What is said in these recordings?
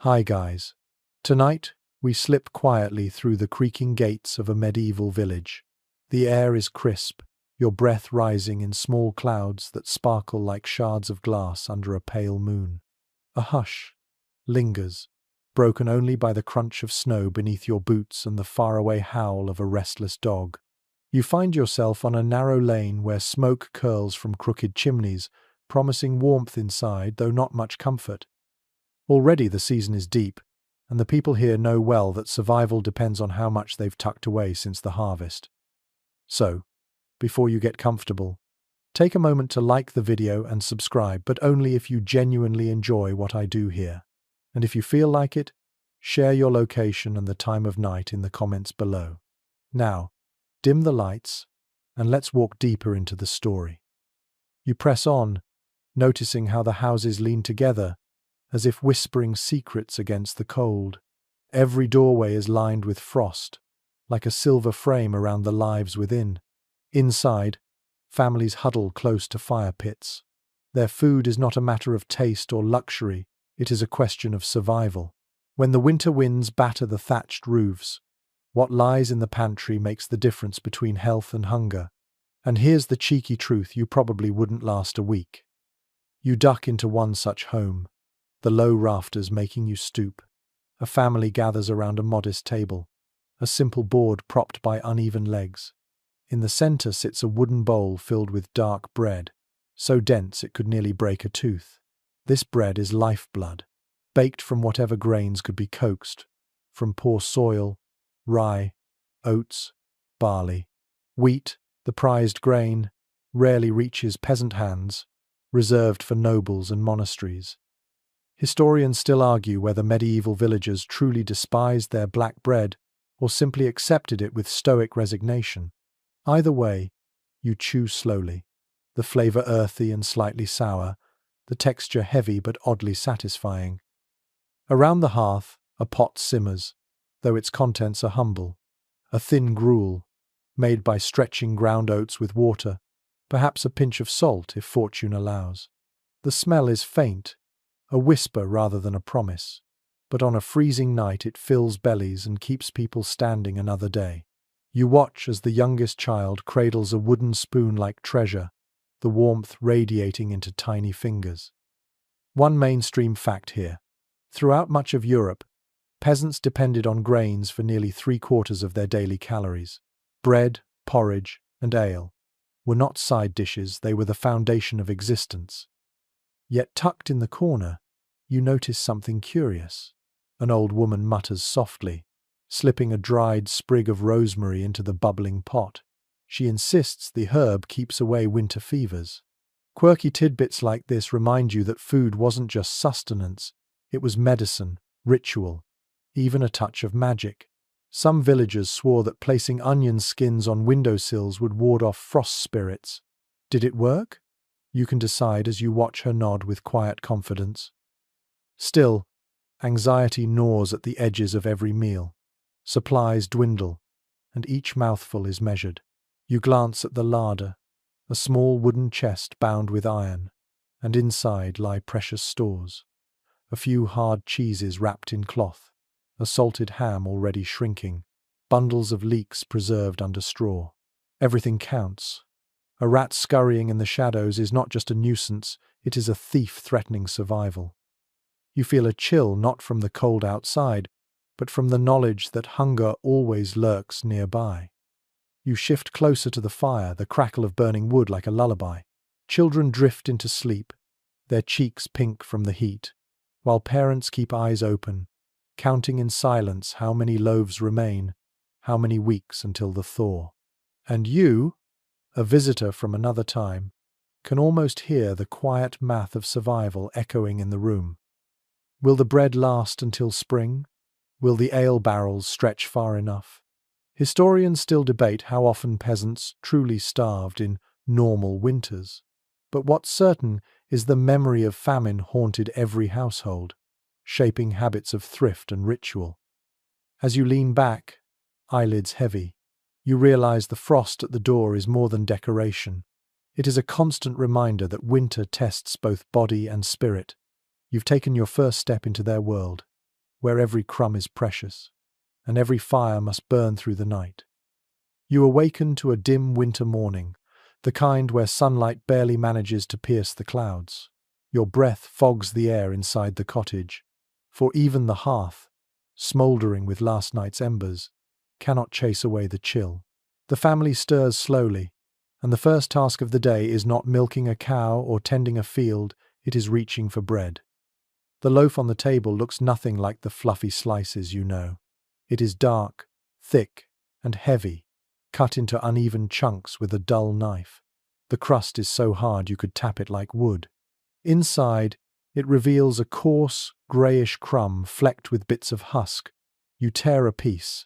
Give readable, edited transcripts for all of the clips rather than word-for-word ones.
Hi guys. Tonight, we slip quietly through the creaking gates of a medieval village. The air is crisp, your breath rising in small clouds that sparkle like shards of glass under a pale moon. A hush lingers, broken only by the crunch of snow beneath your boots and the faraway howl of a restless dog. You find yourself on a narrow lane where smoke curls from crooked chimneys, promising warmth inside, though not much comfort. Already the season is deep, and the people here know well that survival depends on how much they've tucked away since the harvest. So, before you get comfortable, take a moment to like the video and subscribe, but only if you genuinely enjoy what I do here. And if you feel like it, share your location and the time of night in the comments below. Now, dim the lights, and let's walk deeper into the story. You press on, noticing how the houses lean together, as if whispering secrets against the cold. Every doorway is lined with frost, like a silver frame around the lives within. Inside, families huddle close to fire pits. Their food is not a matter of taste or luxury, it is a question of survival. When the winter winds batter the thatched roofs, what lies in the pantry makes the difference between health and hunger. And here's the cheeky truth: you probably wouldn't last a week. You duck into one such home, the low rafters making you stoop. A family gathers around a modest table, a simple board propped by uneven legs. In the center sits a wooden bowl filled with dark bread, so dense it could nearly break a tooth. This bread is lifeblood, baked from whatever grains could be coaxed, from poor soil, rye, oats, barley. Wheat, the prized grain, rarely reaches peasant hands, reserved for nobles and monasteries. Historians still argue whether medieval villagers truly despised their black bread or simply accepted it with stoic resignation. Either way, you chew slowly, the flavor earthy and slightly sour, the texture heavy but oddly satisfying. Around the hearth, a pot simmers, though its contents are humble. A thin gruel, made by stretching ground oats with water, perhaps a pinch of salt if fortune allows. The smell is faint, a whisper rather than a promise, but on a freezing night it fills bellies and keeps people standing another day. You watch as the youngest child cradles a wooden spoon-like treasure, the warmth radiating into tiny fingers. One mainstream fact here: throughout much of Europe, peasants depended on grains for nearly 3/4 of their daily calories. Bread, porridge, and ale were not side dishes, they were the foundation of existence. Yet tucked in the corner, you notice something curious. An old woman mutters softly, slipping a dried sprig of rosemary into the bubbling pot. She insists the herb keeps away winter fevers. Quirky tidbits like this remind you that food wasn't just sustenance, it was medicine, ritual, even a touch of magic. Some villagers swore that placing onion skins on windowsills would ward off frost spirits. Did it work? You can decide as you watch her nod with quiet confidence. Still, anxiety gnaws at the edges of every meal. Supplies dwindle, and each mouthful is measured. You glance at the larder, a small wooden chest bound with iron, and inside lie precious stores. A few hard cheeses wrapped in cloth, a salted ham already shrinking, bundles of leeks preserved under straw. Everything counts. A rat scurrying in the shadows is not just a nuisance, it is a thief threatening survival. You feel a chill not from the cold outside, but from the knowledge that hunger always lurks nearby. You shift closer to the fire, the crackle of burning wood like a lullaby. Children drift into sleep, their cheeks pink from the heat, while parents keep eyes open, counting in silence how many loaves remain, how many weeks until the thaw. And you, a visitor from another time, can almost hear the quiet math of survival echoing in the room. Will the bread last until spring? Will the ale barrels stretch far enough? Historians still debate how often peasants truly starved in normal winters. But what's certain is the memory of famine haunted every household, shaping habits of thrift and ritual. As you lean back, eyelids heavy, you realize the frost at the door is more than decoration. It is a constant reminder that winter tests both body and spirit. You've taken your first step into their world. where every crumb is precious, and every fire must burn through the night. You awaken to a dim winter morning, the kind where sunlight barely manages to pierce the clouds. Your breath fogs the air inside the cottage, for even the hearth, smouldering with last night's embers, cannot chase away the chill. The family stirs slowly, and the first task of the day is not milking a cow or tending a field, it is reaching for bread. The loaf on the table looks nothing like the fluffy slices you know. It is dark, thick, and heavy, cut into uneven chunks with a dull knife. The crust is so hard you could tap it like wood. Inside, it reveals a coarse, greyish crumb flecked with bits of husk. You tear a piece,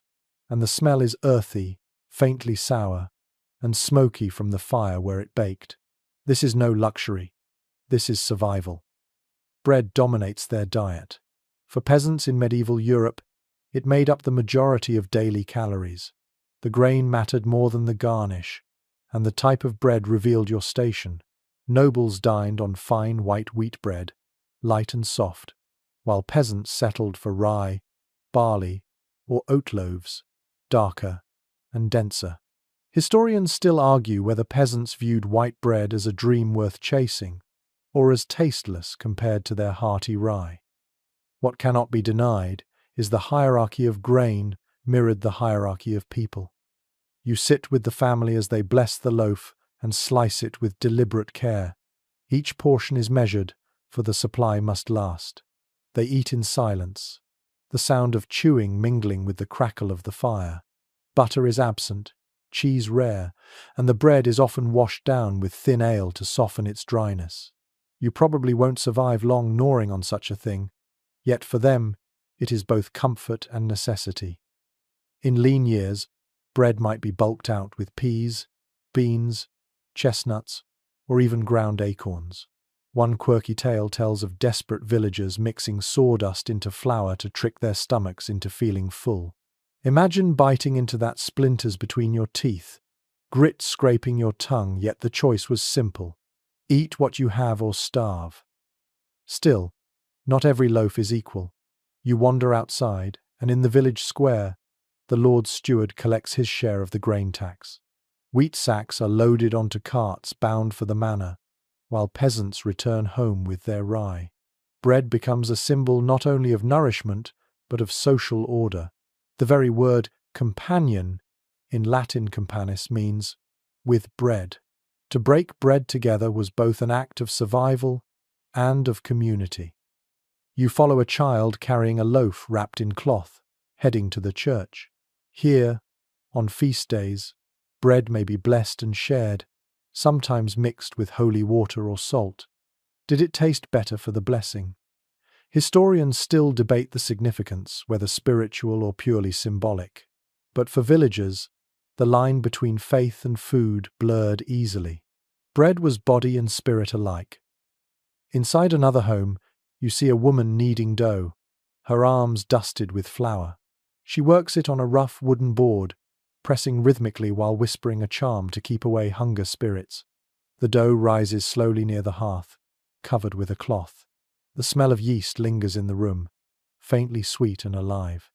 and the smell is earthy, faintly sour, and smoky from the fire where it baked. This is no luxury. This is survival. Bread dominates their diet. For peasants in medieval Europe, it made up the majority of daily calories. The grain mattered more than the garnish, and the type of bread revealed your station. Nobles dined on fine white wheat bread, light and soft, while peasants settled for rye, barley, or oat loaves, darker and denser. Historians still argue whether peasants viewed white bread as a dream worth chasing, or as tasteless compared to their hearty rye. What cannot be denied is the hierarchy of grain mirrored the hierarchy of people. You sit with the family as they bless the loaf and slice it with deliberate care. Each portion is measured, for the supply must last. They eat in silence, the sound of chewing mingling with the crackle of the fire. Butter is absent, cheese rare, and the bread is often washed down with thin ale to soften its dryness. You probably won't survive long gnawing on such a thing, yet for them it is both comfort and necessity. In lean years, bread might be bulked out with peas, beans, chestnuts, or even ground acorns. One quirky tale tells of desperate villagers mixing sawdust into flour to trick their stomachs into feeling full. Imagine biting into that splinters between your teeth, grit scraping your tongue, yet the choice was simple. Eat what you have or starve. Still, not every loaf is equal. You wander outside, and in the village square, the Lord's steward collects his share of the grain tax. Wheat sacks are loaded onto carts bound for the manor, while peasants return home with their rye. Bread becomes a symbol not only of nourishment, but of social order. The very word companion, in Latin campanis, means with bread. To break bread together was both an act of survival and of community. You follow a child carrying a loaf wrapped in cloth, heading to the church. Here, on feast days, bread may be blessed and shared, sometimes mixed with holy water or salt. Did it taste better for the blessing? Historians still debate the significance, whether spiritual or purely symbolic. But for villagers, the line between faith and food blurred easily. Bread was body and spirit alike. Inside another home, you see a woman kneading dough, her arms dusted with flour. She works it on a rough wooden board, pressing rhythmically while whispering a charm to keep away hunger spirits. The dough rises slowly near the hearth, covered with a cloth. The smell of yeast lingers in the room, faintly sweet and alive.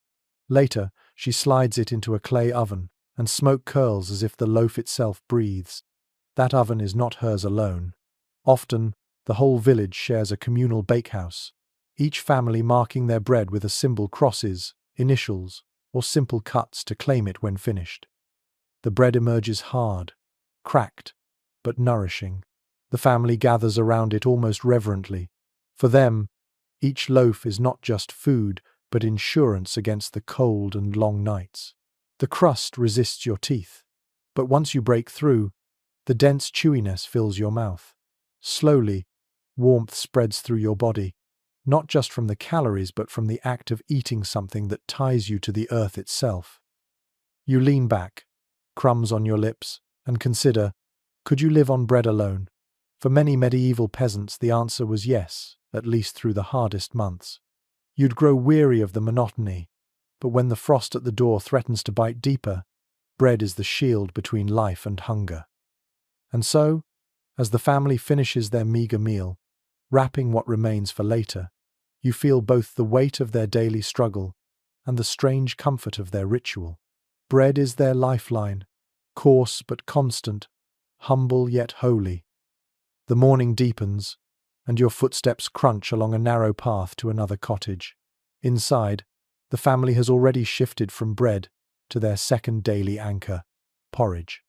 Later, she slides it into a clay oven, and smoke curls as if the loaf itself breathes. That oven is not hers alone. Often, the whole village shares a communal bakehouse, each family marking their bread with a symbol, crosses, initials, or simple cuts to claim it when finished. The bread emerges hard, cracked, but nourishing. The family gathers around it almost reverently. For them, each loaf is not just food, but insurance against the cold and long nights. The crust resists your teeth, but once you break through, the dense chewiness fills your mouth. Slowly, warmth spreads through your body, not just from the calories but from the act of eating something that ties you to the earth itself. You lean back, crumbs on your lips, and consider, could you live on bread alone? For many medieval peasants, the answer was yes, at least through the hardest months. You'd grow weary of the monotony, but when the frost at the door threatens to bite deeper, bread is the shield between life and hunger. And so, as the family finishes their meager meal, wrapping what remains for later, You feel both the weight of their daily struggle and the strange comfort of their ritual. Bread is their lifeline, coarse but constant, humble yet holy. The morning deepens, and your footsteps crunch along a narrow path to another cottage. Inside, the family has already shifted from bread to their second daily anchor, porridge.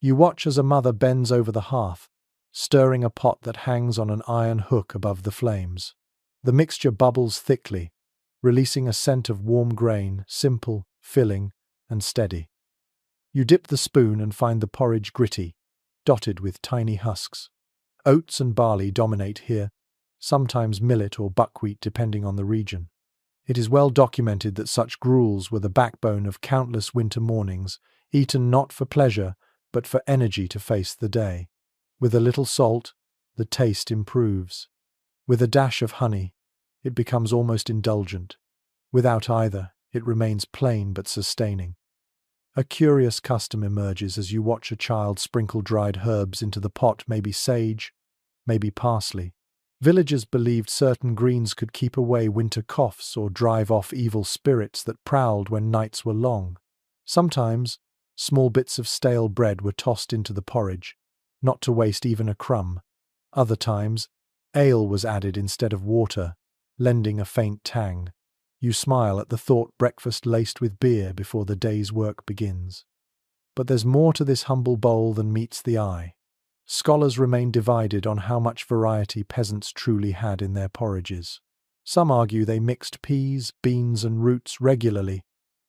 You watch as a mother bends over the hearth, stirring a pot that hangs on an iron hook above the flames. The mixture bubbles thickly, releasing a scent of warm grain, simple, filling, and steady. You dip the spoon and find the porridge gritty, dotted with tiny husks. Oats and barley dominate here, sometimes millet or buckwheat depending on the region. It is well documented that such gruels were the backbone of countless winter mornings, eaten not for pleasure, but for energy to face the day. With a little salt, the taste improves. With a dash of honey, it becomes almost indulgent. Without either, it remains plain but sustaining. A curious custom emerges as you watch a child sprinkle dried herbs into the pot, maybe sage, maybe parsley. Villagers believed certain greens could keep away winter coughs or drive off evil spirits that prowled when nights were long. Sometimes, small bits of stale bread were tossed into the porridge, not to waste even a crumb. Other times, ale was added instead of water, lending a faint tang. You smile at the thought, breakfast laced with beer before the day's work begins. But there's more to this humble bowl than meets the eye. Scholars remain divided on how much variety peasants truly had in their porridges. Some argue they mixed peas, beans, and roots regularly,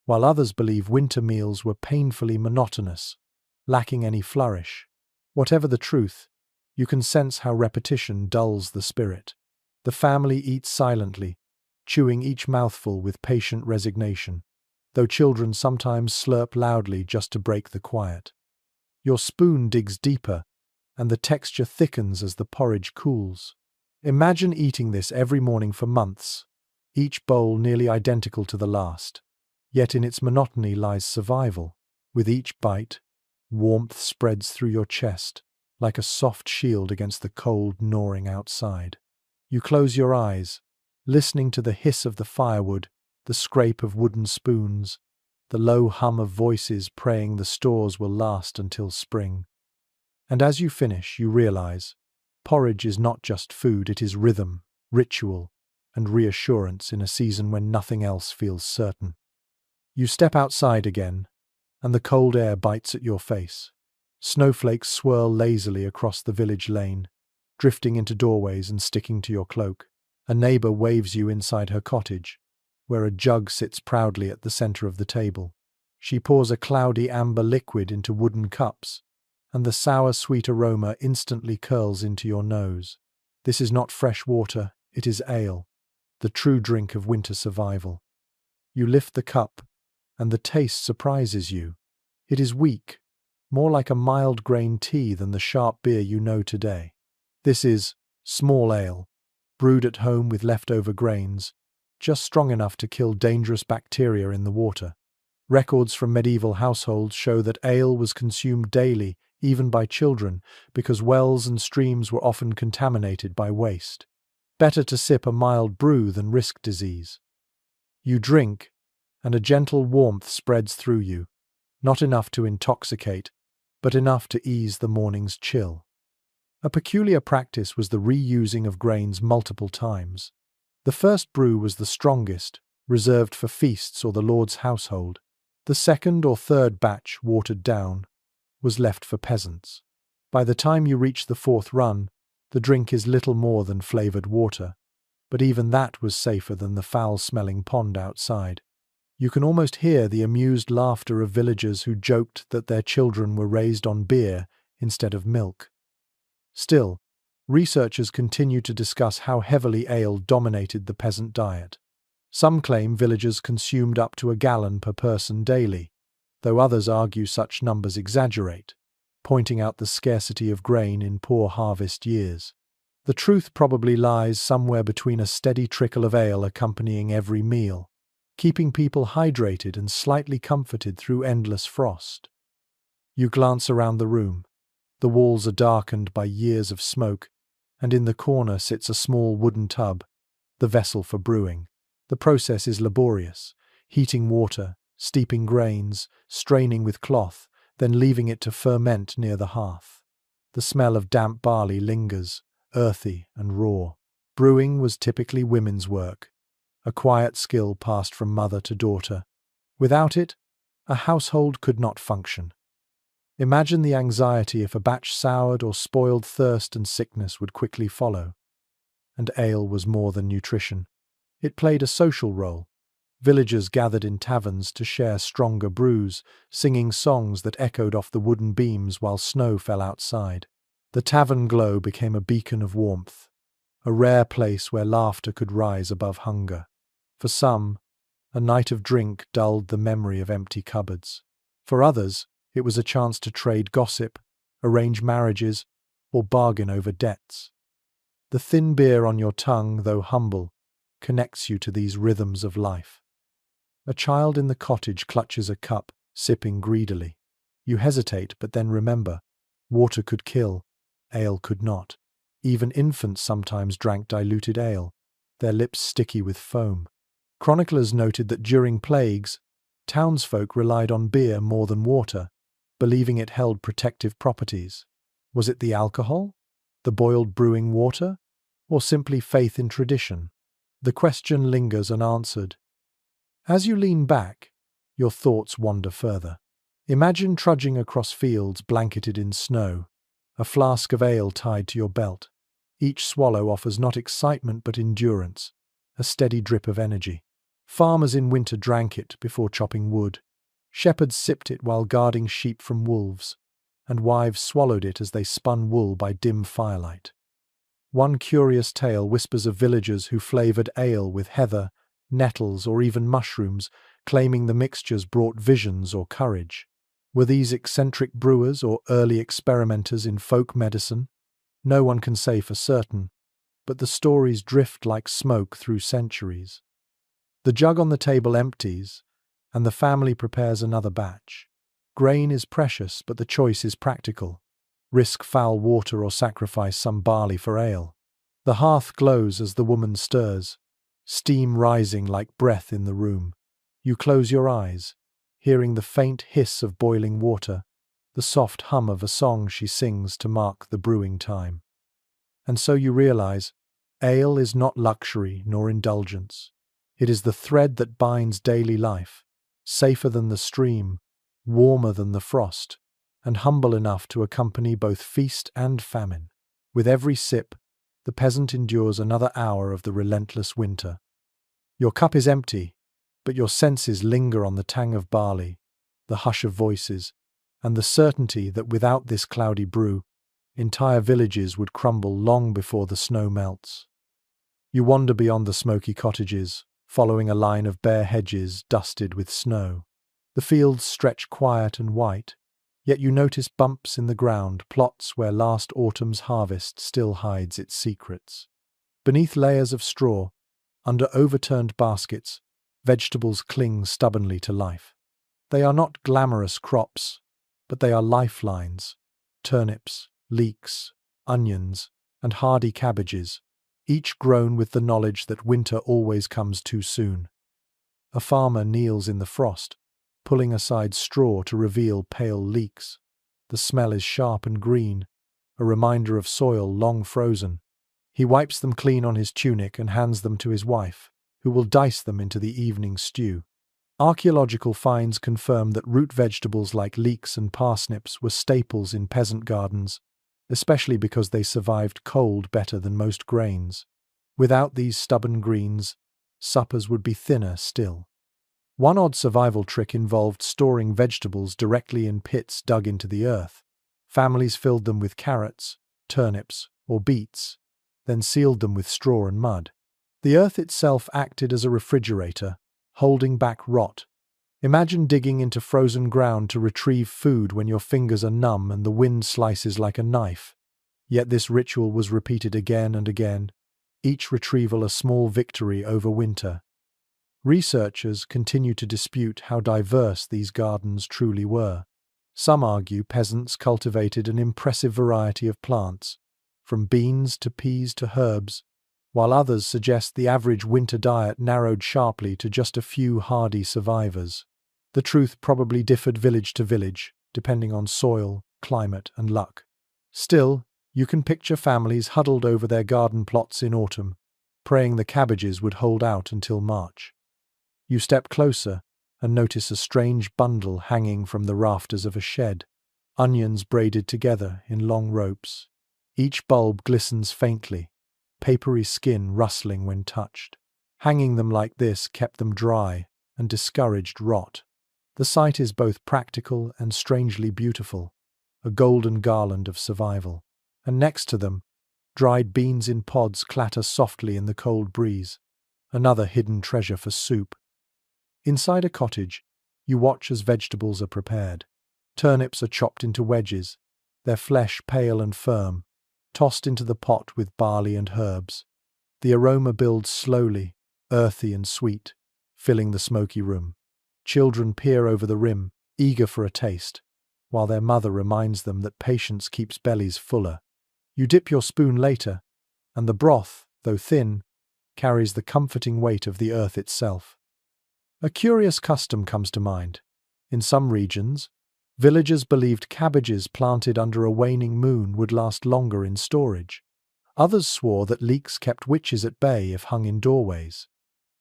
while others believe winter meals were painfully monotonous, lacking any flourish. Whatever the truth, you can sense how repetition dulls the spirit. The family eats silently, chewing each mouthful with patient resignation, though children sometimes slurp loudly just to break the quiet. Your spoon digs deeper, and the texture thickens as the porridge cools. Imagine eating this every morning for months, each bowl nearly identical to the last. Yet in its monotony lies survival. With each bite, warmth spreads through your chest, like a soft shield against the cold gnawing outside. You close your eyes, listening to the hiss of the firewood, the scrape of wooden spoons, the low hum of voices praying the stores will last until spring. And as you finish, you realize, porridge is not just food, it is rhythm, ritual, and reassurance in a season when nothing else feels certain. You step outside again, and the cold air bites at your face. Snowflakes swirl lazily across the village lane, drifting into doorways and sticking to your cloak. A neighbor waves you inside her cottage, where a jug sits proudly at the center of the table. She pours a cloudy amber liquid into wooden cups, and the sour sweet aroma instantly curls into your nose. This is not fresh water, it is ale, the true drink of winter survival. You lift the cup, and the taste surprises you. It is weak, more like a mild grain tea than the sharp beer you know today. This is small ale, brewed at home with leftover grains, just strong enough to kill dangerous bacteria in the water. Records from medieval households show that ale was consumed daily, even by children, because wells and streams were often contaminated by waste. Better to sip a mild brew than risk disease. You drink, and a gentle warmth spreads through you, not enough to intoxicate, but enough to ease the morning's chill. A peculiar practice was the reusing of grains multiple times. The first brew was the strongest, reserved for feasts or the Lord's household. The second or third batch, watered down, was left for peasants. By the time you reach the fourth run, the drink is little more than flavored water, but even that was safer than the foul-smelling pond outside. You can almost hear the amused laughter of villagers who joked that their children were raised on beer instead of milk. Still, researchers continue to discuss how heavily ale dominated the peasant diet. Some claim villagers consumed up to a gallon per person daily, though others argue such numbers exaggerate, pointing out the scarcity of grain in poor harvest years. The truth probably lies somewhere between a steady trickle of ale accompanying every meal, keeping people hydrated and slightly comforted through endless frost. You glance around the room. The walls are darkened by years of smoke, and in the corner sits a small wooden tub, the vessel for brewing. The process is laborious, heating water, steeping grains, straining with cloth, then leaving it to ferment near the hearth. The smell of damp barley lingers, earthy and raw. Brewing was typically women's work, a quiet skill passed from mother to daughter. Without it, a household could not function. Imagine the anxiety if a batch soured or spoiled. Thirst and sickness would quickly follow. And ale was more than nutrition. It played a social role. Villagers gathered in taverns to share stronger brews, singing songs that echoed off the wooden beams while snow fell outside. The tavern glow became a beacon of warmth, a rare place where laughter could rise above hunger. For some, a night of drink dulled the memory of empty cupboards. For others, it was a chance to trade gossip, arrange marriages, or bargain over debts. The thin beer on your tongue, though humble, connects you to these rhythms of life. A child in the cottage clutches a cup, sipping greedily. You hesitate, but then remember, water could kill, ale could not. Even infants sometimes drank diluted ale, their lips sticky with foam. Chroniclers noted that during plagues, townsfolk relied on beer more than water, believing it held protective properties. Was it the alcohol, the boiled brewing water, or simply faith in tradition? The question lingers unanswered. As you lean back, your thoughts wander further. Imagine trudging across fields blanketed in snow, a flask of ale tied to your belt. Each swallow offers not excitement but endurance, a steady drip of energy. Farmers in winter drank it before chopping wood. Shepherds sipped it while guarding sheep from wolves, and wives swallowed it as they spun wool by dim firelight. One curious tale whispers of villagers who flavoured ale with heather, nettles, or even mushrooms, claiming the mixtures brought visions or courage. Were these eccentric brewers or early experimenters in folk medicine? No one can say for certain, but the stories drift like smoke through centuries. The jug on the table empties, and the family prepares another batch. Grain is precious, but the choice is practical. Risk foul water or sacrifice some barley for ale. The hearth glows as the woman stirs, steam rising like breath in the room. You close your eyes, hearing the faint hiss of boiling water, the soft hum of a song she sings to mark the brewing time. And so you realize, ale is not luxury nor indulgence. It is the thread that binds daily life, safer than the stream, warmer than the frost, and humble enough to accompany both feast and famine. With every sip, the peasant endures another hour of the relentless winter. Your cup is empty, but your senses linger on the tang of barley, the hush of voices, and the certainty that without this cloudy brew, entire villages would crumble long before the snow melts. You wander beyond the smoky cottages, following a line of bare hedges dusted with snow. The fields stretch quiet and white, yet you notice bumps in the ground, plots where last autumn's harvest still hides its secrets. Beneath layers of straw, under overturned baskets, vegetables cling stubbornly to life. They are not glamorous crops, but they are lifelines. Turnips, leeks, onions, and hardy cabbages, each grown with the knowledge that winter always comes too soon. A farmer kneels in the frost, pulling aside straw to reveal pale leeks. The smell is sharp and green, a reminder of soil long frozen. He wipes them clean on his tunic and hands them to his wife, who will dice them into the evening stew. Archaeological finds confirm that root vegetables like leeks and parsnips were staples in peasant gardens, especially because they survived cold better than most grains. Without these stubborn greens, suppers would be thinner still. One odd survival trick involved storing vegetables directly in pits dug into the earth. Families filled them with carrots, turnips, or beets, then sealed them with straw and mud. The earth itself acted as a refrigerator, holding back rot. Imagine digging into frozen ground to retrieve food when your fingers are numb and the wind slices like a knife. Yet this ritual was repeated again and again, each retrieval a small victory over winter. Researchers continue to dispute how diverse these gardens truly were. Some argue peasants cultivated an impressive variety of plants, from beans to peas to herbs, while others suggest the average winter diet narrowed sharply to just a few hardy survivors. The truth probably differed village to village, depending on soil, climate, and luck. Still, you can picture families huddled over their garden plots in autumn, praying the cabbages would hold out until March. You step closer and notice a strange bundle hanging from the rafters of a shed, onions braided together in long ropes. Each bulb glistens faintly, papery skin rustling when touched. Hanging them like this kept them dry and discouraged rot. The sight is both practical and strangely beautiful, a golden garland of survival. And next to them, dried beans in pods clatter softly in the cold breeze, another hidden treasure for soup. Inside a cottage, you watch as vegetables are prepared. Turnips are chopped into wedges, their flesh pale and firm, tossed into the pot with barley and herbs. The aroma builds slowly, earthy and sweet, filling the smoky room. Children peer over the rim, eager for a taste, while their mother reminds them that patience keeps bellies fuller. You dip your spoon later, and the broth, though thin, carries the comforting weight of the earth itself. A curious custom comes to mind. In some regions, villagers believed cabbages planted under a waning moon would last longer in storage. Others swore that leeks kept witches at bay if hung in doorways.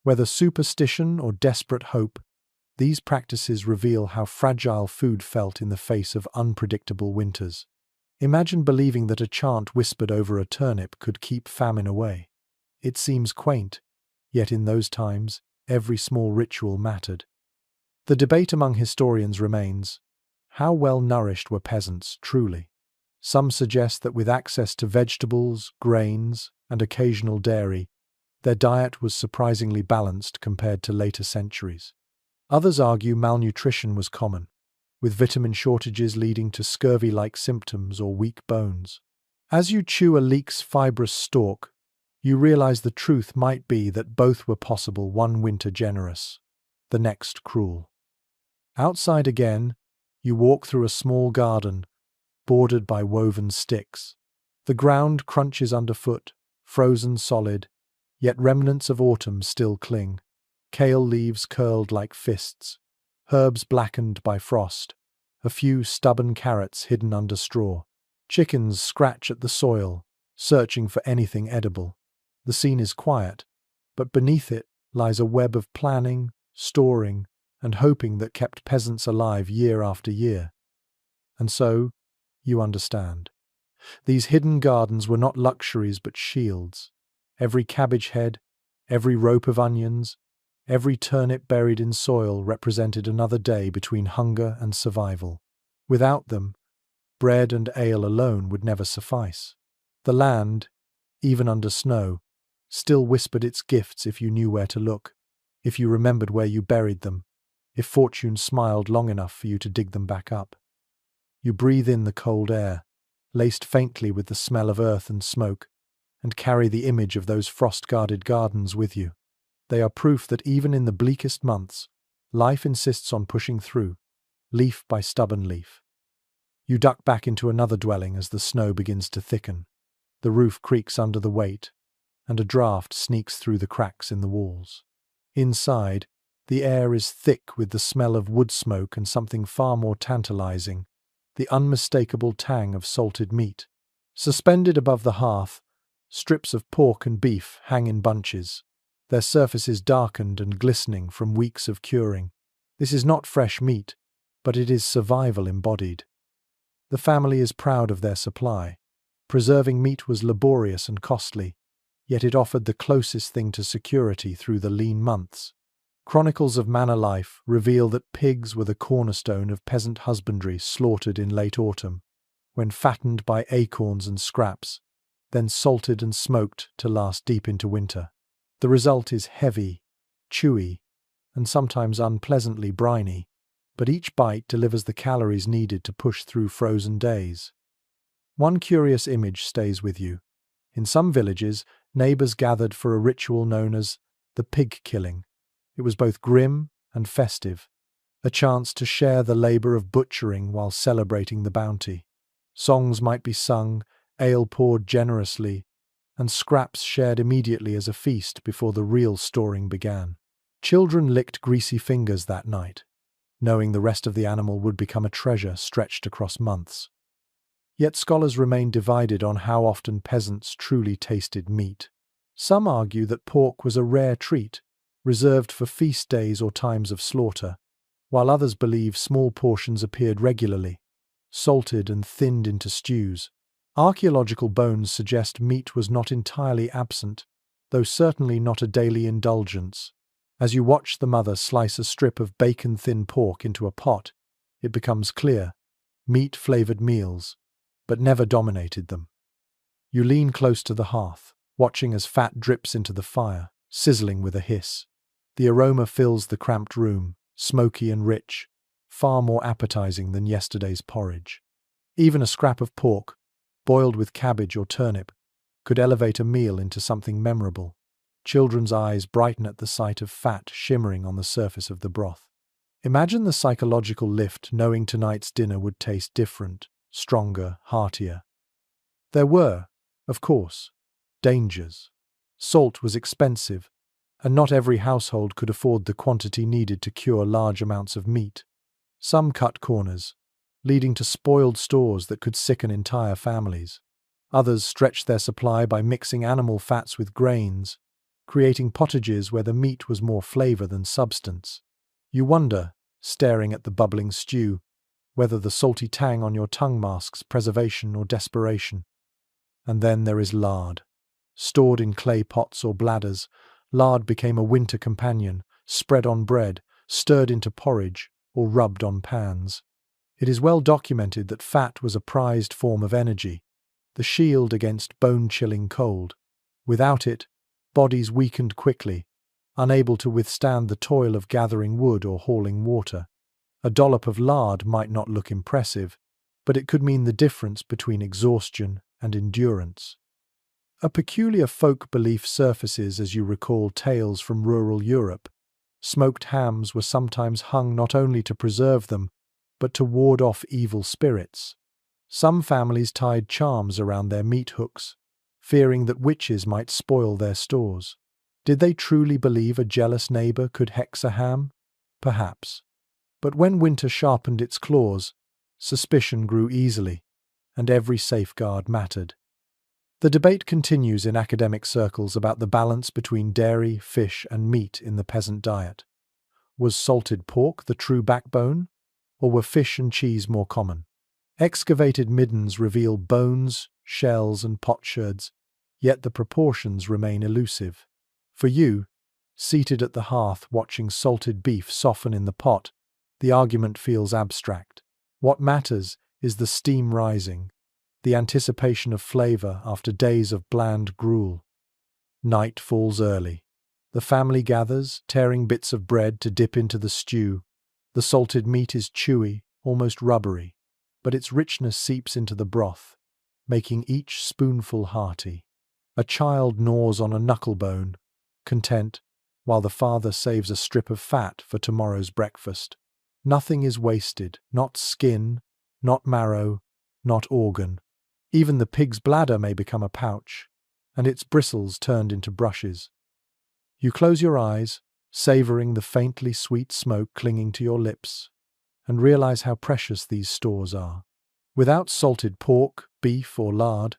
Whether superstition or desperate hope, these practices reveal how fragile food felt in the face of unpredictable winters. Imagine believing that a chant whispered over a turnip could keep famine away. It seems quaint, yet in those times, every small ritual mattered. The debate among historians remains: how well nourished were peasants, truly? Some suggest that with access to vegetables, grains, and occasional dairy, their diet was surprisingly balanced compared to later centuries. Others argue malnutrition was common, with vitamin shortages leading to scurvy-like symptoms or weak bones. As you chew a leek's fibrous stalk, you realize the truth might be that both were possible, one winter generous, the next cruel. Outside again, you walk through a small garden, bordered by woven sticks. The ground crunches underfoot, frozen solid, yet remnants of autumn still cling. Kale leaves curled like fists, herbs blackened by frost, a few stubborn carrots hidden under straw. Chickens scratch at the soil, searching for anything edible. The scene is quiet, but beneath it lies a web of planning, storing, and hoping that kept peasants alive year after year. And so, you understand. These hidden gardens were not luxuries but shields. Every cabbage head, every rope of onions, every turnip buried in soil represented another day between hunger and survival. Without them, bread and ale alone would never suffice. The land, even under snow, still whispered its gifts if you knew where to look, if you remembered where you buried them, if fortune smiled long enough for you to dig them back up. You breathe in the cold air, laced faintly with the smell of earth and smoke, and carry the image of those frost-guarded gardens with you. They are proof that even in the bleakest months, life insists on pushing through, leaf by stubborn leaf. You duck back into another dwelling as the snow begins to thicken. The roof creaks under the weight, and a draught sneaks through the cracks in the walls. Inside, the air is thick with the smell of wood smoke and something far more tantalizing, the unmistakable tang of salted meat. Suspended above the hearth, strips of pork and beef hang in bunches, their surfaces darkened and glistening from weeks of curing. This is not fresh meat, but it is survival embodied. The family is proud of their supply. Preserving meat was laborious and costly, yet it offered the closest thing to security through the lean months. Chronicles of manor life reveal that pigs were the cornerstone of peasant husbandry slaughtered in late autumn, when fattened by acorns and scraps, then salted and smoked to last deep into winter. The result is heavy, chewy, and sometimes unpleasantly briny, but each bite delivers the calories needed to push through frozen days. One curious image stays with you. In some villages, neighbors gathered for a ritual known as the pig killing. It was both grim and festive, a chance to share the labor of butchering while celebrating the bounty. Songs might be sung, ale poured generously, and scraps shared immediately as a feast before the real storing began. Children licked greasy fingers that night, knowing the rest of the animal would become a treasure stretched across months. Yet scholars remain divided on how often peasants truly tasted meat. Some argue that pork was a rare treat, reserved for feast days or times of slaughter, while others believe small portions appeared regularly, salted and thinned into stews. Archaeological bones suggest meat was not entirely absent, though certainly not a daily indulgence. As you watch the mother slice a strip of bacon-thin pork into a pot, it becomes clear: meat flavored meals, but never dominated them. You lean close to the hearth, watching as fat drips into the fire, sizzling with a hiss. The aroma fills the cramped room, smoky and rich, far more appetizing than yesterday's porridge. Even a scrap of pork, boiled with cabbage or turnip, could elevate a meal into something memorable. Children's eyes brighten at the sight of fat shimmering on the surface of the broth. Imagine the psychological lift knowing tonight's dinner would taste different, stronger, heartier. There were, of course, dangers. Salt was expensive, and not every household could afford the quantity needed to cure large amounts of meat. Some cut corners, leading to spoiled stores that could sicken entire families. Others stretched their supply by mixing animal fats with grains, creating pottages where the meat was more flavor than substance. You wonder, staring at the bubbling stew, whether the salty tang on your tongue masks preservation or desperation. And then there is lard. Stored in clay pots or bladders, lard became a winter companion, spread on bread, stirred into porridge, or rubbed on pans. It is well documented that fat was a prized form of energy, the shield against bone-chilling cold. Without it, bodies weakened quickly, unable to withstand the toil of gathering wood or hauling water. A dollop of lard might not look impressive, but it could mean the difference between exhaustion and endurance. A peculiar folk belief surfaces as you recall tales from rural Europe. Smoked hams were sometimes hung not only to preserve them, but to ward off evil spirits. Some families tied charms around their meat hooks, fearing that witches might spoil their stores. Did they truly believe a jealous neighbor could hex a ham? Perhaps. But when winter sharpened its claws, suspicion grew easily, and every safeguard mattered. The debate continues in academic circles about the balance between dairy, fish, and meat in the peasant diet. Was salted pork the true backbone, or were fish and cheese more common? Excavated middens reveal bones, shells, and potsherds, yet the proportions remain elusive. For you, seated at the hearth watching salted beef soften in the pot, the argument feels abstract. What matters is the steam rising, the anticipation of flavor after days of bland gruel. Night falls early. The family gathers, tearing bits of bread to dip into the stew. The salted meat is chewy, almost rubbery, but its richness seeps into the broth, making each spoonful hearty. A child gnaws on a knucklebone, content, while the father saves a strip of fat for tomorrow's breakfast. Nothing is wasted, not skin, not marrow, not organ. Even the pig's bladder may become a pouch, and its bristles turned into brushes. You close your eyes, savoring the faintly sweet smoke clinging to your lips, and realize how precious these stores are. Without salted pork, beef, or lard,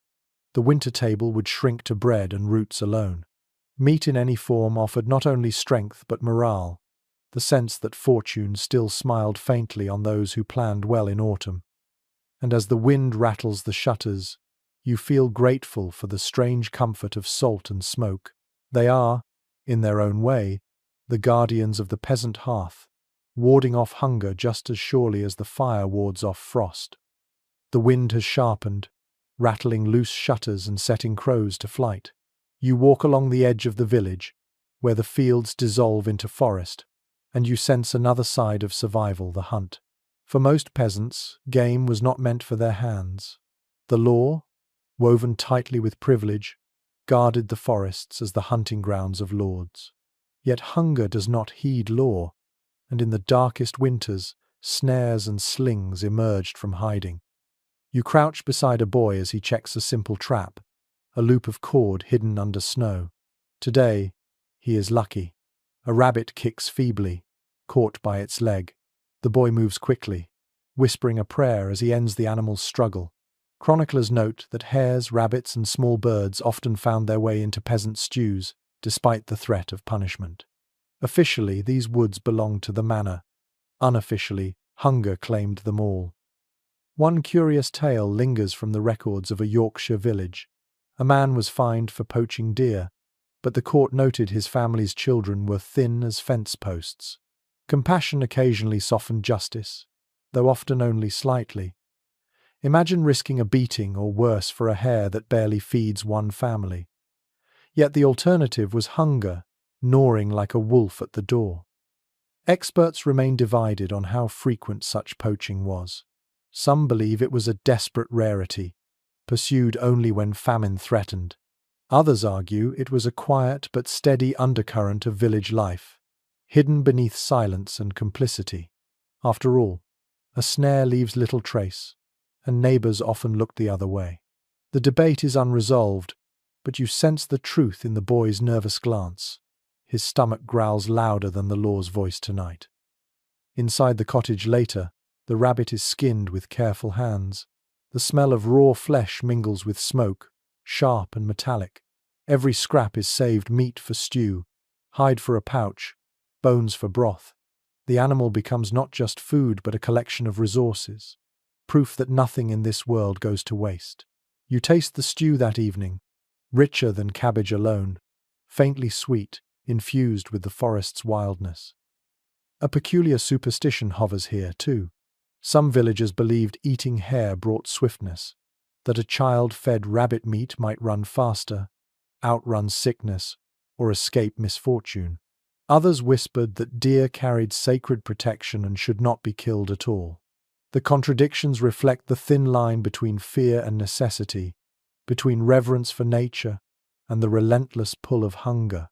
the winter table would shrink to bread and roots alone. Meat in any form offered not only strength but morale, the sense that fortune still smiled faintly on those who planned well in autumn. And as the wind rattles the shutters, you feel grateful for the strange comfort of salt and smoke. They are, in their own way, the guardians of the peasant hearth, warding off hunger just as surely as the fire wards off frost. The wind has sharpened, rattling loose shutters and setting crows to flight. You walk along the edge of the village, where the fields dissolve into forest, and you sense another side of survival, the hunt. For most peasants, game was not meant for their hands. The law, woven tightly with privilege, guarded the forests as the hunting grounds of lords. Yet hunger does not heed law, and in the darkest winters, snares and slings emerged from hiding. You crouch beside a boy as he checks a simple trap, a loop of cord hidden under snow. Today, he is lucky. A rabbit kicks feebly, caught by its leg. The boy moves quickly, whispering a prayer as he ends the animal's struggle. Chroniclers note that hares, rabbits, and small birds often found their way into peasant stews, despite the threat of punishment. Officially, these woods belonged to the manor. Unofficially, hunger claimed them all. One curious tale lingers from the records of a Yorkshire village. A man was fined for poaching deer, but the court noted his family's children were thin as fence posts. Compassion occasionally softened justice, though often only slightly. Imagine risking a beating or worse for a hare that barely feeds one family. Yet the alternative was hunger, gnawing like a wolf at the door. Experts remain divided on how frequent such poaching was. Some believe it was a desperate rarity, pursued only when famine threatened. Others argue it was a quiet but steady undercurrent of village life, hidden beneath silence and complicity. After all, a snare leaves little trace, and neighbours often look the other way. The debate is unresolved, but you sense the truth in the boy's nervous glance. His stomach growls louder than the law's voice tonight. Inside the cottage later, the rabbit is skinned with careful hands. The smell of raw flesh mingles with smoke, sharp and metallic. Every scrap is saved meat for stew, hide for a pouch, bones for broth. The animal becomes not just food but a collection of resources, proof that nothing in this world goes to waste. You taste the stew that evening, richer than cabbage alone, faintly sweet, infused with the forest's wildness. A peculiar superstition hovers here, too. Some villagers believed eating hare brought swiftness, that a child fed rabbit meat might run faster, outrun sickness, or escape misfortune. Others whispered that deer carried sacred protection and should not be killed at all. The contradictions reflect the thin line between fear and necessity, between reverence for nature and the relentless pull of hunger.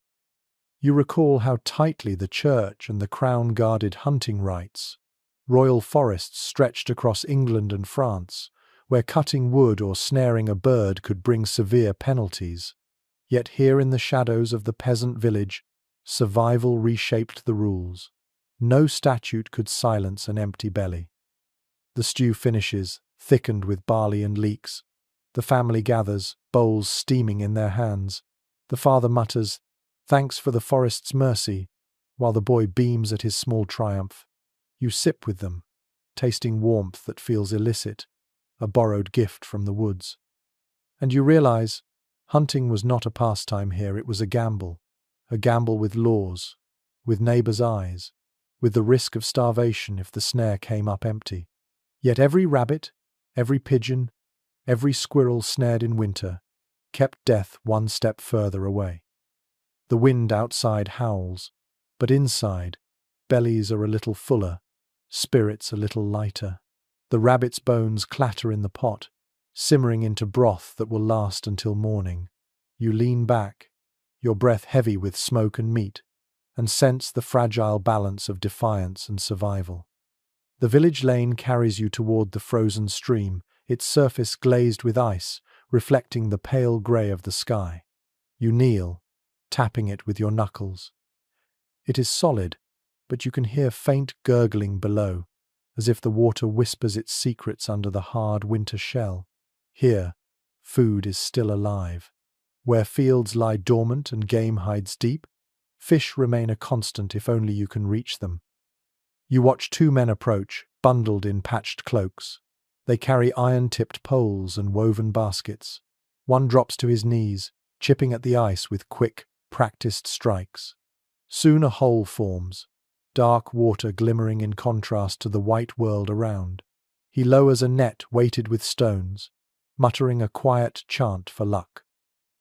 You recall how tightly the church and the crown guarded hunting rights. Royal forests stretched across England and France, where cutting wood or snaring a bird could bring severe penalties. Yet here in the shadows of the peasant village, survival reshaped the rules. No statute could silence an empty belly. The stew finishes, thickened with barley and leeks. The family gathers, bowls steaming in their hands. The father mutters, "Thanks for the forest's mercy," while the boy beams at his small triumph. You sip with them, tasting warmth that feels illicit, a borrowed gift from the woods. And you realize, hunting was not a pastime here, it was a gamble with laws, with neighbors' eyes, with the risk of starvation if the snare came up empty. Yet every rabbit, every pigeon, every squirrel snared in winter kept death one step further away. The wind outside howls, but inside, bellies are a little fuller, spirits a little lighter. The rabbit's bones clatter in the pot, simmering into broth that will last until morning. You lean back, your breath heavy with smoke and meat, and sense the fragile balance of defiance and survival. The village lane carries you toward the frozen stream, its surface glazed with ice, reflecting the pale grey of the sky. You kneel, tapping it with your knuckles. It is solid, but you can hear faint gurgling below, as if the water whispers its secrets under the hard winter shell. Here, food is still alive. Where fields lie dormant and game hides deep, fish remain a constant if only you can reach them. You watch two men approach, bundled in patched cloaks. They carry iron-tipped poles and woven baskets. One drops to his knees, chipping at the ice with quick, practiced strikes. Soon a hole forms, dark water glimmering in contrast to the white world around. He lowers a net weighted with stones, muttering a quiet chant for luck.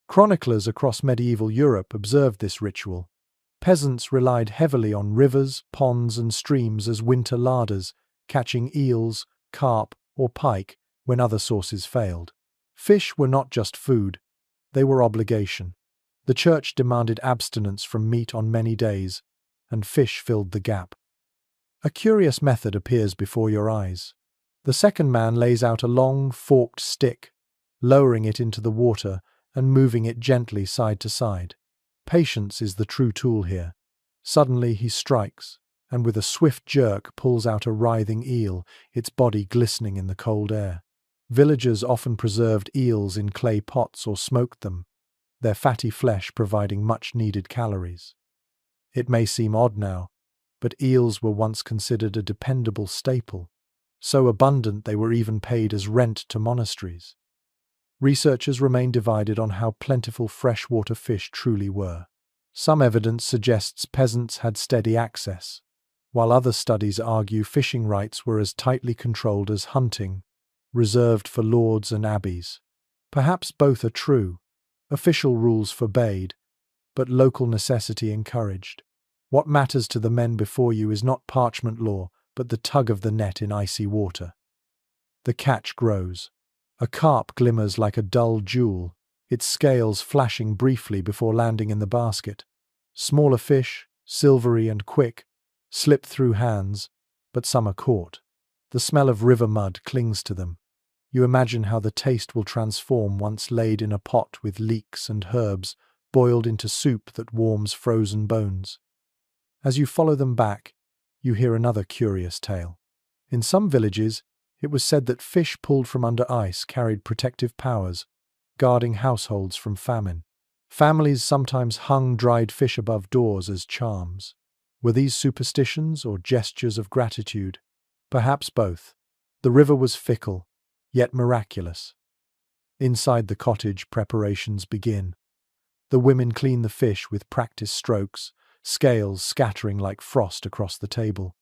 Chroniclers across medieval Europe observed this ritual. Peasants relied heavily on rivers, ponds, and streams as winter larders, catching eels, carp, or pike when other sources failed. Fish were not just food, they were obligation. The church demanded abstinence from meat on many days, and fish filled the gap. A curious method appears before your eyes. The second man lays out a long, forked stick, lowering it into the water and moving it gently side to side. Patience is the true tool here. Suddenly he strikes, and with a swift jerk pulls out a writhing eel, its body glistening in the cold air. Villagers often preserved eels in clay pots or smoked them, their fatty flesh providing much-needed calories. It may seem odd now, but eels were once considered a dependable staple, so abundant they were even paid as rent to monasteries. Researchers remain divided on how plentiful freshwater fish truly were. Some evidence suggests peasants had steady access, while other studies argue fishing rights were as tightly controlled as hunting, reserved for lords and abbeys. Perhaps both are true. Official rules forbade, but local necessity encouraged. What matters to the men before you is not parchment law, but the tug of the net in icy water. The catch grows. A carp glimmers like a dull jewel, its scales flashing briefly before landing in the basket. Smaller fish, silvery and quick, slip through hands, but some are caught. The smell of river mud clings to them. You imagine how the taste will transform once laid in a pot with leeks and herbs, boiled into soup that warms frozen bones. As you follow them back, you hear another curious tale. In some villages, it was said that fish pulled from under ice carried protective powers, guarding households from famine. Families sometimes hung dried fish above doors as charms. Were these superstitions or gestures of gratitude? Perhaps both. The river was fickle, yet miraculous. Inside the cottage, preparations begin. The women clean the fish with practiced strokes, scales scattering like frost across the table.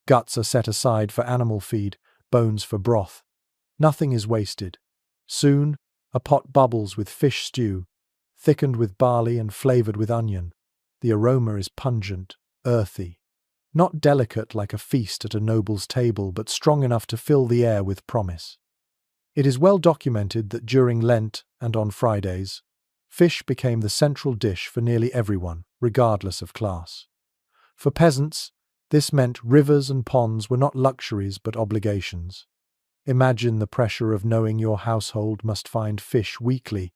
Guts are set aside for animal feed, bones for broth. Nothing is wasted. Soon, a pot bubbles with fish stew, thickened with barley and flavored with onion. The aroma is pungent, earthy. Not delicate like a feast at a noble's table, but strong enough to fill the air with promise. It is well documented that during Lent and on Fridays, fish became the central dish for nearly everyone, regardless of class. For peasants, this meant rivers and ponds were not luxuries but obligations. Imagine the pressure of knowing your household must find fish weekly,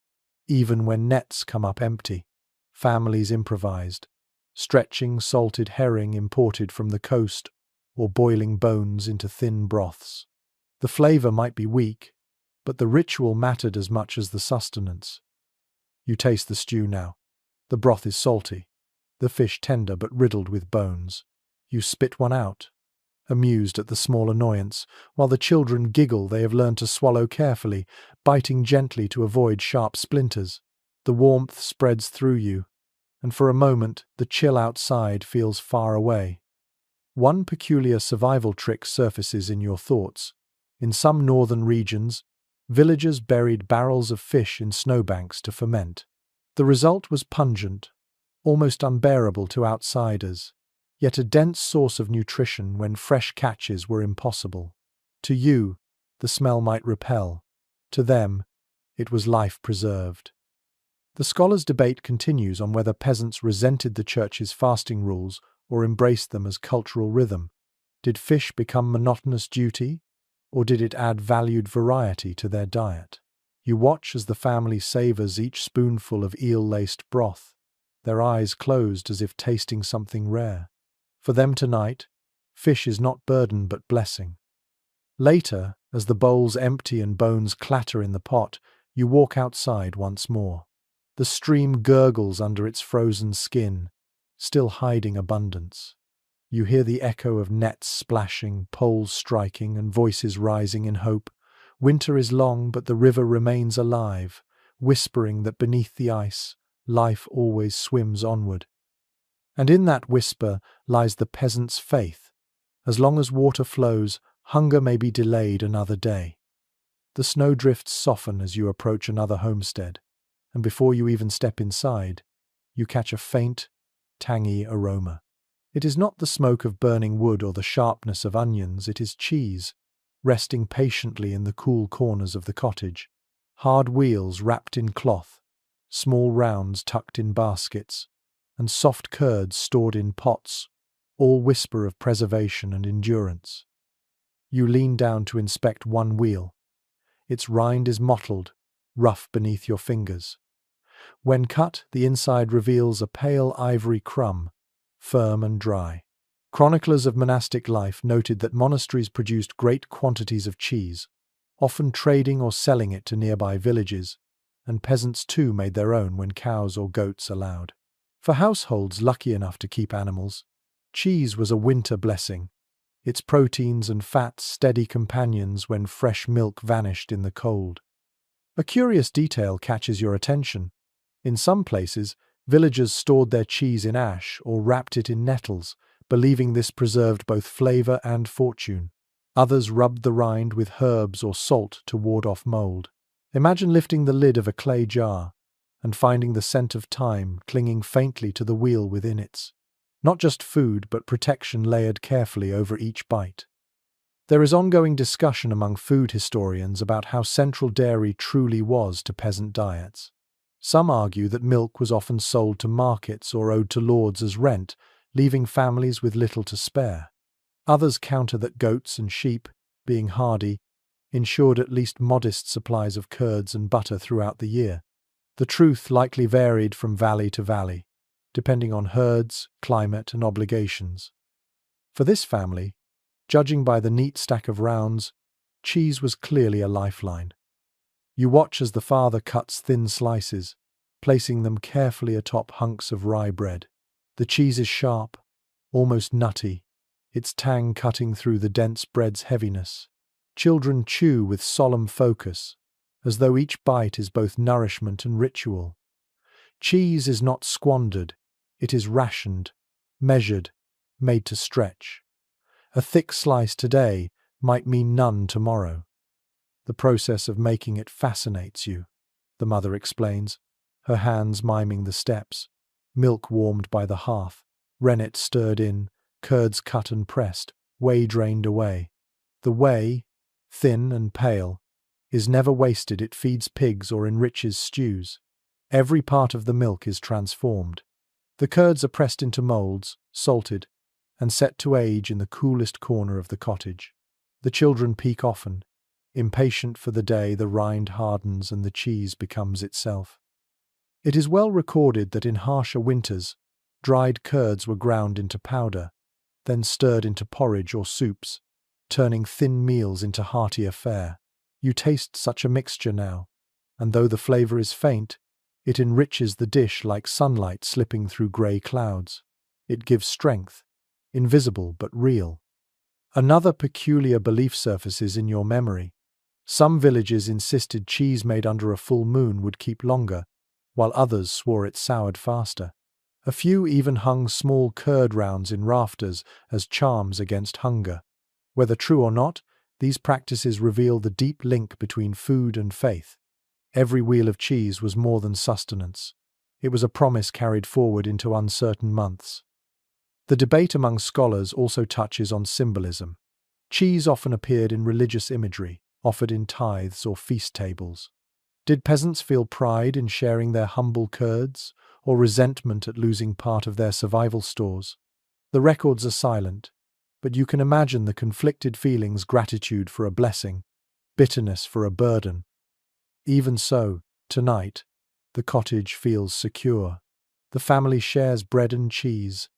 even when nets come up empty. Families improvised, stretching salted herring imported from the coast or boiling bones into thin broths. The flavor might be weak, but the ritual mattered as much as the sustenance. You taste the stew now. The broth is salty, the fish tender but riddled with bones. You spit one out, amused at the small annoyance. While the children giggle, they have learned to swallow carefully, biting gently to avoid sharp splinters. The warmth spreads through you, and for a moment the chill outside feels far away. One peculiar survival trick surfaces in your thoughts. In some northern regions, villagers buried barrels of fish in snowbanks to ferment. The result was pungent, almost unbearable to outsiders, yet a dense source of nutrition when fresh catches were impossible. To you, the smell might repel. To them, it was life preserved. The scholars' debate continues on whether peasants resented the church's fasting rules or embraced them as cultural rhythm. Did fish become monotonous duty, or did it add valued variety to their diet? You watch as the family savors each spoonful of eel-laced broth, their eyes closed as if tasting something rare. For them tonight, fish is not burden but blessing. Later, as the bowls empty and bones clatter in the pot, you walk outside once more. The stream gurgles under its frozen skin, still hiding abundance. You hear the echo of nets splashing, poles striking, and voices rising in hope. Winter is long, but the river remains alive, whispering that beneath the ice, life always swims onward. And in that whisper lies the peasant's faith. As long as water flows, hunger may be delayed another day. The snowdrifts soften as you approach another homestead, and before you even step inside, you catch a faint, tangy aroma. It is not the smoke of burning wood or the sharpness of onions, it is cheese, resting patiently in the cool corners of the cottage. Hard wheels wrapped in cloth, small rounds tucked in baskets, and soft curds stored in pots, all whisper of preservation and endurance. You lean down to inspect one wheel. Its rind is mottled, rough beneath your fingers. When cut, the inside reveals a pale ivory crumb, firm and dry. Chroniclers of monastic life noted that monasteries produced great quantities of cheese, often trading or selling it to nearby villages, and peasants too made their own when cows or goats allowed. For households lucky enough to keep animals, cheese was a winter blessing, its proteins and fats steady companions when fresh milk vanished in the cold. A curious detail catches your attention. In some places, villagers stored their cheese in ash or wrapped it in nettles, believing this preserved both flavor and fortune. Others rubbed the rind with herbs or salt to ward off mold. Imagine lifting the lid of a clay jar and finding the scent of thyme clinging faintly to the wheel within it. Not just food, but protection layered carefully over each bite. There is ongoing discussion among food historians about how central dairy truly was to peasant diets. Some argue that milk was often sold to markets or owed to lords as rent, leaving families with little to spare. Others counter that goats and sheep, being hardy, ensured at least modest supplies of curds and butter throughout the year. The truth likely varied from valley to valley, depending on herds, climate, and obligations. For this family, judging by the neat stack of rounds, cheese was clearly a lifeline. You watch as the father cuts thin slices, placing them carefully atop hunks of rye bread. The cheese is sharp, almost nutty, its tang cutting through the dense bread's heaviness. Children chew with solemn focus, as though each bite is both nourishment and ritual. Cheese is not squandered, it is rationed, measured, made to stretch. A thick slice today might mean none tomorrow. The process of making it fascinates you, the mother explains, her hands miming the steps. Milk warmed by the hearth, rennet stirred in, curds cut and pressed, whey drained away. The whey, thin and pale, is never wasted. It feeds pigs or enriches stews. Every part of the milk is transformed. The curds are pressed into molds, salted, and set to age in the coolest corner of the cottage. The children peek often, impatient for the day the rind hardens and the cheese becomes itself. It is well recorded that in harsher winters, dried curds were ground into powder, then stirred into porridge or soups, turning thin meals into heartier fare. You taste such a mixture now, and though the flavor is faint, it enriches the dish like sunlight slipping through grey clouds. It gives strength, invisible but real. Another peculiar belief surfaces in your memory. Some villages insisted cheese made under a full moon would keep longer, while others swore it soured faster. A few even hung small curd rounds in rafters as charms against hunger. Whether true or not, these practices reveal the deep link between food and faith. Every wheel of cheese was more than sustenance. It was a promise carried forward into uncertain months. The debate among scholars also touches on symbolism. Cheese often appeared in religious imagery, offered in tithes or feast tables. Did peasants feel pride in sharing their humble curds, or resentment at losing part of their survival stores? The records are silent, but you can imagine the conflicted feelings: gratitude for a blessing, bitterness for a burden. Even so, tonight, the cottage feels secure. The family shares bread and cheese,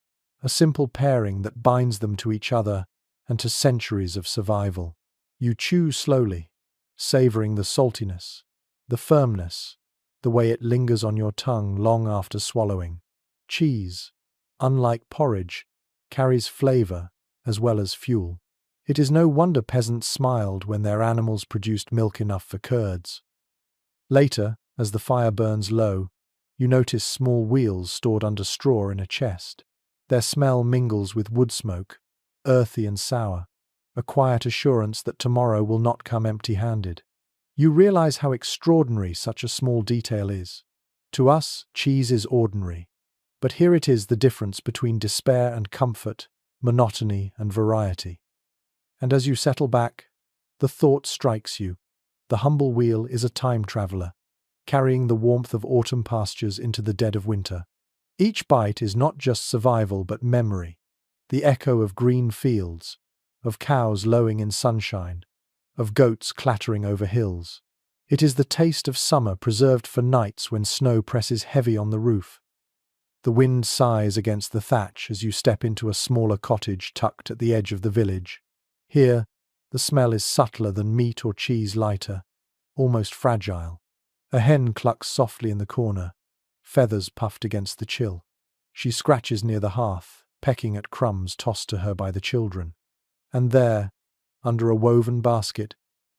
a simple pairing that binds them to each other and to centuries of survival. You chew slowly, savoring the saltiness, the firmness, the way it lingers on your tongue long after swallowing. Cheese, unlike porridge, carries flavor as well as fuel. It is no wonder peasants smiled when their animals produced milk enough for curds. Later, as the fire burns low, you notice small wheels stored under straw in a chest. Their smell mingles with wood smoke, earthy and sour, a quiet assurance that tomorrow will not come empty-handed. You realize how extraordinary such a small detail is. To us, cheese is ordinary. But here it is, the difference between despair and comfort, monotony and variety. And as you settle back, the thought strikes you. The humble wheel is a time traveler, carrying the warmth of autumn pastures into the dead of winter. Each bite is not just survival but memory, the echo of green fields, of cows lowing in sunshine, of goats clattering over hills. It is the taste of summer preserved for nights when snow presses heavy on the roof. The wind sighs against the thatch as you step into a smaller cottage tucked at the edge of the village. Here, the smell is subtler than meat or cheese, lighter, almost fragile. A hen clucks softly in the corner, feathers puffed against the chill. She scratches near the hearth, pecking at crumbs tossed to her by the children. And there, under a woven basket,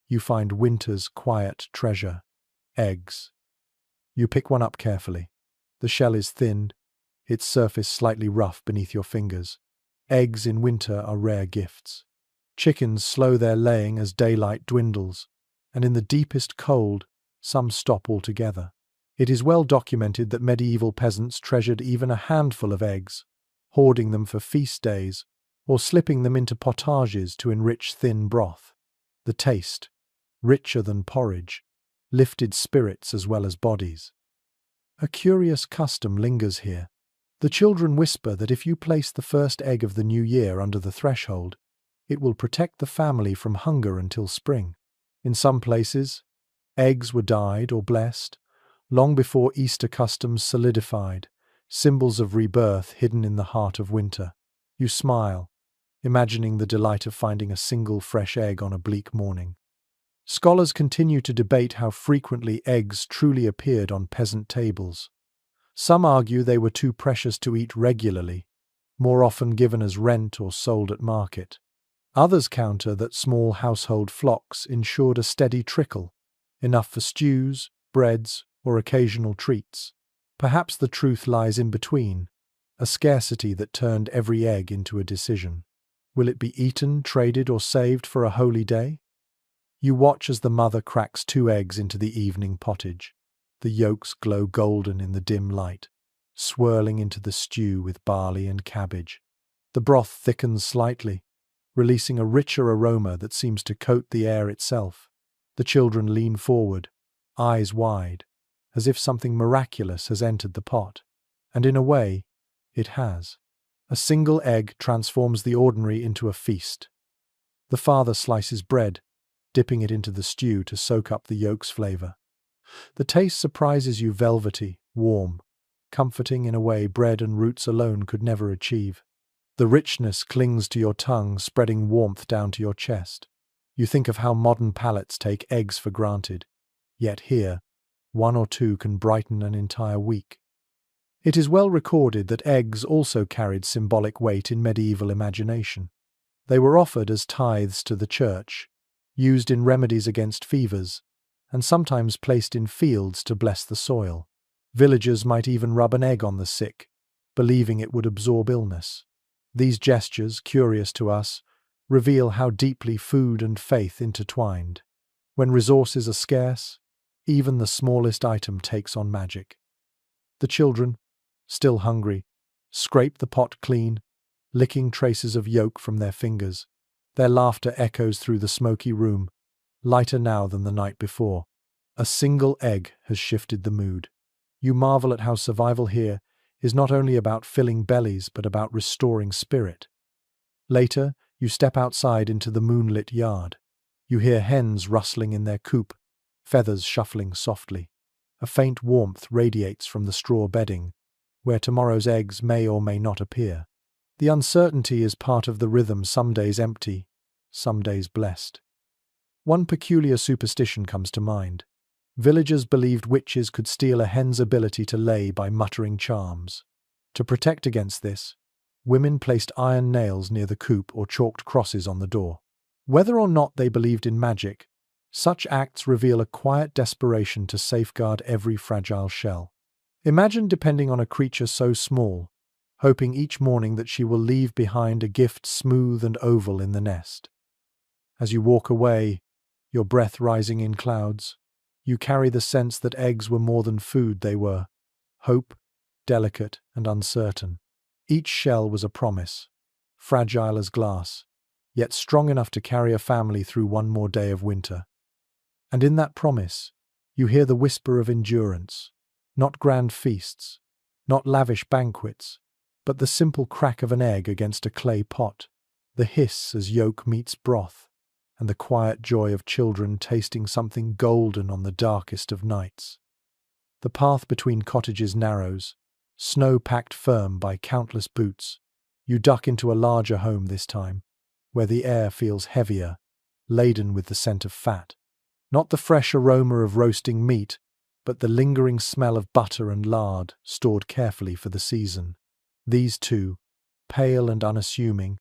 you find winter's quiet treasure, eggs. You pick one up carefully. The shell is thin, its surface slightly rough beneath your fingers. Eggs in winter are rare gifts. Chickens slow their laying as daylight dwindles, and in the deepest cold, some stop altogether. It is well documented that medieval peasants treasured even a handful of eggs, hoarding them for feast days, or slipping them into potages to enrich thin broth. The taste, richer than porridge, lifted spirits as well as bodies. A curious custom lingers here. The children whisper that if you place the first egg of the new year under the threshold, it will protect the family from hunger until spring. In some places, eggs were dyed or blessed, long before Easter customs solidified, symbols of rebirth hidden in the heart of winter. You smile, imagining the delight of finding a single fresh egg on a bleak morning. Scholars continue to debate how frequently eggs truly appeared on peasant tables. Some argue they were too precious to eat regularly, more often given as rent or sold at market. Others counter that small household flocks ensured a steady trickle, enough for stews, breads, or occasional treats. Perhaps the truth lies in between, a scarcity that turned every egg into a decision. Will it be eaten, traded, or saved for a holy day? You watch as the mother cracks 2 eggs into the evening pottage. The yolks glow golden in the dim light, swirling into the stew with barley and cabbage. The broth thickens slightly, releasing a richer aroma that seems to coat the air itself. The children lean forward, eyes wide, as if something miraculous has entered the pot. And in a way, it has. A single egg transforms the ordinary into a feast. The father slices bread, dipping it into the stew to soak up the yolk's flavor. The taste surprises you, velvety, warm, comforting in a way bread and roots alone could never achieve. The richness clings to your tongue, spreading warmth down to your chest. You think of how modern palates take eggs for granted. Yet here, 1 or 2 can brighten an entire week. It is well recorded that eggs also carried symbolic weight in medieval imagination. They were offered as tithes to the church, used in remedies against fevers, and sometimes placed in fields to bless the soil. Villagers might even rub an egg on the sick, believing it would absorb illness. These gestures, curious to us, reveal how deeply food and faith intertwined. When resources are scarce, even the smallest item takes on magic. The children, still hungry, scrape the pot clean, licking traces of yolk from their fingers. Their laughter echoes through the smoky room, lighter now than the night before. A single egg has shifted the mood. You marvel at how survival here is not only about filling bellies but about restoring spirit. Later, you step outside into the moonlit yard. You hear hens rustling in their coop, feathers shuffling softly. A faint warmth radiates from the straw bedding, where tomorrow's eggs may or may not appear. The uncertainty is part of the rhythm, some days empty, some days blessed. One peculiar superstition comes to mind. Villagers believed witches could steal a hen's ability to lay by muttering charms. To protect against this, women placed iron nails near the coop or chalked crosses on the door. Whether or not they believed in magic, such acts reveal a quiet desperation to safeguard every fragile shell. Imagine depending on a creature so small, hoping each morning that she will leave behind a gift smooth and oval in the nest. As you walk away, your breath rising in clouds, you carry the sense that eggs were more than food. They were hope, delicate and uncertain. Each shell was a promise, fragile as glass, yet strong enough to carry a family through one more day of winter. And in that promise, you hear the whisper of endurance, not grand feasts, not lavish banquets, but the simple crack of an egg against a clay pot, the hiss as yolk meets broth, and the quiet joy of children tasting something golden on the darkest of nights. The path between cottages narrows, snow packed firm by countless boots. You duck into a larger home this time, where the air feels heavier, laden with the scent of fat. Not the fresh aroma of roasting meat, but the lingering smell of butter and lard stored carefully for the season. These two, pale and unassuming,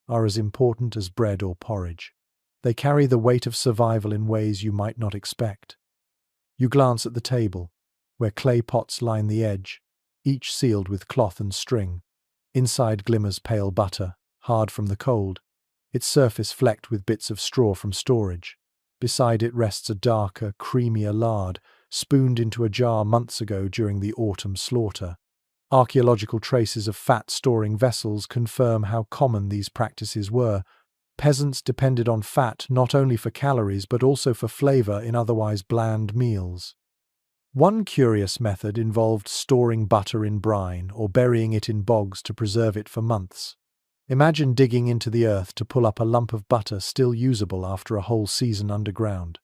are as important as bread or porridge. They carry the weight of survival in ways you might not expect. You glance at the table, where clay pots line the edge, each sealed with cloth and string. Inside glimmers pale butter, hard from the cold, its surface flecked with bits of straw from storage. Beside it rests a darker, creamier lard, spooned into a jar months ago during the autumn slaughter. Archaeological traces of fat-storing vessels confirm how common these practices were. Peasants depended on fat not only for calories but also for flavor in otherwise bland meals. One curious method involved storing butter in brine or burying it in bogs to preserve it for months. Imagine digging into the earth to pull up a lump of butter still usable after a whole season underground.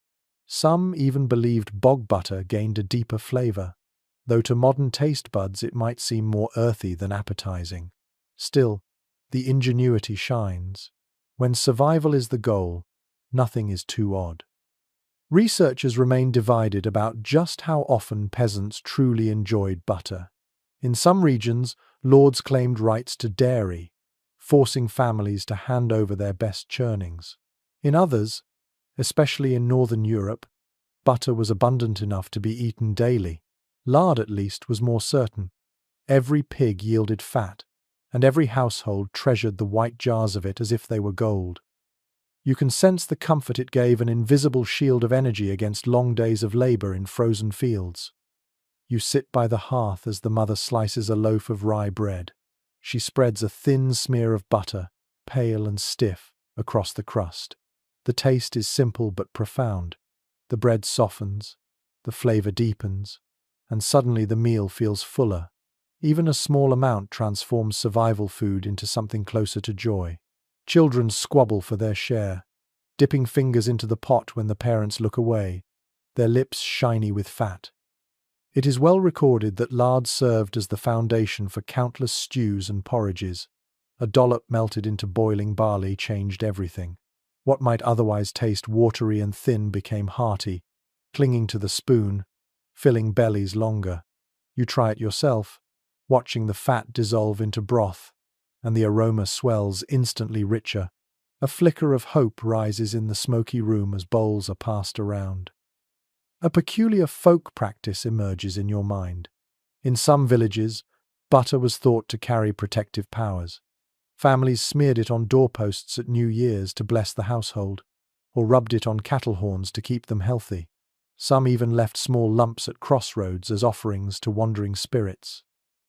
Some even believed bog butter gained a deeper flavor, though to modern taste buds it might seem more earthy than appetizing. Still, the ingenuity shines. When survival is the goal, nothing is too odd. Researchers remain divided about just how often peasants truly enjoyed butter. In some regions, lords claimed rights to dairy, forcing families to hand over their best churnings. In others, especially in northern Europe, butter was abundant enough to be eaten daily. Lard, at least, was more certain. Every pig yielded fat, and every household treasured the white jars of it as if they were gold. You can sense the comfort it gave, an invisible shield of energy against long days of labor in frozen fields. You sit by the hearth as the mother slices a loaf of rye bread. She spreads a thin smear of butter, pale and stiff, across the crust. The taste is simple but profound. The bread softens, the flavor deepens, and suddenly the meal feels fuller. Even a small amount transforms survival food into something closer to joy. Children squabble for their share, dipping fingers into the pot when the parents look away, their lips shiny with fat. It is well recorded that lard served as the foundation for countless stews and porridges. A dollop melted into boiling barley changed everything. What might otherwise taste watery and thin became hearty, clinging to the spoon, filling bellies longer. You try it yourself, watching the fat dissolve into broth, and the aroma swells instantly richer. A flicker of hope rises in the smoky room as bowls are passed around. A peculiar folk practice emerges in your mind. In some villages, butter was thought to carry protective powers. Families smeared it on doorposts at New Year's to bless the household, or rubbed it on cattle horns to keep them healthy. Some even left small lumps at crossroads as offerings to wandering spirits.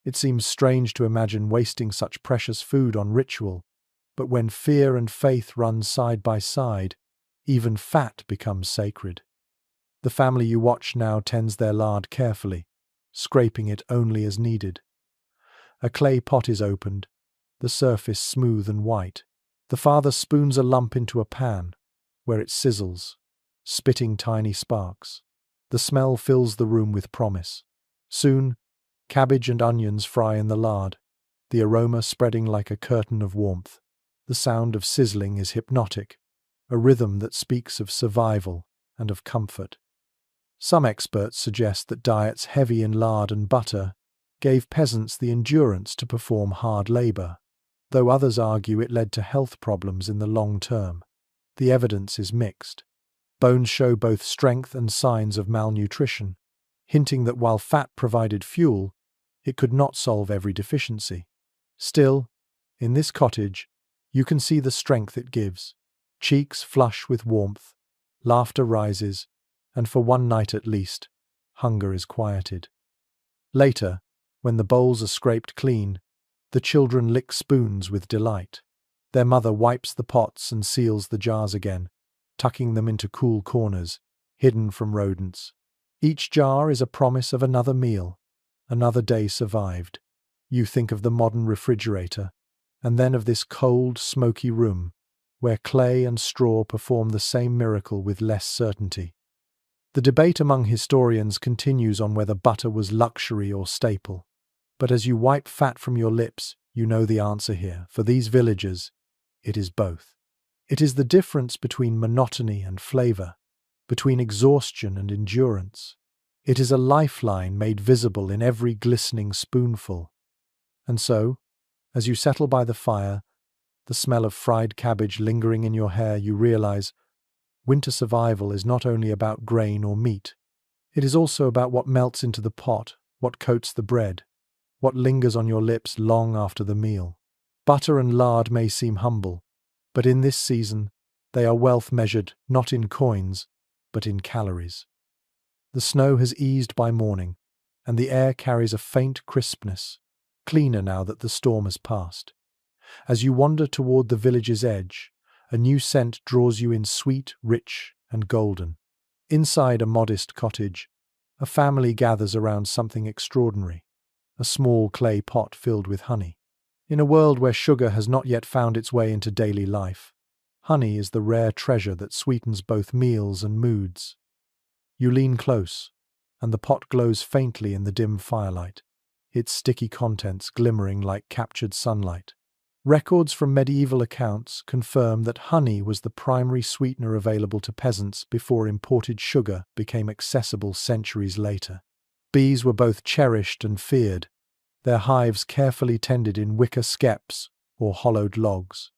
It seems strange to imagine wasting such precious food on ritual, but when fear and faith run side by side, even fat becomes sacred. The family you watch now tends their lard carefully, scraping it only as needed. A clay pot is opened, the surface smooth and white. The father spoons a lump into a pan, where it sizzles, spitting tiny sparks. The smell fills the room with promise. Soon, cabbage and onions fry in the lard, the aroma spreading like a curtain of warmth. The sound of sizzling is hypnotic, a rhythm that speaks of survival and of comfort. Some experts suggest that diets heavy in lard and butter gave peasants the endurance to perform hard labor, though others argue it led to health problems in the long term. The evidence is mixed. Bones show both strength and signs of malnutrition, hinting that while fat provided fuel, it could not solve every deficiency. Still, in this cottage, you can see the strength it gives. Cheeks flush with warmth, laughter rises, and for one night at least, hunger is quieted. Later, when the bowls are scraped clean, the children lick spoons with delight. Their mother wipes the pots and seals the jars again, tucking them into cool corners, hidden from rodents. Each jar is a promise of another meal, another day survived. You think of the modern refrigerator, and then of this cold, smoky room, where clay and straw perform the same miracle with less certainty. The debate among historians continues on whether butter was luxury or staple. But as you wipe fat from your lips, you know the answer here. For these villagers, it is both. It is the difference between monotony and flavor, between exhaustion and endurance. It is a lifeline made visible in every glistening spoonful. And so, as you settle by the fire, the smell of fried cabbage lingering in your hair, you realize winter survival is not only about grain or meat. It is also about what melts into the pot, what coats the bread, what lingers on your lips long after the meal. Butter and lard may seem humble, but in this season, they are wealth measured not in coins, but in calories. The snow has eased by morning, and the air carries a faint crispness, cleaner now that the storm has passed. As you wander toward the village's edge, a new scent draws you in, sweet, rich, and golden. Inside a modest cottage, a family gathers around something extraordinary, a small clay pot filled with honey. In a world where sugar has not yet found its way into daily life, honey is the rare treasure that sweetens both meals and moods. You lean close, and the pot glows faintly in the dim firelight, its sticky contents glimmering like captured sunlight. Records from medieval accounts confirm that honey was the primary sweetener available to peasants before imported sugar became accessible centuries later. Bees were both cherished and feared, their hives carefully tended in wicker skeps or hollowed logs.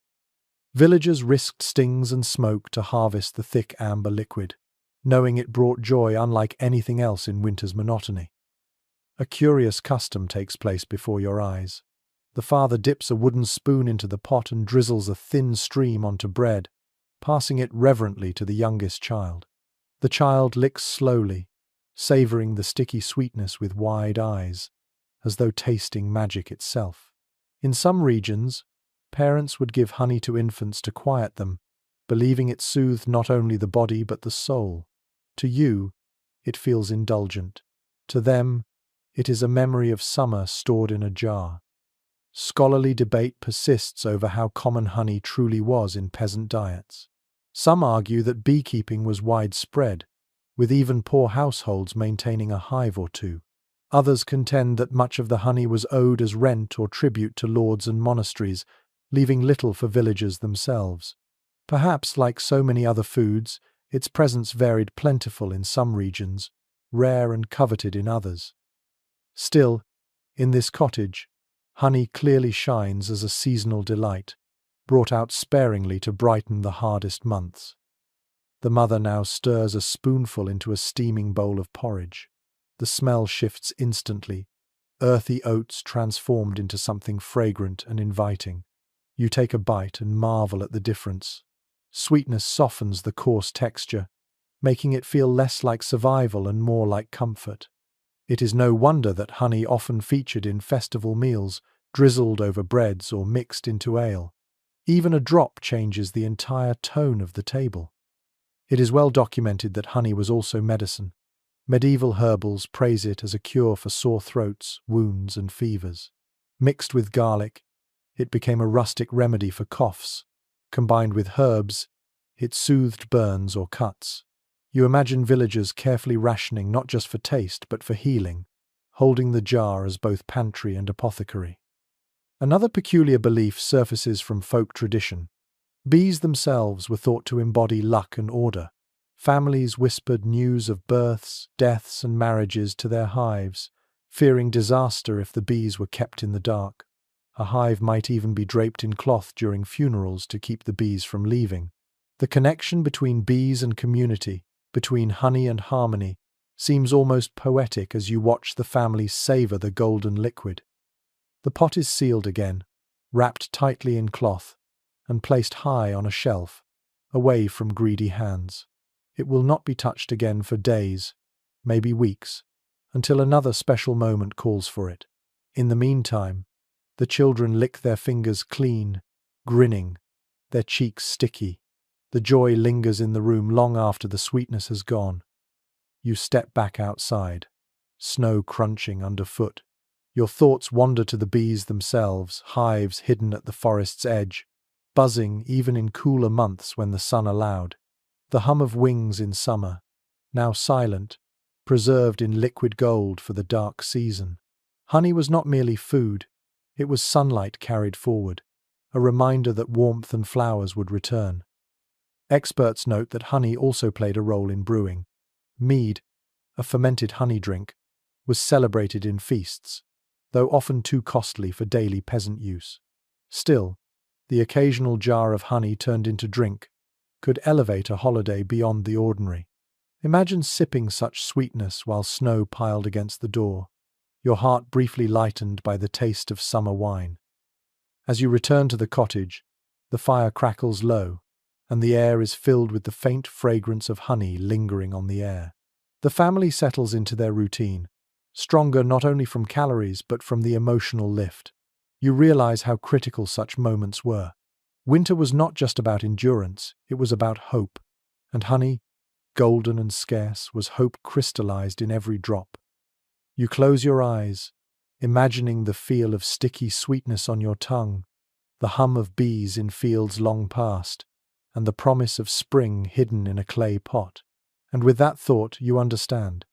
Villagers risked stings and smoke to harvest the thick amber liquid, knowing it brought joy unlike anything else in winter's monotony. A curious custom takes place before your eyes. The father dips a wooden spoon into the pot and drizzles a thin stream onto bread, passing it reverently to the youngest child. The child licks slowly, savoring the sticky sweetness with wide eyes, as though tasting magic itself. In some regions, parents would give honey to infants to quiet them, believing it soothed not only the body but the soul. To you, it feels indulgent. To them, it is a memory of summer stored in a jar. Scholarly debate persists over how common honey truly was in peasant diets. Some argue that beekeeping was widespread, with even poor households maintaining a hive or two. Others contend that much of the honey was owed as rent or tribute to lords and monasteries, leaving little for villagers themselves. Perhaps, like so many other foods, its presence varied, plentiful in some regions, rare and coveted in others. Still, in this cottage, honey clearly shines as a seasonal delight, brought out sparingly to brighten the hardest months. The mother now stirs a spoonful into a steaming bowl of porridge. The smell shifts instantly, earthy oats transformed into something fragrant and inviting. You take a bite and marvel at the difference. Sweetness softens the coarse texture, making it feel less like survival and more like comfort. It is no wonder that honey often featured in festival meals, drizzled over breads or mixed into ale. Even a drop changes the entire tone of the table. It is well documented that honey was also medicine. Medieval herbals praise it as a cure for sore throats, wounds, and fevers. Mixed with garlic, it became a rustic remedy for coughs. Combined with herbs, it soothed burns or cuts. You imagine villagers carefully rationing not just for taste but for healing, holding the jar as both pantry and apothecary. Another peculiar belief surfaces from folk tradition. Bees themselves were thought to embody luck and order. Families whispered news of births, deaths, and marriages to their hives, fearing disaster if the bees were kept in the dark. A hive might even be draped in cloth during funerals to keep the bees from leaving. The connection between bees and community, between honey and harmony, seems almost poetic as you watch the family savor the golden liquid. The pot is sealed again, wrapped tightly in cloth, and placed high on a shelf, away from greedy hands. It will not be touched again for days, maybe weeks, until another special moment calls for it. In the meantime, the children lick their fingers clean, grinning, their cheeks sticky. The joy lingers in the room long after the sweetness has gone. You step back outside, snow crunching underfoot. Your thoughts wander to the bees themselves, hives hidden at the forest's edge, buzzing even in cooler months when the sun allowed. The hum of wings in summer, now silent, preserved in liquid gold for the dark season. Honey was not merely food, it was sunlight carried forward, a reminder that warmth and flowers would return. Experts note that honey also played a role in brewing. Mead, a fermented honey drink, was celebrated in feasts, though often too costly for daily peasant use. Still, the occasional jar of honey turned into drink could elevate a holiday beyond the ordinary. Imagine sipping such sweetness while snow piled against the door, your heart briefly lightened by the taste of summer wine. As you return to the cottage, the fire crackles low, and the air is filled with the faint fragrance of honey lingering on the air. The family settles into their routine, stronger not only from calories but from the emotional lift. You realize how critical such moments were. Winter was not just about endurance, it was about hope. And honey, golden and scarce, was hope crystallized in every drop. You close your eyes, imagining the feel of sticky sweetness on your tongue, the hum of bees in fields long past, and the promise of spring hidden in a clay pot. And with that thought, you understand.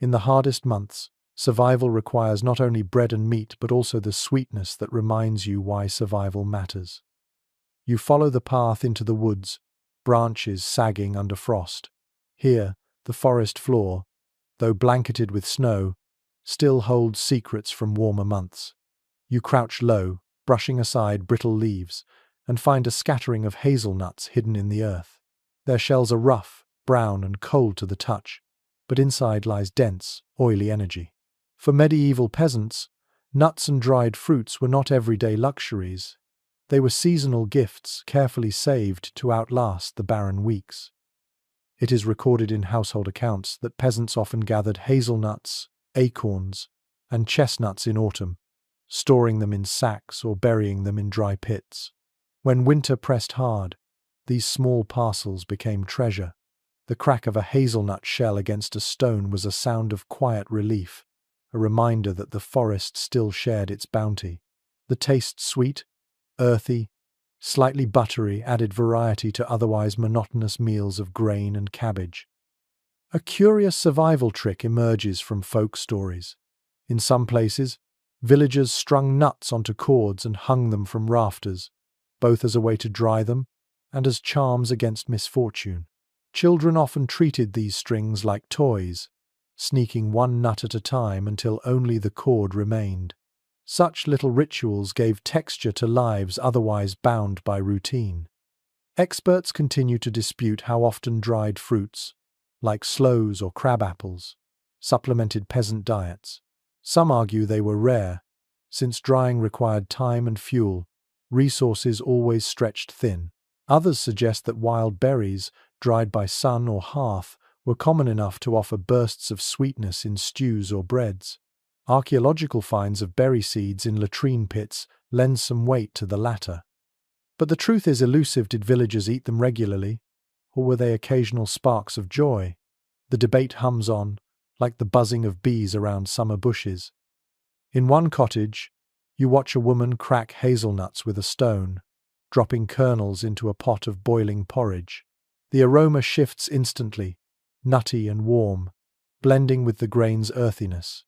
In the hardest months, survival requires not only bread and meat but also the sweetness that reminds you why survival matters. You follow the path into the woods, branches sagging under frost. Here, the forest floor, though blanketed with snow, still holds secrets from warmer months. You crouch low, brushing aside brittle leaves, and find a scattering of hazelnuts hidden in the earth. Their shells are rough, brown and cold to the touch, but inside lies dense, oily energy. For medieval peasants, nuts and dried fruits were not everyday luxuries. They were seasonal gifts carefully saved to outlast the barren weeks. It is recorded in household accounts that peasants often gathered hazelnuts, acorns, and chestnuts in autumn, storing them in sacks or burying them in dry pits. When winter pressed hard, these small parcels became treasure. The crack of a hazelnut shell against a stone was a sound of quiet relief, a reminder that the forest still shared its bounty. The taste sweet, earthy, slightly buttery added variety to otherwise monotonous meals of grain and cabbage. A curious survival trick emerges from folk stories. In some places, villagers strung nuts onto cords and hung them from rafters, both as a way to dry them and as charms against misfortune. Children often treated these strings like toys, sneaking one nut at a time until only the cord remained. Such little rituals gave texture to lives otherwise bound by routine. Experts continue to dispute how often dried fruits, like sloes or crabapples, supplemented peasant diets. Some argue they were rare, since drying required time and fuel, resources always stretched thin. Others suggest that wild berries, dried by sun or hearth, were common enough to offer bursts of sweetness in stews or breads. Archaeological finds of berry seeds in latrine pits lend some weight to the latter. But the truth is elusive. Did villagers eat them regularly, or were they occasional sparks of joy? The debate hums on, like the buzzing of bees around summer bushes. In one cottage, you watch a woman crack hazelnuts with a stone, dropping kernels into a pot of boiling porridge. The aroma shifts instantly, nutty and warm, blending with the grain's earthiness.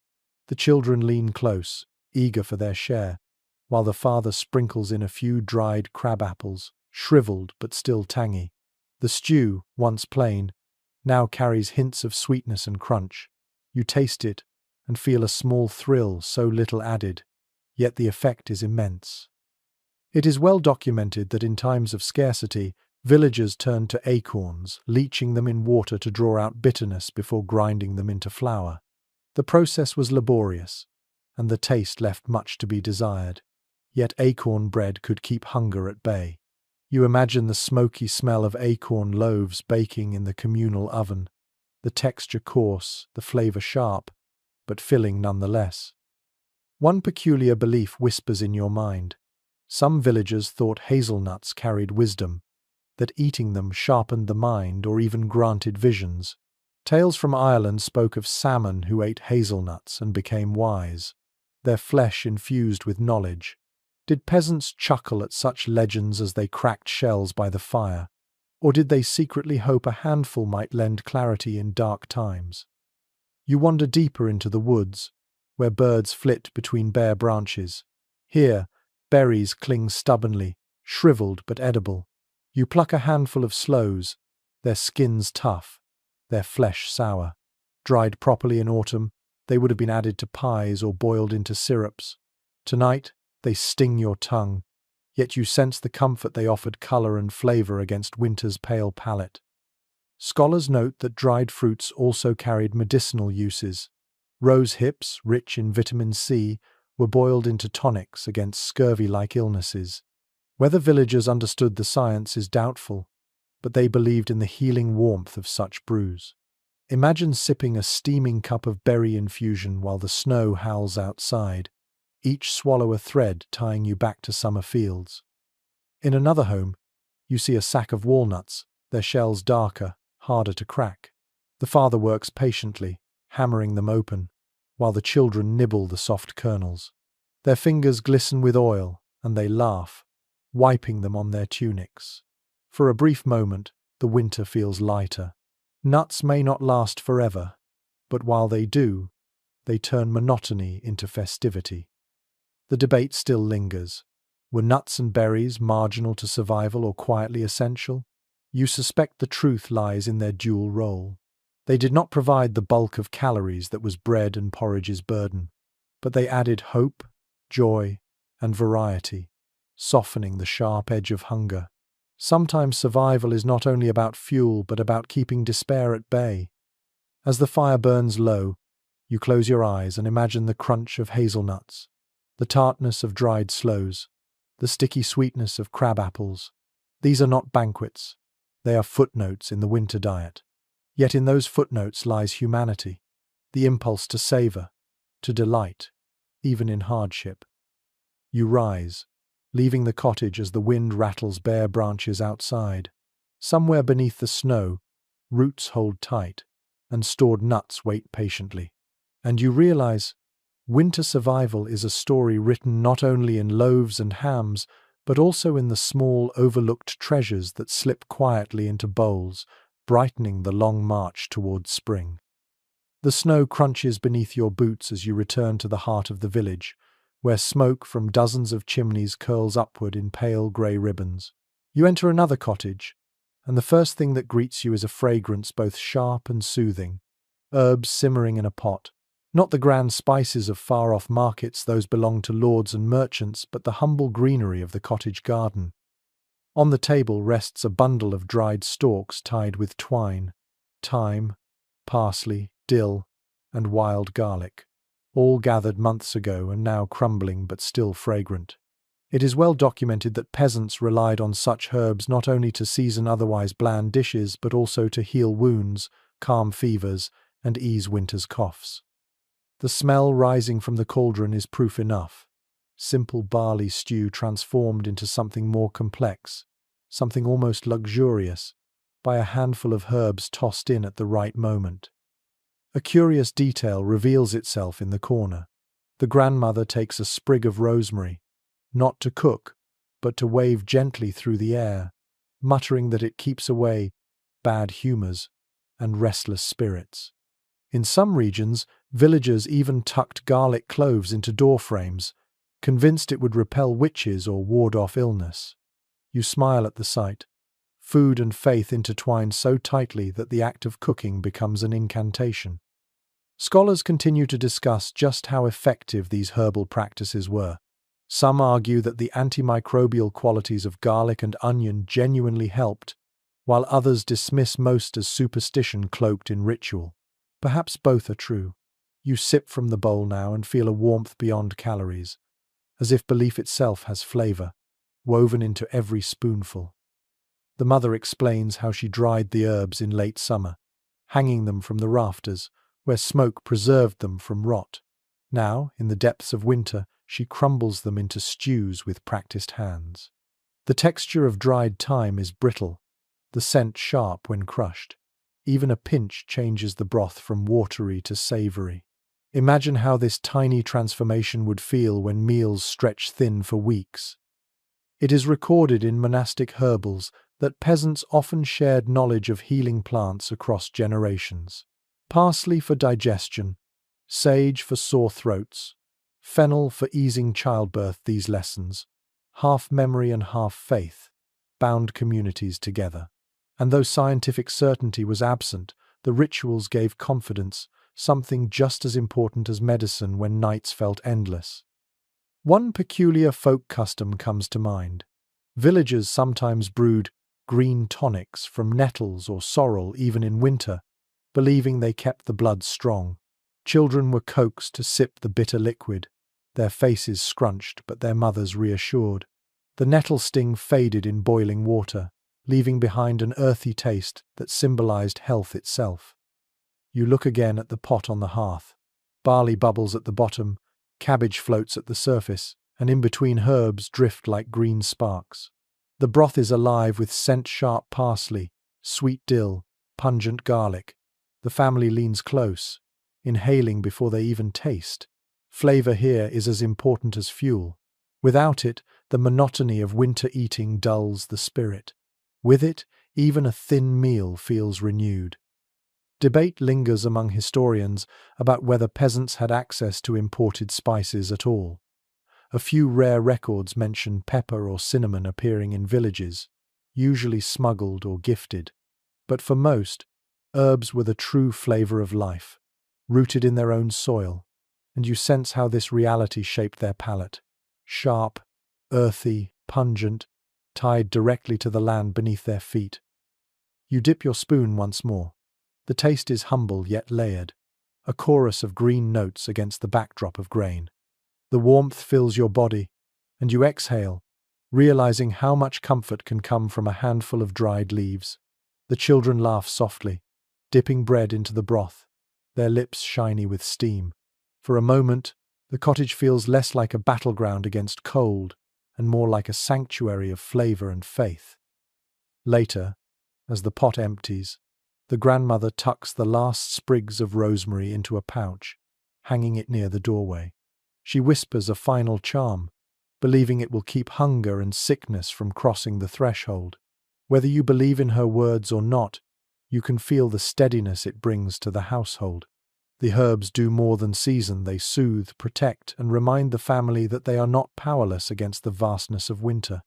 The children lean close, eager for their share, while the father sprinkles in a few dried crabapples, shriveled but still tangy. The stew, once plain, now carries hints of sweetness and crunch. You taste it and feel a small thrill, so little added, yet the effect is immense. It is well documented that in times of scarcity, villagers turned to acorns, leaching them in water to draw out bitterness before grinding them into flour. The process was laborious, and the taste left much to be desired. Yet acorn bread could keep hunger at bay. You imagine the smoky smell of acorn loaves baking in the communal oven, the texture coarse, the flavor sharp, but filling nonetheless. One peculiar belief whispers in your mind. Some villagers thought hazelnuts carried wisdom, that eating them sharpened the mind or even granted visions. Tales from Ireland spoke of salmon who ate hazelnuts and became wise, their flesh infused with knowledge. Did peasants chuckle at such legends as they cracked shells by the fire, or did they secretly hope a handful might lend clarity in dark times? You wander deeper into the woods, where birds flit between bare branches. Here, berries cling stubbornly, shriveled but edible. You pluck a handful of sloes, their skins tough, their flesh sour. Dried properly in autumn, they would have been added to pies or boiled into syrups. Tonight, they sting your tongue, yet you sense the comfort they offered colour and flavour against winter's pale palate. Scholars note that dried fruits also carried medicinal uses. Rose hips, rich in vitamin C, were boiled into tonics against scurvy-like illnesses. Whether villagers understood the science is doubtful, but they believed in the healing warmth of such brews. Imagine sipping a steaming cup of berry infusion while the snow howls outside, each swallow a thread tying you back to summer fields. In another home, you see a sack of walnuts, their shells darker, harder to crack. The father works patiently, hammering them open, while the children nibble the soft kernels. Their fingers glisten with oil, and they laugh, wiping them on their tunics. For a brief moment, the winter feels lighter. Nuts may not last forever, but while they do, they turn monotony into festivity. The debate still lingers. Were nuts and berries marginal to survival or quietly essential? You suspect the truth lies in their dual role. They did not provide the bulk of calories that was bread and porridge's burden, but they added hope, joy, and variety, softening the sharp edge of hunger. Sometimes survival is not only about fuel, but about keeping despair at bay. As the fire burns low, you close your eyes and imagine the crunch of hazelnuts, the tartness of dried sloes, the sticky sweetness of crab apples. These are not banquets. They are footnotes in the winter diet. Yet in those footnotes lies humanity, the impulse to savour, to delight, even in hardship. You rise, leaving the cottage as the wind rattles bare branches outside. Somewhere beneath the snow, roots hold tight, and stored nuts wait patiently. And you realize, winter survival is a story written not only in loaves and hams, but also in the small, overlooked treasures that slip quietly into bowls, brightening the long march towards spring. The snow crunches beneath your boots as you return to the heart of the village, where smoke from dozens of chimneys curls upward in pale grey ribbons. You enter another cottage, and the first thing that greets you is a fragrance both sharp and soothing. Herbs simmering in a pot. Not the grand spices of far-off markets, those belong to lords and merchants, but the humble greenery of the cottage garden. On the table rests a bundle of dried stalks tied with twine, thyme, parsley, dill, and wild garlic, all gathered months ago and now crumbling but still fragrant. It is well documented that peasants relied on such herbs not only to season otherwise bland dishes, but also to heal wounds, calm fevers, and ease winter's coughs. The smell rising from the cauldron is proof enough. Simple barley stew transformed into something more complex, something almost luxurious, by a handful of herbs tossed in at the right moment. A curious detail reveals itself in the corner. The grandmother takes a sprig of rosemary, not to cook, but to wave gently through the air, muttering that it keeps away bad humours and restless spirits. In some regions, villagers even tucked garlic cloves into doorframes, convinced it would repel witches or ward off illness. You smile at the sight. Food and faith intertwine so tightly that the act of cooking becomes an incantation. Scholars continue to discuss just how effective these herbal practices were. Some argue that the antimicrobial qualities of garlic and onion genuinely helped, while others dismiss most as superstition cloaked in ritual. Perhaps both are true. You sip from the bowl now and feel a warmth beyond calories, as if belief itself has flavour, woven into every spoonful. The mother explains how she dried the herbs in late summer, hanging them from the rafters, where smoke preserved them from rot. Now, in the depths of winter, she crumbles them into stews with practiced hands. The texture of dried thyme is brittle, the scent sharp when crushed. Even a pinch changes the broth from watery to savoury. Imagine how this tiny transformation would feel when meals stretch thin for weeks. It is recorded in monastic herbals that peasants often shared knowledge of healing plants across generations. Parsley for digestion, sage for sore throats, fennel for easing childbirth. These lessons, half memory and half faith, bound communities together. And though scientific certainty was absent, the rituals gave confidence, something just as important as medicine when nights felt endless. One peculiar folk custom comes to mind. Villagers sometimes brewed green tonics from nettles or sorrel even in winter, believing they kept the blood strong. Children were coaxed to sip the bitter liquid, their faces scrunched but their mothers reassured. The nettle sting faded in boiling water, leaving behind an earthy taste that symbolized health itself. You look again at the pot on the hearth. Barley bubbles at the bottom, cabbage floats at the surface, and in between herbs drift like green sparks. The broth is alive with scent-sharp parsley, sweet dill, pungent garlic. The family leans close, inhaling before they even taste. Flavor here is as important as fuel. Without it, the monotony of winter eating dulls the spirit. With it, even a thin meal feels renewed. Debate lingers among historians about whether peasants had access to imported spices at all. A few rare records mention pepper or cinnamon appearing in villages, usually smuggled or gifted. But for most, herbs were the true flavor of life, rooted in their own soil, and you sense how this reality shaped their palate. Sharp, earthy, pungent, tied directly to the land beneath their feet. You dip your spoon once more. The taste is humble yet layered, a chorus of green notes against the backdrop of grain. The warmth fills your body, and you exhale, realizing how much comfort can come from a handful of dried leaves. The children laugh softly, dipping bread into the broth, their lips shiny with steam. For a moment, the cottage feels less like a battleground against cold and more like a sanctuary of flavor and faith. Later, as the pot empties, the grandmother tucks the last sprigs of rosemary into a pouch, hanging it near the doorway. She whispers a final charm, believing it will keep hunger and sickness from crossing the threshold. Whether you believe in her words or not, you can feel the steadiness it brings to the household. The herbs do more than season, they soothe, protect, and remind the family that they are not powerless against the vastness of winter.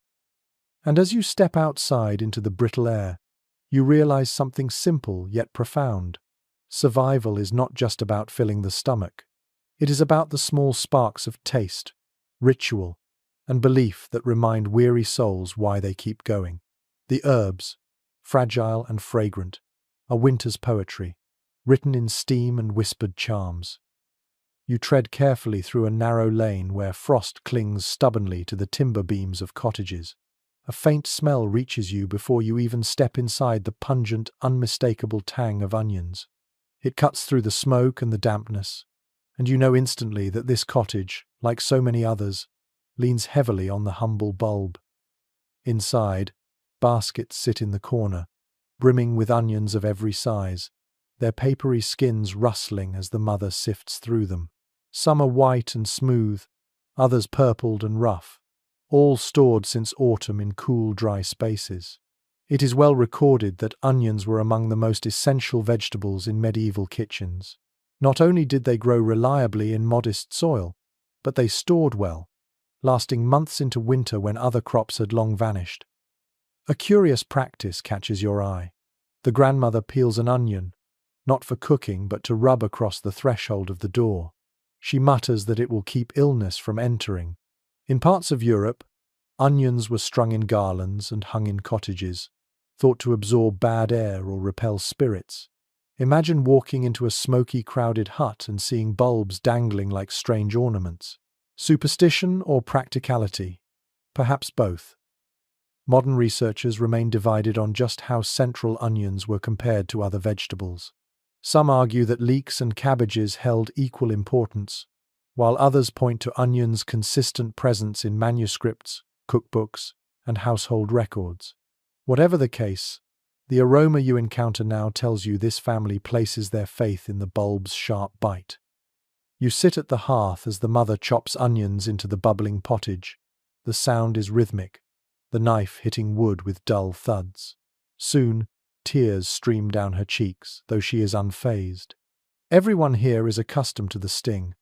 And as you step outside into the brittle air, you realize something simple yet profound. Survival is not just about filling the stomach. It is about the small sparks of taste, ritual, and belief that remind weary souls why they keep going. The herbs, fragile and fragrant, are winter's poetry, written in steam and whispered charms. You tread carefully through a narrow lane where frost clings stubbornly to the timber beams of cottages. A faint smell reaches you before you even step inside, the pungent, unmistakable tang of onions. It cuts through the smoke and the dampness, and you know instantly that this cottage, like so many others, leans heavily on the humble bulb. Inside, baskets sit in the corner, brimming with onions of every size, their papery skins rustling as the mother sifts through them. Some are white and smooth, others purpled and rough, all stored since autumn in cool, dry spaces. It is well recorded that onions were among the most essential vegetables in medieval kitchens. Not only did they grow reliably in modest soil, but they stored well, lasting months into winter when other crops had long vanished. A curious practice catches your eye. The grandmother peels an onion, not for cooking but to rub across the threshold of the door. She mutters that it will keep illness from entering. In parts of Europe, onions were strung in garlands and hung in cottages, thought to absorb bad air or repel spirits. Imagine walking into a smoky, crowded hut and seeing bulbs dangling like strange ornaments. Superstition or practicality? Perhaps both. Modern researchers remain divided on just how central onions were compared to other vegetables. Some argue that leeks and cabbages held equal importance, while others point to onions' consistent presence in manuscripts, cookbooks, and household records. Whatever the case, the aroma you encounter now tells you this family places their faith in the bulb's sharp bite. You sit at the hearth as the mother chops onions into the bubbling pottage. The sound is rhythmic, the knife hitting wood with dull thuds. Soon, tears stream down her cheeks, though she is unfazed. Everyone here is accustomed to the sting.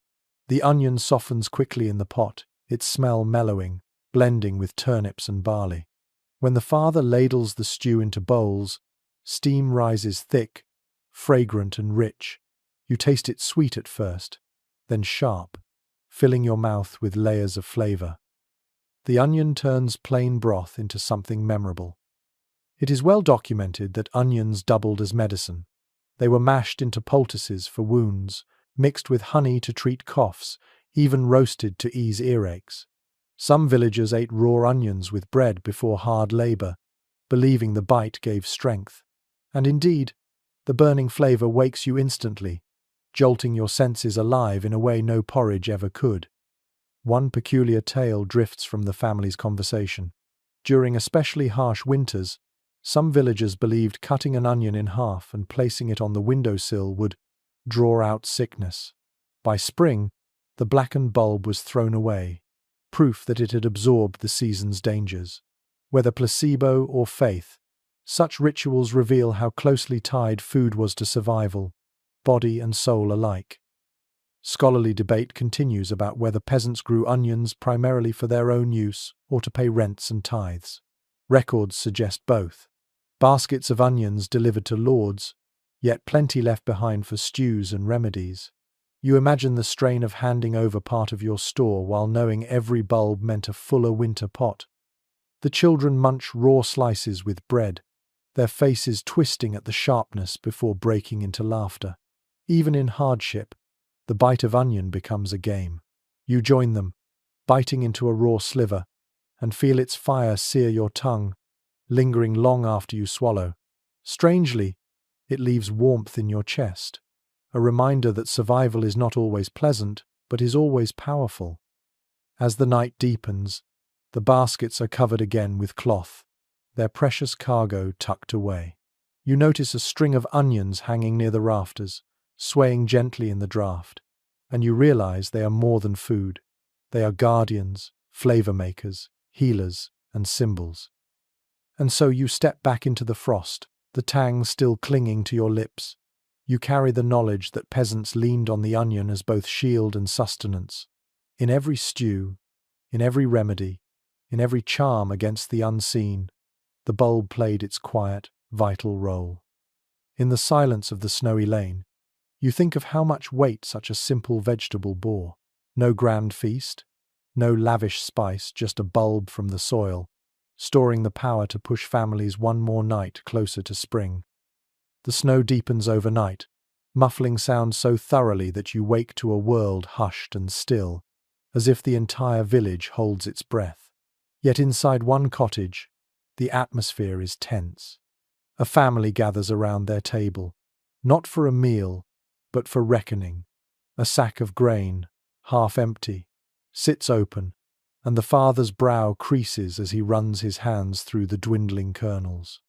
The onion softens quickly in the pot, its smell mellowing, blending with turnips and barley. When the father ladles the stew into bowls, steam rises thick, fragrant and rich. You taste it sweet at first, then sharp, filling your mouth with layers of flavor. The onion turns plain broth into something memorable. It is well documented that onions doubled as medicine. They were mashed into poultices for wounds, mixed with honey to treat coughs, even roasted to ease earaches. Some villagers ate raw onions with bread before hard labor, believing the bite gave strength. And indeed, the burning flavor wakes you instantly, jolting your senses alive in a way no porridge ever could. One peculiar tale drifts from the family's conversation. During especially harsh winters, some villagers believed cutting an onion in half and placing it on the windowsill would draw out sickness. By spring, the blackened bulb was thrown away, proof that it had absorbed the season's dangers. Whether placebo or faith, such rituals reveal how closely tied food was to survival, body and soul alike. Scholarly debate continues about whether peasants grew onions primarily for their own use or to pay rents and tithes. Records suggest both. Baskets of onions delivered to lords, yet plenty left behind for stews and remedies. You imagine the strain of handing over part of your store while knowing every bulb meant a fuller winter pot. The children munch raw slices with bread, their faces twisting at the sharpness before breaking into laughter. Even in hardship, the bite of onion becomes a game. You join them, biting into a raw sliver, and feel its fire sear your tongue, lingering long after you swallow. Strangely, it leaves warmth in your chest, a reminder that survival is not always pleasant, but is always powerful. As the night deepens, the baskets are covered again with cloth, their precious cargo tucked away. You notice a string of onions hanging near the rafters, swaying gently in the draught, and you realize they are more than food. They are guardians, flavor makers, healers, and symbols. And so you step back into the frost, the tang still clinging to your lips. You carry the knowledge that peasants leaned on the onion as both shield and sustenance. In every stew, in every remedy, in every charm against the unseen, the bulb played its quiet, vital role. In the silence of the snowy lane, you think of how much weight such a simple vegetable bore. No grand feast, no lavish spice, just a bulb from the soil, storing the power to push families one more night closer to spring. The snow deepens overnight, muffling sound so thoroughly that you wake to a world hushed and still, as if the entire village holds its breath. Yet inside one cottage, the atmosphere is tense. A family gathers around their table, not for a meal, but for reckoning. A sack of grain, half empty, sits open, and the father's brow creases as he runs his hands through the dwindling kernels.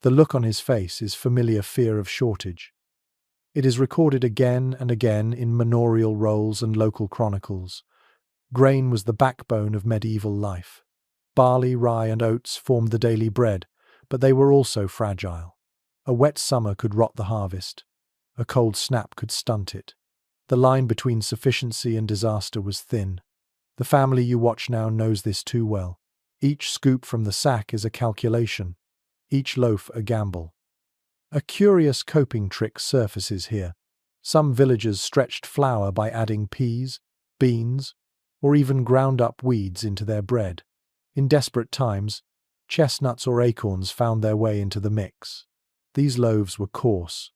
The look on his face is familiar fear of shortage. It is recorded again and again in manorial rolls and local chronicles. Grain was the backbone of medieval life. Barley, rye, and oats formed the daily bread, but they were also fragile. A wet summer could rot the harvest. A cold snap could stunt it. The line between sufficiency and disaster was thin. The family you watch now knows this too well. Each scoop from the sack is a calculation, each loaf a gamble. A curious coping trick surfaces here. Some villagers stretched flour by adding peas, beans, or even ground-up weeds into their bread. In desperate times, chestnuts or acorns found their way into the mix. These loaves were coarse,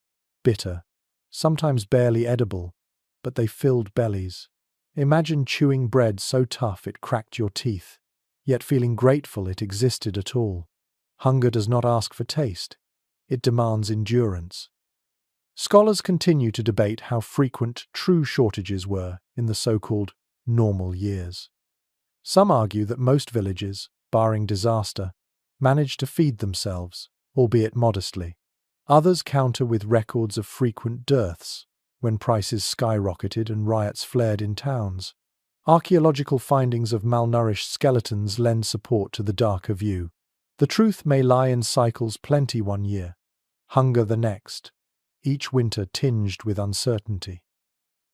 bitter, sometimes barely edible, but they filled bellies. Imagine chewing bread so tough it cracked your teeth, yet feeling grateful it existed at all. Hunger does not ask for taste, it demands endurance. Scholars continue to debate how frequent true shortages were in the so-called normal years. Some argue that most villages, barring disaster, managed to feed themselves, albeit modestly. Others counter with records of frequent dearths, when prices skyrocketed and riots flared in towns. Archaeological findings of malnourished skeletons lend support to the darker view. The truth may lie in cycles: plenty one year, hunger the next, each winter tinged with uncertainty.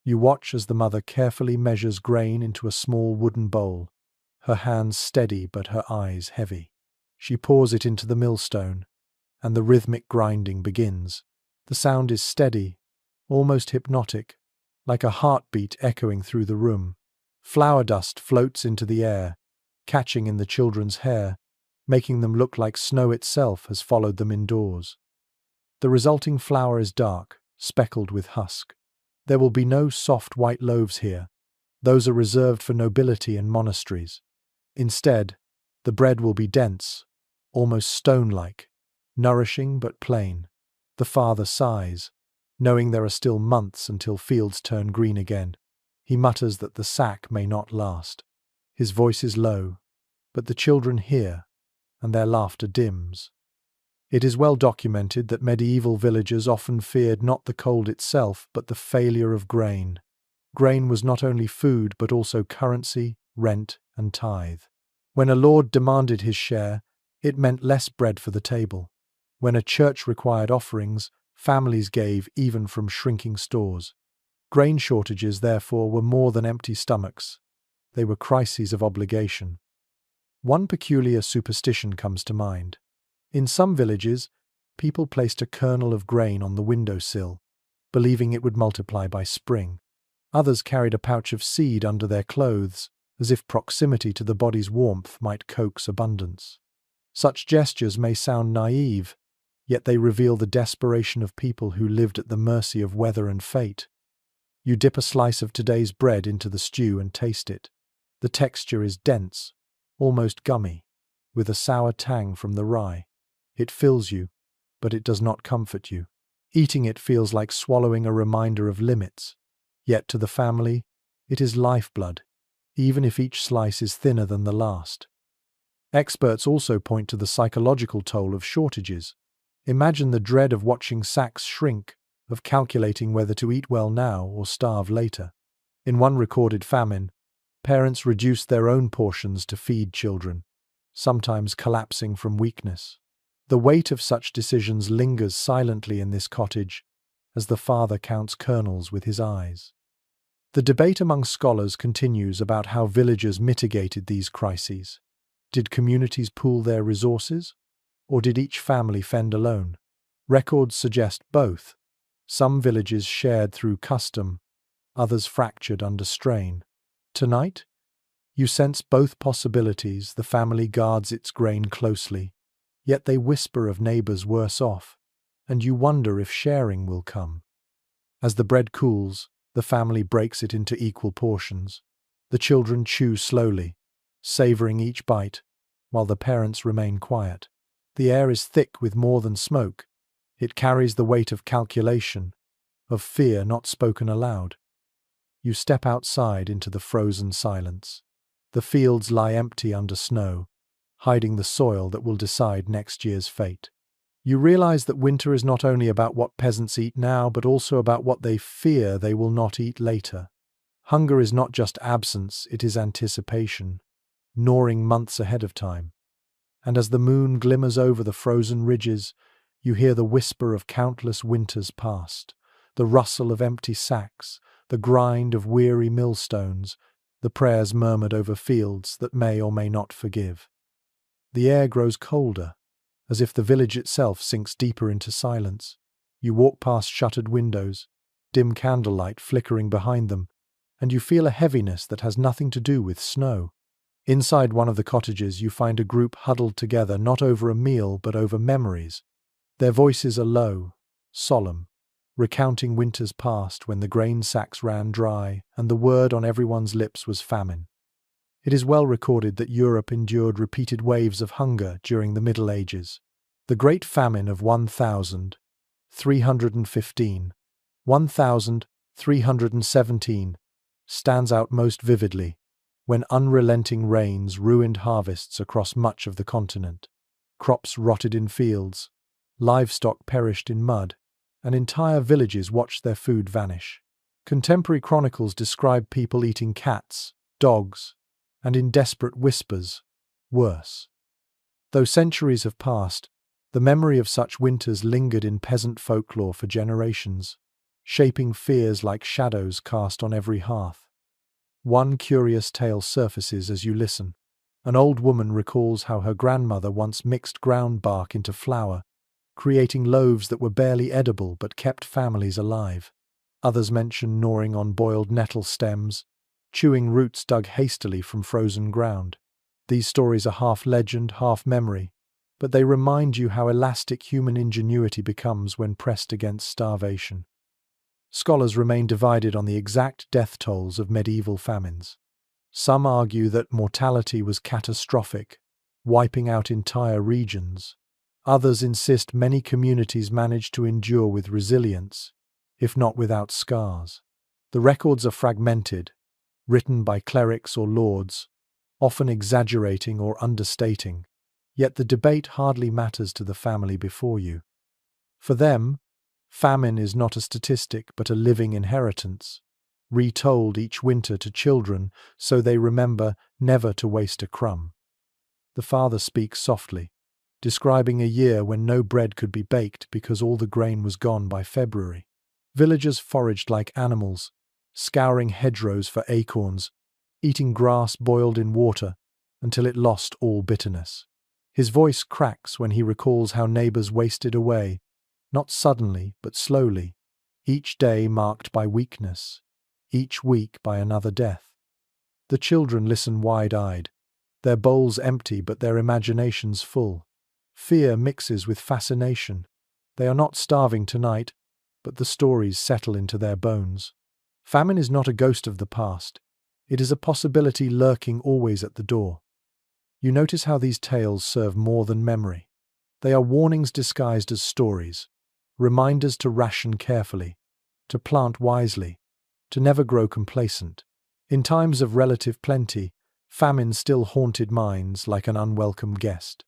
You watch as the mother carefully measures grain into a small wooden bowl, her hands steady but her eyes heavy. She pours it into the millstone, and the rhythmic grinding begins. The sound is steady, almost hypnotic, like a heartbeat echoing through the room. Flour dust floats into the air, catching in the children's hair, making them look like snow itself has followed them indoors. The resulting flour is dark, speckled with husk. There will be no soft white loaves here. Those are reserved for nobility and monasteries. Instead, the bread will be dense, almost stone-like, nourishing but plain. The father sighs, knowing there are still months until fields turn green again. He mutters that the sack may not last. His voice is low, but the children hear, and their laughter dims. It is well documented that medieval villagers often feared not the cold itself, but the failure of grain. Grain was not only food, but also currency, rent, and tithe. When a lord demanded his share, it meant less bread for the table. When a church required offerings, families gave even from shrinking stores. Grain shortages, therefore, were more than empty stomachs. They were crises of obligation. One peculiar superstition comes to mind. In some villages, people placed a kernel of grain on the windowsill, believing it would multiply by spring. Others carried a pouch of seed under their clothes, as if proximity to the body's warmth might coax abundance. Such gestures may sound naive, yet they reveal the desperation of people who lived at the mercy of weather and fate. You dip a slice of today's bread into the stew and taste it. The texture is dense, almost gummy, with a sour tang from the rye. It fills you, but it does not comfort you. Eating it feels like swallowing a reminder of limits. Yet to the family, it is lifeblood, even if each slice is thinner than the last. Experts also point to the psychological toll of shortages. Imagine the dread of watching sacks shrink, of calculating whether to eat well now or starve later. In one recorded famine, parents reduced their own portions to feed children, sometimes collapsing from weakness. The weight of such decisions lingers silently in this cottage, as the father counts kernels with his eyes. The debate among scholars continues about how villagers mitigated these crises. Did communities pool their resources, or did each family fend alone? Records suggest both. Some villages shared through custom, others fractured under strain. Tonight, you sense both possibilities. The family guards its grain closely, yet they whisper of neighbors worse off, and you wonder if sharing will come. As the bread cools, the family breaks it into equal portions. The children chew slowly, savoring each bite, while the parents remain quiet. The air is thick with more than smoke. It carries the weight of calculation, of fear not spoken aloud. You step outside into the frozen silence. The fields lie empty under snow, hiding the soil that will decide next year's fate. You realize that winter is not only about what peasants eat now, but also about what they fear they will not eat later. Hunger is not just absence, it is anticipation, gnawing months ahead of time. And as the moon glimmers over the frozen ridges, you hear the whisper of countless winters past, the rustle of empty sacks, the grind of weary millstones, the prayers murmured over fields that may or may not forgive. The air grows colder, as if the village itself sinks deeper into silence. You walk past shuttered windows, dim candlelight flickering behind them, and you feel a heaviness that has nothing to do with snow. Inside one of the cottages, you find a group huddled together, not over a meal, but over memories. Their voices are low, solemn, recounting winters past when the grain sacks ran dry and the word on everyone's lips was famine. It is well recorded that Europe endured repeated waves of hunger during the Middle Ages. The Great Famine of 1315, 1317 stands out most vividly, when unrelenting rains ruined harvests across much of the continent. Crops rotted in fields, livestock perished in mud, and entire villages watched their food vanish. Contemporary chronicles describe people eating cats, dogs, and in desperate whispers, worse. Though centuries have passed, the memory of such winters lingered in peasant folklore for generations, shaping fears like shadows cast on every hearth. One curious tale surfaces as you listen. An old woman recalls how her grandmother once mixed ground bark into flour, creating loaves that were barely edible but kept families alive. Others mention gnawing on boiled nettle stems, chewing roots dug hastily from frozen ground. These stories are half legend, half memory, but they remind you how elastic human ingenuity becomes when pressed against starvation. Scholars remain divided on the exact death tolls of medieval famines. Some argue that mortality was catastrophic, wiping out entire regions. Others insist many communities managed to endure with resilience, if not without scars. The records are fragmented, written by clerics or lords, often exaggerating or understating, yet the debate hardly matters to the family before you. For them, famine is not a statistic but a living inheritance, retold each winter to children so they remember never to waste a crumb. The father speaks softly, describing a year when no bread could be baked because all the grain was gone by February. Villagers foraged like animals, scouring hedgerows for acorns, eating grass boiled in water until it lost all bitterness. His voice cracks when he recalls how neighbors wasted away, not suddenly but slowly, each day marked by weakness, each week by another death. The children listen wide-eyed, their bowls empty but their imaginations full. Fear mixes with fascination. They are not starving tonight, but the stories settle into their bones. Famine is not a ghost of the past. It is a possibility lurking always at the door. You notice how these tales serve more than memory. They are warnings disguised as stories, reminders to ration carefully, to plant wisely, to never grow complacent. In times of relative plenty, famine still haunted minds like an unwelcome guest.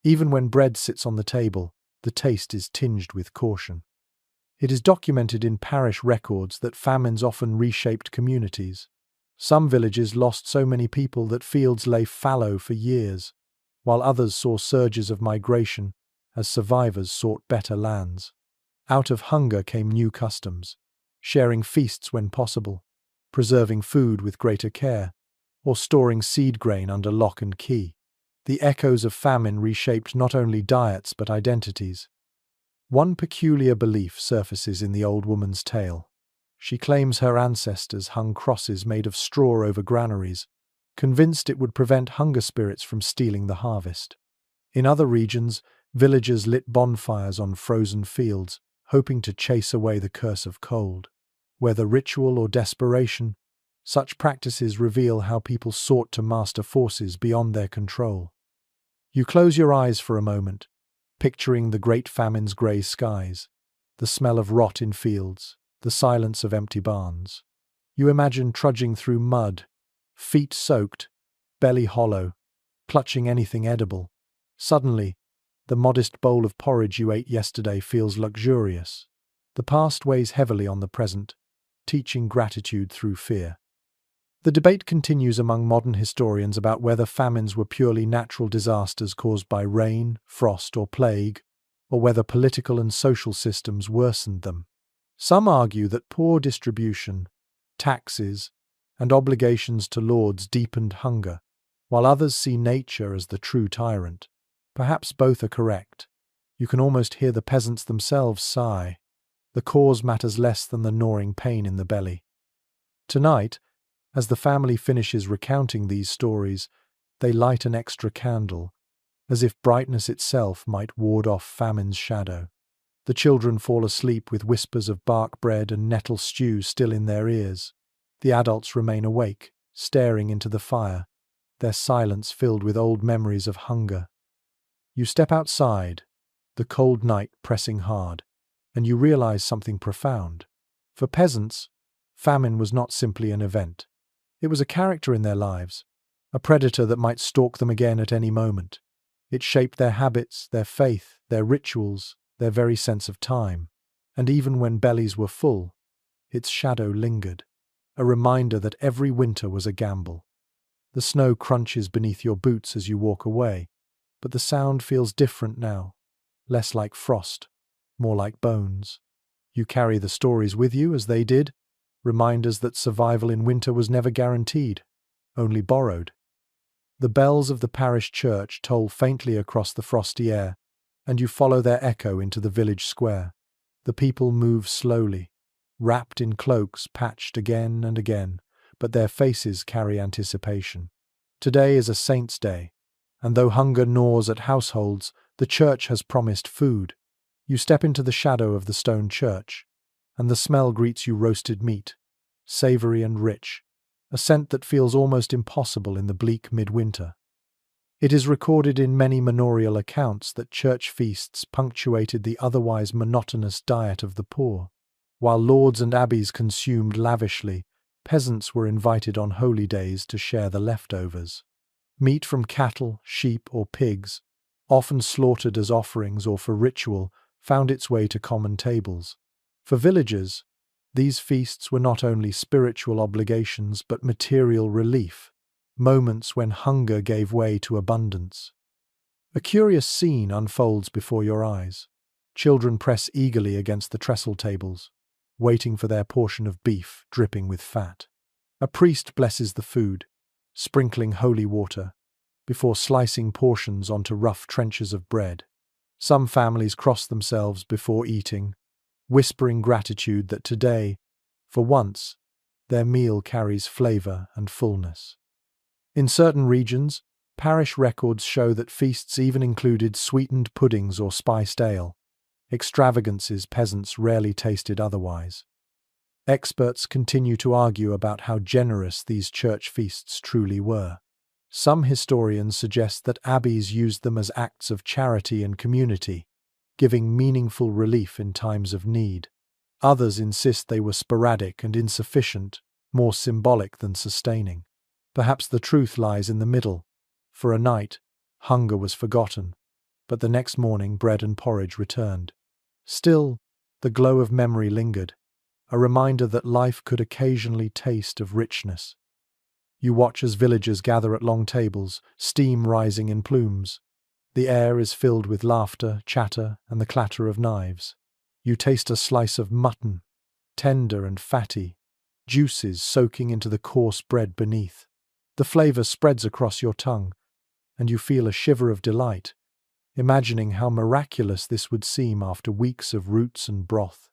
Even when bread sits on the table, the taste is tinged with caution. It is documented in parish records that famines often reshaped communities. Some villages lost so many people that fields lay fallow for years, while others saw surges of migration as survivors sought better lands. Out of hunger came new customs, sharing feasts when possible, preserving food with greater care, or storing seed grain under lock and key. The echoes of famine reshaped not only diets but identities. One peculiar belief surfaces in the old woman's tale. She claims her ancestors hung crosses made of straw over granaries, convinced it would prevent hunger spirits from stealing the harvest. In other regions, villagers lit bonfires on frozen fields, hoping to chase away the curse of cold. Whether ritual or desperation, such practices reveal how people sought to master forces beyond their control. You close your eyes for a moment, picturing the great famine's grey skies, the smell of rot in fields, the silence of empty barns. You imagine trudging through mud, feet soaked, belly hollow, clutching anything edible. Suddenly, the modest bowl of porridge you ate yesterday feels luxurious. The past weighs heavily on the present, teaching gratitude through fear. The debate continues among modern historians about whether famines were purely natural disasters caused by rain, frost, or plague, or whether political and social systems worsened them. Some argue that poor distribution, taxes, and obligations to lords deepened hunger, while others see nature as the true tyrant. Perhaps both are correct. You can almost hear the peasants themselves sigh. The cause matters less than the gnawing pain in the belly. Tonight, as the family finishes recounting these stories, they light an extra candle, as if brightness itself might ward off famine's shadow. The children fall asleep with whispers of bark bread and nettle stew still in their ears. The adults remain awake, staring into the fire, their silence filled with old memories of hunger. You step outside, the cold night pressing hard, and you realize something profound. For peasants, famine was not simply an event. It was a character in their lives, a predator that might stalk them again at any moment. It shaped their habits, their faith, their rituals, their very sense of time. and even when bellies were full, its shadow lingered, a reminder that every winter was a gamble. The snow crunches beneath your boots as you walk away, but the sound feels different now, less like frost, more like bones. You carry the stories with you as they did, reminders that survival in winter was never guaranteed, only borrowed. The bells of the parish church toll faintly across the frosty air, and you follow their echo into the village square. The people move slowly, wrapped in cloaks patched again and again, but their faces carry anticipation. Today is a saint's day, and though hunger gnaws at households, the church has promised food. You step into the shadow of the stone church, and the smell greets you: roasted meat, savory and rich, a scent that feels almost impossible in the bleak midwinter. It is recorded in many manorial accounts that church feasts punctuated the otherwise monotonous diet of the poor. While lords and abbeys consumed lavishly, peasants were invited on holy days to share the leftovers. Meat from cattle, sheep, or pigs, often slaughtered as offerings or for ritual, found its way to common tables. For villagers, these feasts were not only spiritual obligations but material relief, moments when hunger gave way to abundance. A curious scene unfolds before your eyes. Children press eagerly against the trestle tables, waiting for their portion of beef dripping with fat. A priest blesses the food, sprinkling holy water, before slicing portions onto rough trenches of bread. Some families cross themselves before eating, whispering gratitude that today, for once, their meal carries flavor and fullness. In certain regions, parish records show that feasts even included sweetened puddings or spiced ale, extravagances peasants rarely tasted otherwise. Experts continue to argue about how generous these church feasts truly were. Some historians suggest that abbeys used them as acts of charity and community, giving meaningful relief in times of need. Others insist they were sporadic and insufficient, more symbolic than sustaining. Perhaps the truth lies in the middle. For a night, hunger was forgotten, but the next morning bread and porridge returned. Still, the glow of memory lingered, a reminder that life could occasionally taste of richness. You watch as villagers gather at long tables, steam rising in plumes. The air is filled with laughter, chatter, and the clatter of knives. You taste a slice of mutton, tender and fatty, juices soaking into the coarse bread beneath. The flavor spreads across your tongue, and you feel a shiver of delight, imagining how miraculous this would seem after weeks of roots and broth.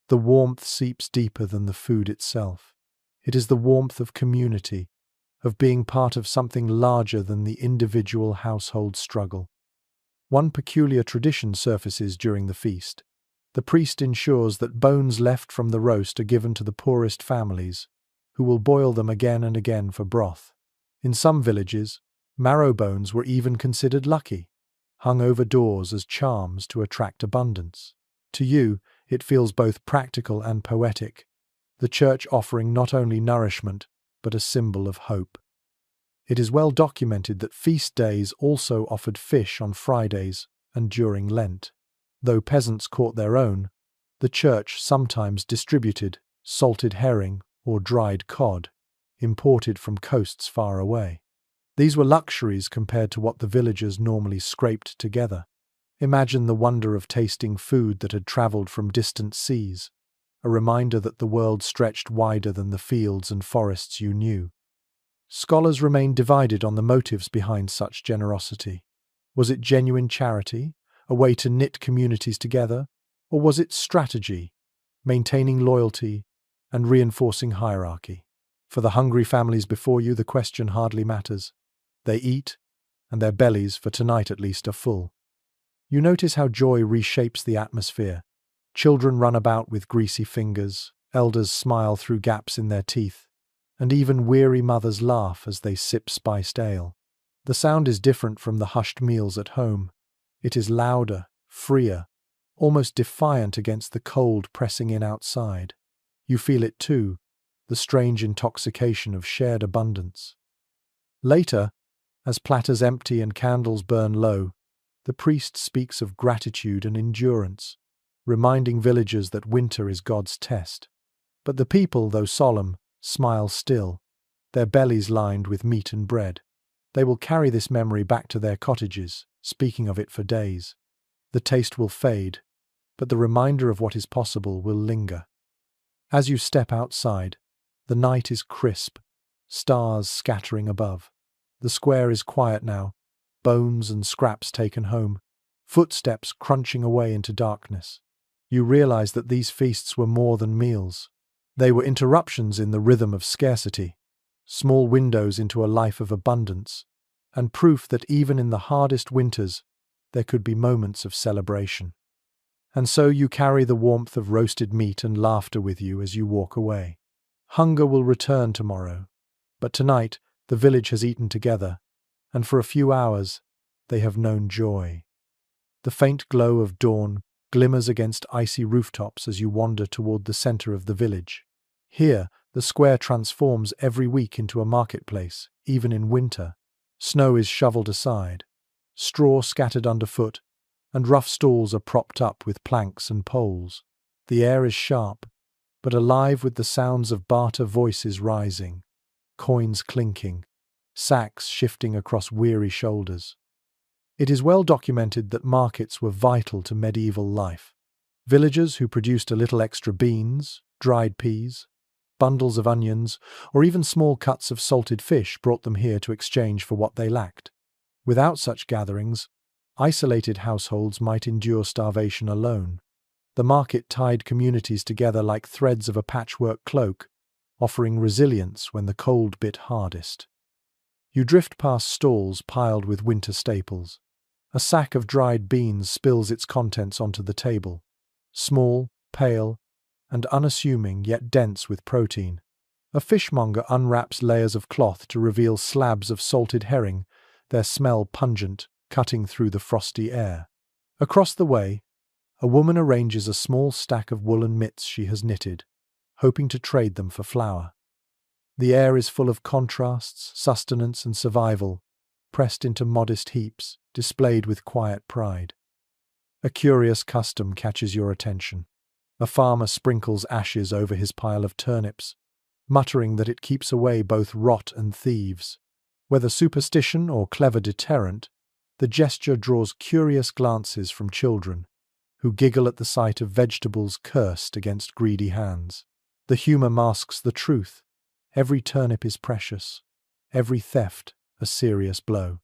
The warmth seeps deeper than the food itself. It is the warmth of community, of being part of something larger than the individual household struggle. One peculiar tradition surfaces during the feast. The priest ensures that bones left from the roast are given to the poorest families, who will boil them again and again for broth. In some villages, marrow bones were even considered lucky, hung over doors as charms to attract abundance. To you, it feels both practical and poetic, the church offering not only nourishment, but a symbol of hope. It is well documented that feast days also offered fish on Fridays and during Lent. Though peasants caught their own, the church sometimes distributed salted herring or dried cod, imported from coasts far away. These were luxuries compared to what the villagers normally scraped together. Imagine the wonder of tasting food that had traveled from distant seas, a reminder that the world stretched wider than the fields and forests you knew. Scholars remain divided on the motives behind such generosity. Was it genuine charity, a way to knit communities together, or was it strategy, maintaining loyalty and reinforcing hierarchy? For the hungry families before you, the question hardly matters. They eat, and their bellies, for tonight at least, are full. You notice how joy reshapes the atmosphere. Children run about with greasy fingers, elders smile through gaps in their teeth, and even weary mothers laugh as they sip spiced ale. The sound is different from the hushed meals at home. It is louder, freer, almost defiant against the cold pressing in outside. You feel it too, the strange intoxication of shared abundance. Later, as platters empty and candles burn low, the priest speaks of gratitude and endurance. reminding villagers that winter is God's test. But the people, though solemn, smile still, their bellies lined with meat and bread. They will carry this memory back to their cottages, speaking of it for days. The taste will fade, but the reminder of what is possible will linger. As you step outside, the night is crisp, stars scattering above. The square is quiet now, bones and scraps taken home, footsteps crunching away into darkness. You realize that these feasts were more than meals. They were interruptions in the rhythm of scarcity, small windows into a life of abundance, and proof that even in the hardest winters, there could be moments of celebration. And so you carry the warmth of roasted meat and laughter with you as you walk away. Hunger will return tomorrow, but tonight the village has eaten together, and for a few hours they have known joy. The faint glow of dawn glimmers against icy rooftops as you wander toward the center of the village. Here, the square transforms every week into a marketplace, even in winter. Snow is shoveled aside, straw scattered underfoot, and rough stalls are propped up with planks and poles. The air is sharp, but alive with the sounds of barter voices rising, coins clinking, sacks shifting across weary shoulders. It is well documented that markets were vital to medieval life. Villagers who produced a little extra beans, dried peas, bundles of onions, or even small cuts of salted fish brought them here to exchange for what they lacked. Without such gatherings, isolated households might endure starvation alone. The market tied communities together like threads of a patchwork cloak, offering resilience when the cold bit hardest. You drift past stalls piled with winter staples. A sack of dried beans spills its contents onto the table, small, pale, and unassuming yet dense with protein. A fishmonger unwraps layers of cloth to reveal slabs of salted herring, their smell pungent, cutting through the frosty air. Across the way, a woman arranges a small stack of woolen mitts she has knitted, hoping to trade them for flour. The air is full of contrasts, sustenance and survival, pressed into modest heaps, displayed with quiet pride. A curious custom catches your attention. A farmer sprinkles ashes over his pile of turnips, muttering that it keeps away both rot and thieves. Whether superstition or clever deterrent, the gesture draws curious glances from children, who giggle at the sight of vegetables cursed against greedy hands. The humor masks the truth. Every turnip is precious, every theft a serious blow.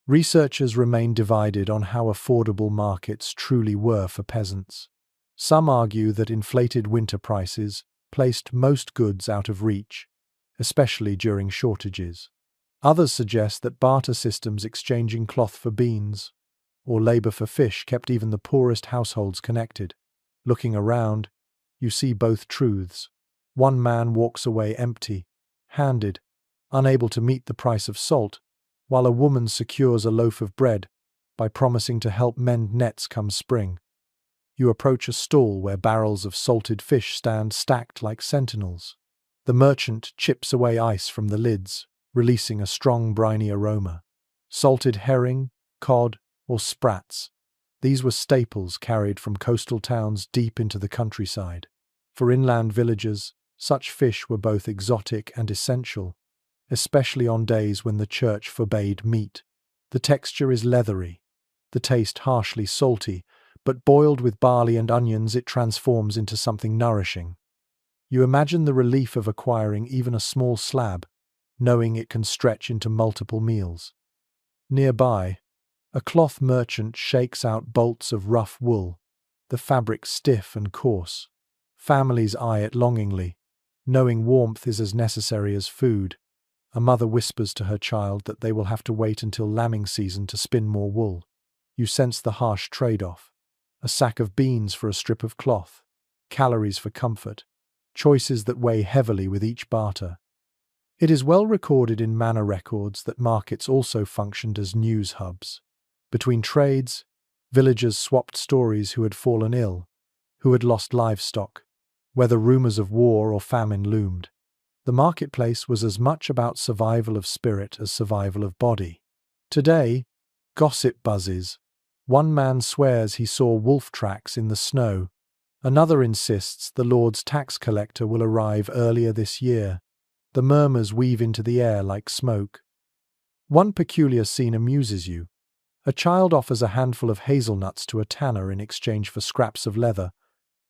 Researchers remain divided on how affordable markets truly were for peasants. Some argue that inflated winter prices placed most goods out of reach, especially during shortages. Others suggest that barter systems exchanging cloth for beans or labor for fish kept even the poorest households connected. Looking around, you see both truths. One man walks away empty-handed, unable to meet the price of salt, while a woman secures a loaf of bread by promising to help mend nets come spring. You approach a stall where barrels of salted fish stand stacked like sentinels. The merchant chips away ice from the lids, releasing a strong briny aroma. Salted herring, cod, or sprats. These were staples carried from coastal towns deep into the countryside. For inland villagers, such fish were both exotic and essential, especially on days when the church forbade meat. The texture is leathery, the taste harshly salty, but boiled with barley and onions it transforms into something nourishing. You imagine the relief of acquiring even a small slab, knowing it can stretch into multiple meals. Nearby, a cloth merchant shakes out bolts of rough wool, the fabric stiff and coarse. Families eye it longingly, knowing warmth is as necessary as food. A mother whispers to her child that they will have to wait until lambing season to spin more wool. You sense the harsh trade-off. A sack of beans for a strip of cloth, calories for comfort, choices that weigh heavily with each barter. It is well recorded in manor records that markets also functioned as news hubs. Between trades, villagers swapped stories who had fallen ill, who had lost livestock, whether rumors of war or famine loomed. The marketplace was as much about survival of spirit as survival of body. Today, gossip buzzes, One man swears he saw wolf tracks in the snow. Another insists the Lord's tax collector will arrive earlier this year. The murmurs weave into the air like smoke. One peculiar scene amuses you. A child offers a handful of hazelnuts to a tanner in exchange for scraps of leather,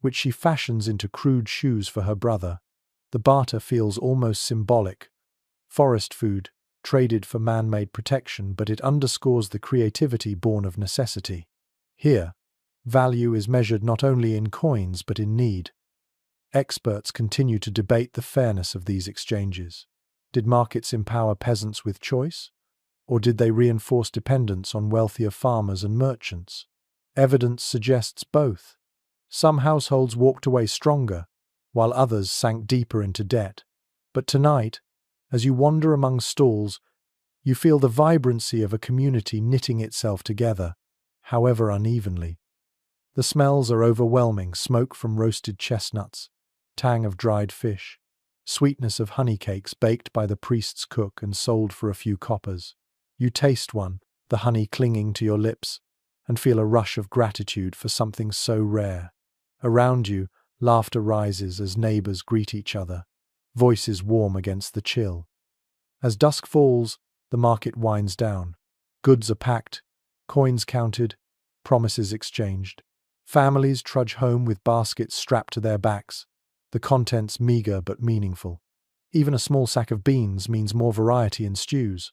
which she fashions into crude shoes for her brother. The barter feels almost symbolic. Forest food, traded for man-made protection, but it underscores the creativity born of necessity. Here, value is measured not only in coins but in need. Experts continue to debate the fairness of these exchanges. Did markets empower peasants with choice? Or did they reinforce dependence on wealthier farmers and merchants? Evidence suggests both. Some households walked away stronger, while others sank deeper into debt. But tonight, as you wander among stalls, you feel the vibrancy of a community knitting itself together, however unevenly. The smells are overwhelming: smoke from roasted chestnuts, tang of dried fish, sweetness of honey cakes baked by the priest's cook and sold for a few coppers. You taste one, the honey clinging to your lips, and feel a rush of gratitude for something so rare. Around you, laughter rises as neighbors greet each other, voices warm against the chill. As dusk falls, the market winds down. Goods are packed, coins counted, promises exchanged. Families trudge home with baskets strapped to their backs, the contents meager but meaningful. Even a small sack of beans means more variety in stews.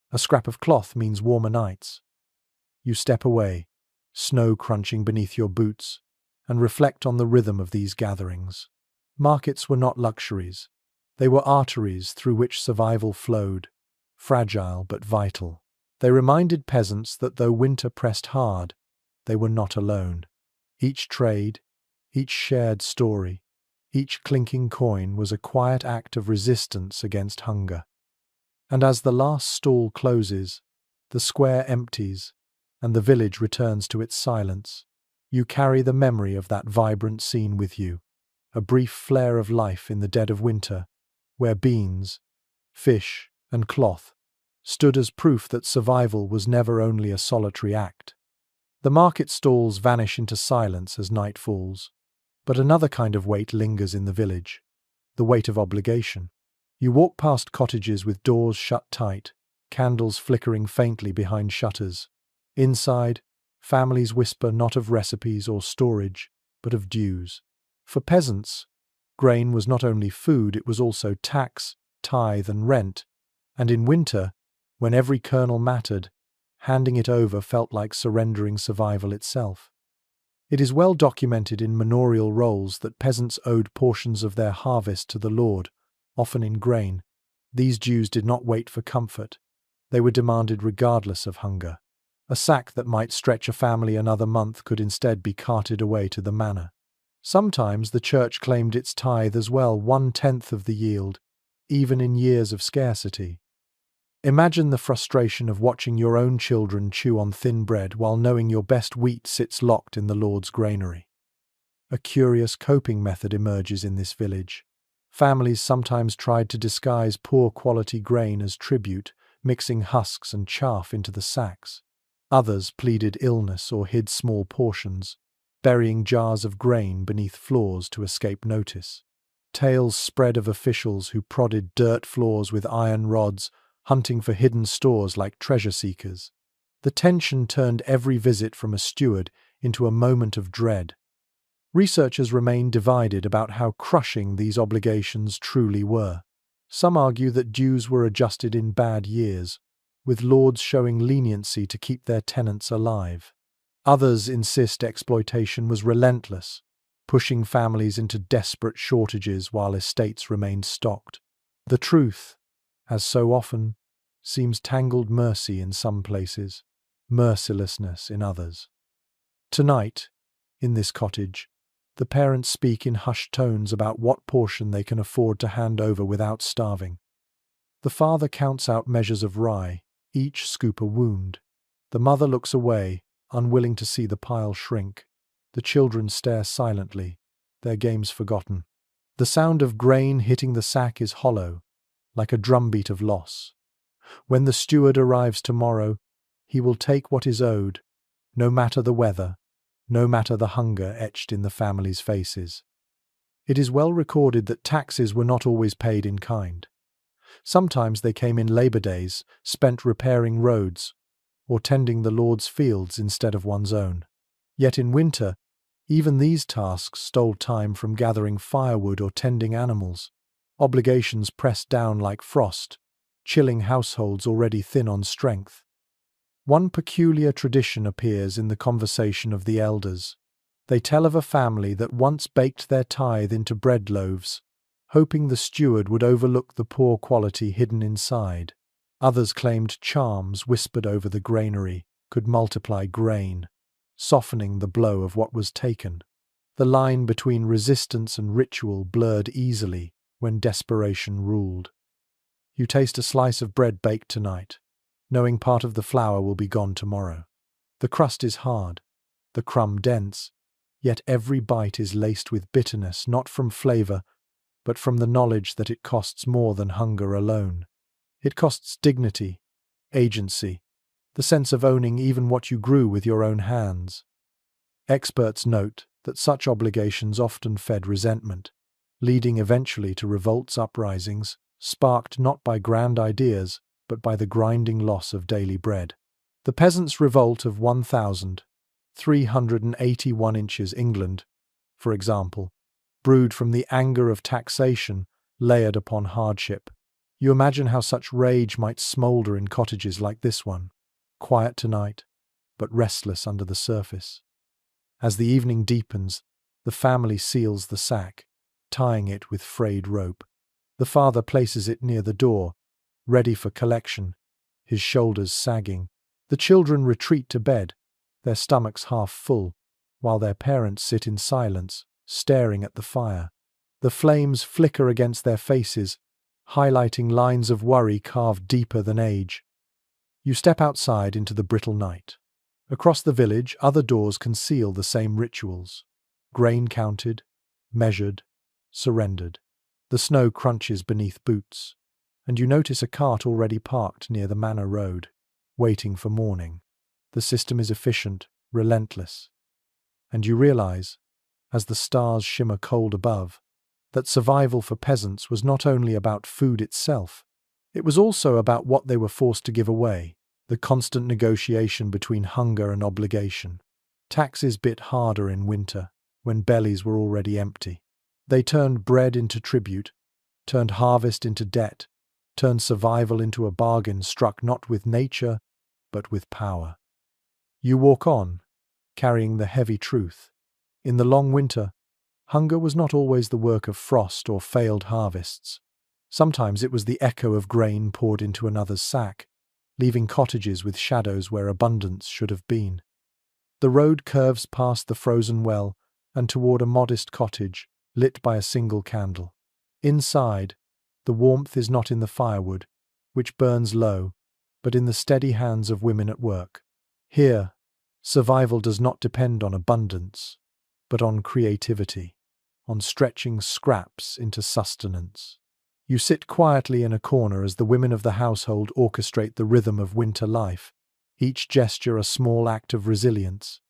A scrap of cloth means warmer nights. You step away, snow crunching beneath your boots, and reflect on the rhythm of these gatherings. Markets were not luxuries. They were arteries through which survival flowed, fragile but vital. They reminded peasants that though winter pressed hard, they were not alone. Each trade, each shared story, each clinking coin was a quiet act of resistance against hunger. And as the last stall closes, the square empties, and the village returns to its silence, you carry the memory of that vibrant scene with you, a brief flare of life in the dead of winter, where beans, fish, and cloth stood as proof that survival was never only a solitary act. The market stalls vanish into silence as night falls, but another kind of weight lingers in the village, the weight of obligation. You walk past cottages with doors shut tight, candles flickering faintly behind shutters. Inside, families whisper not of recipes or storage, but of dues. For peasants, grain was not only food, it was also tax, tithe, and rent, and in winter, when every kernel mattered, handing it over felt like surrendering survival itself. It is well documented in manorial rolls that peasants owed portions of their harvest to the Lord, often in grain. These dues did not wait for comfort. They were demanded regardless of hunger. A sack that might stretch a family another month could instead be carted away to the manor. Sometimes the church claimed its tithe as well, 1/10 of the yield, even in years of scarcity. Imagine the frustration of watching your own children chew on thin bread while knowing your best wheat sits locked in the Lord's granary. A curious coping method emerges in this village. Families sometimes tried to disguise poor quality grain as tribute, mixing husks and chaff into the sacks. Others pleaded illness or hid small portions, burying jars of grain beneath floors to escape notice. Tales spread of officials who prodded dirt floors with iron rods, hunting for hidden stores like treasure seekers. The tension turned every visit from a steward into a moment of dread. Researchers remain divided about how crushing these obligations truly were. Some argue that dues were adjusted in bad years, with lords showing leniency to keep their tenants alive. Others insist exploitation was relentless, pushing families into desperate shortages while estates remained stocked. The truth, as so often, seems tangled mercy in some places, mercilessness in others. Tonight, in this cottage, the parents speak in hushed tones about what portion they can afford to hand over without starving. The father counts out measures of rye, each scoop a wound. The mother looks away, unwilling to see the pile shrink. The children stare silently, their games forgotten. The sound of grain hitting the sack is hollow, like a drumbeat of loss. When the steward arrives tomorrow, he will take what is owed, no matter the weather, no matter the hunger etched in the family's faces. It is well recorded that taxes were not always paid in kind. Sometimes they came in labor days, spent repairing roads, or tending the Lord's fields instead of one's own. Yet in winter, even these tasks stole time from gathering firewood or tending animals. Obligations pressed down like frost, chilling households already thin on strength. One peculiar tradition appears in the conversation of the elders. They tell of a family that once baked their tithe into bread loaves, hoping the steward would overlook the poor quality hidden inside. Others claimed charms whispered over the granary could multiply grain, softening the blow of what was taken. The line between resistance and ritual blurred easily when desperation ruled. You taste a slice of bread baked tonight, knowing part of the flour will be gone tomorrow. The crust is hard, the crumb dense, yet every bite is laced with bitterness, not from flavor, but from the knowledge that it costs more than hunger alone. It costs dignity, agency, the sense of owning even what you grew with your own hands. Experts note that such obligations often fed resentment, leading eventually to revolts, uprisings, sparked not by grand ideas, but by the grinding loss of daily bread. The Peasants' Revolt of 1381 inches England, for example, brewed from the anger of taxation layered upon hardship. You imagine how such rage might smoulder in cottages like this one, quiet tonight, but restless under the surface. As the evening deepens, the family seals the sack, tying it with frayed rope. The father places it near the door, ready for collection, his shoulders sagging. The children retreat to bed, their stomachs half full, while their parents sit in silence, staring at the fire. The flames flicker against their faces, highlighting lines of worry carved deeper than age. You step outside into the brittle night. Across the village, other doors conceal the same rituals. Grain counted, measured, surrendered. The snow crunches beneath boots, and you notice a cart already parked near the manor road, waiting for morning. The system is efficient, relentless. And you realize, as the stars shimmer cold above, that survival for peasants was not only about food itself, it was also about what they were forced to give away, the constant negotiation between hunger and obligation. Taxes bit harder in winter, when bellies were already empty. They turned bread into tribute, turned harvest into debt, turned survival into a bargain struck not with nature, but with power. You walk on, carrying the heavy truth. In the long winter, hunger was not always the work of frost or failed harvests. Sometimes it was the echo of grain poured into another's sack, leaving cottages with shadows where abundance should have been. The road curves past the frozen well and toward a modest cottage, lit by a single candle. Inside, the warmth is not in the firewood, which burns low, but in the steady hands of women at work. Here, survival does not depend on abundance, but on creativity, on stretching scraps into sustenance. You sit quietly in a corner as the women of the household orchestrate the rhythm of winter life, each gesture a small act of resilience.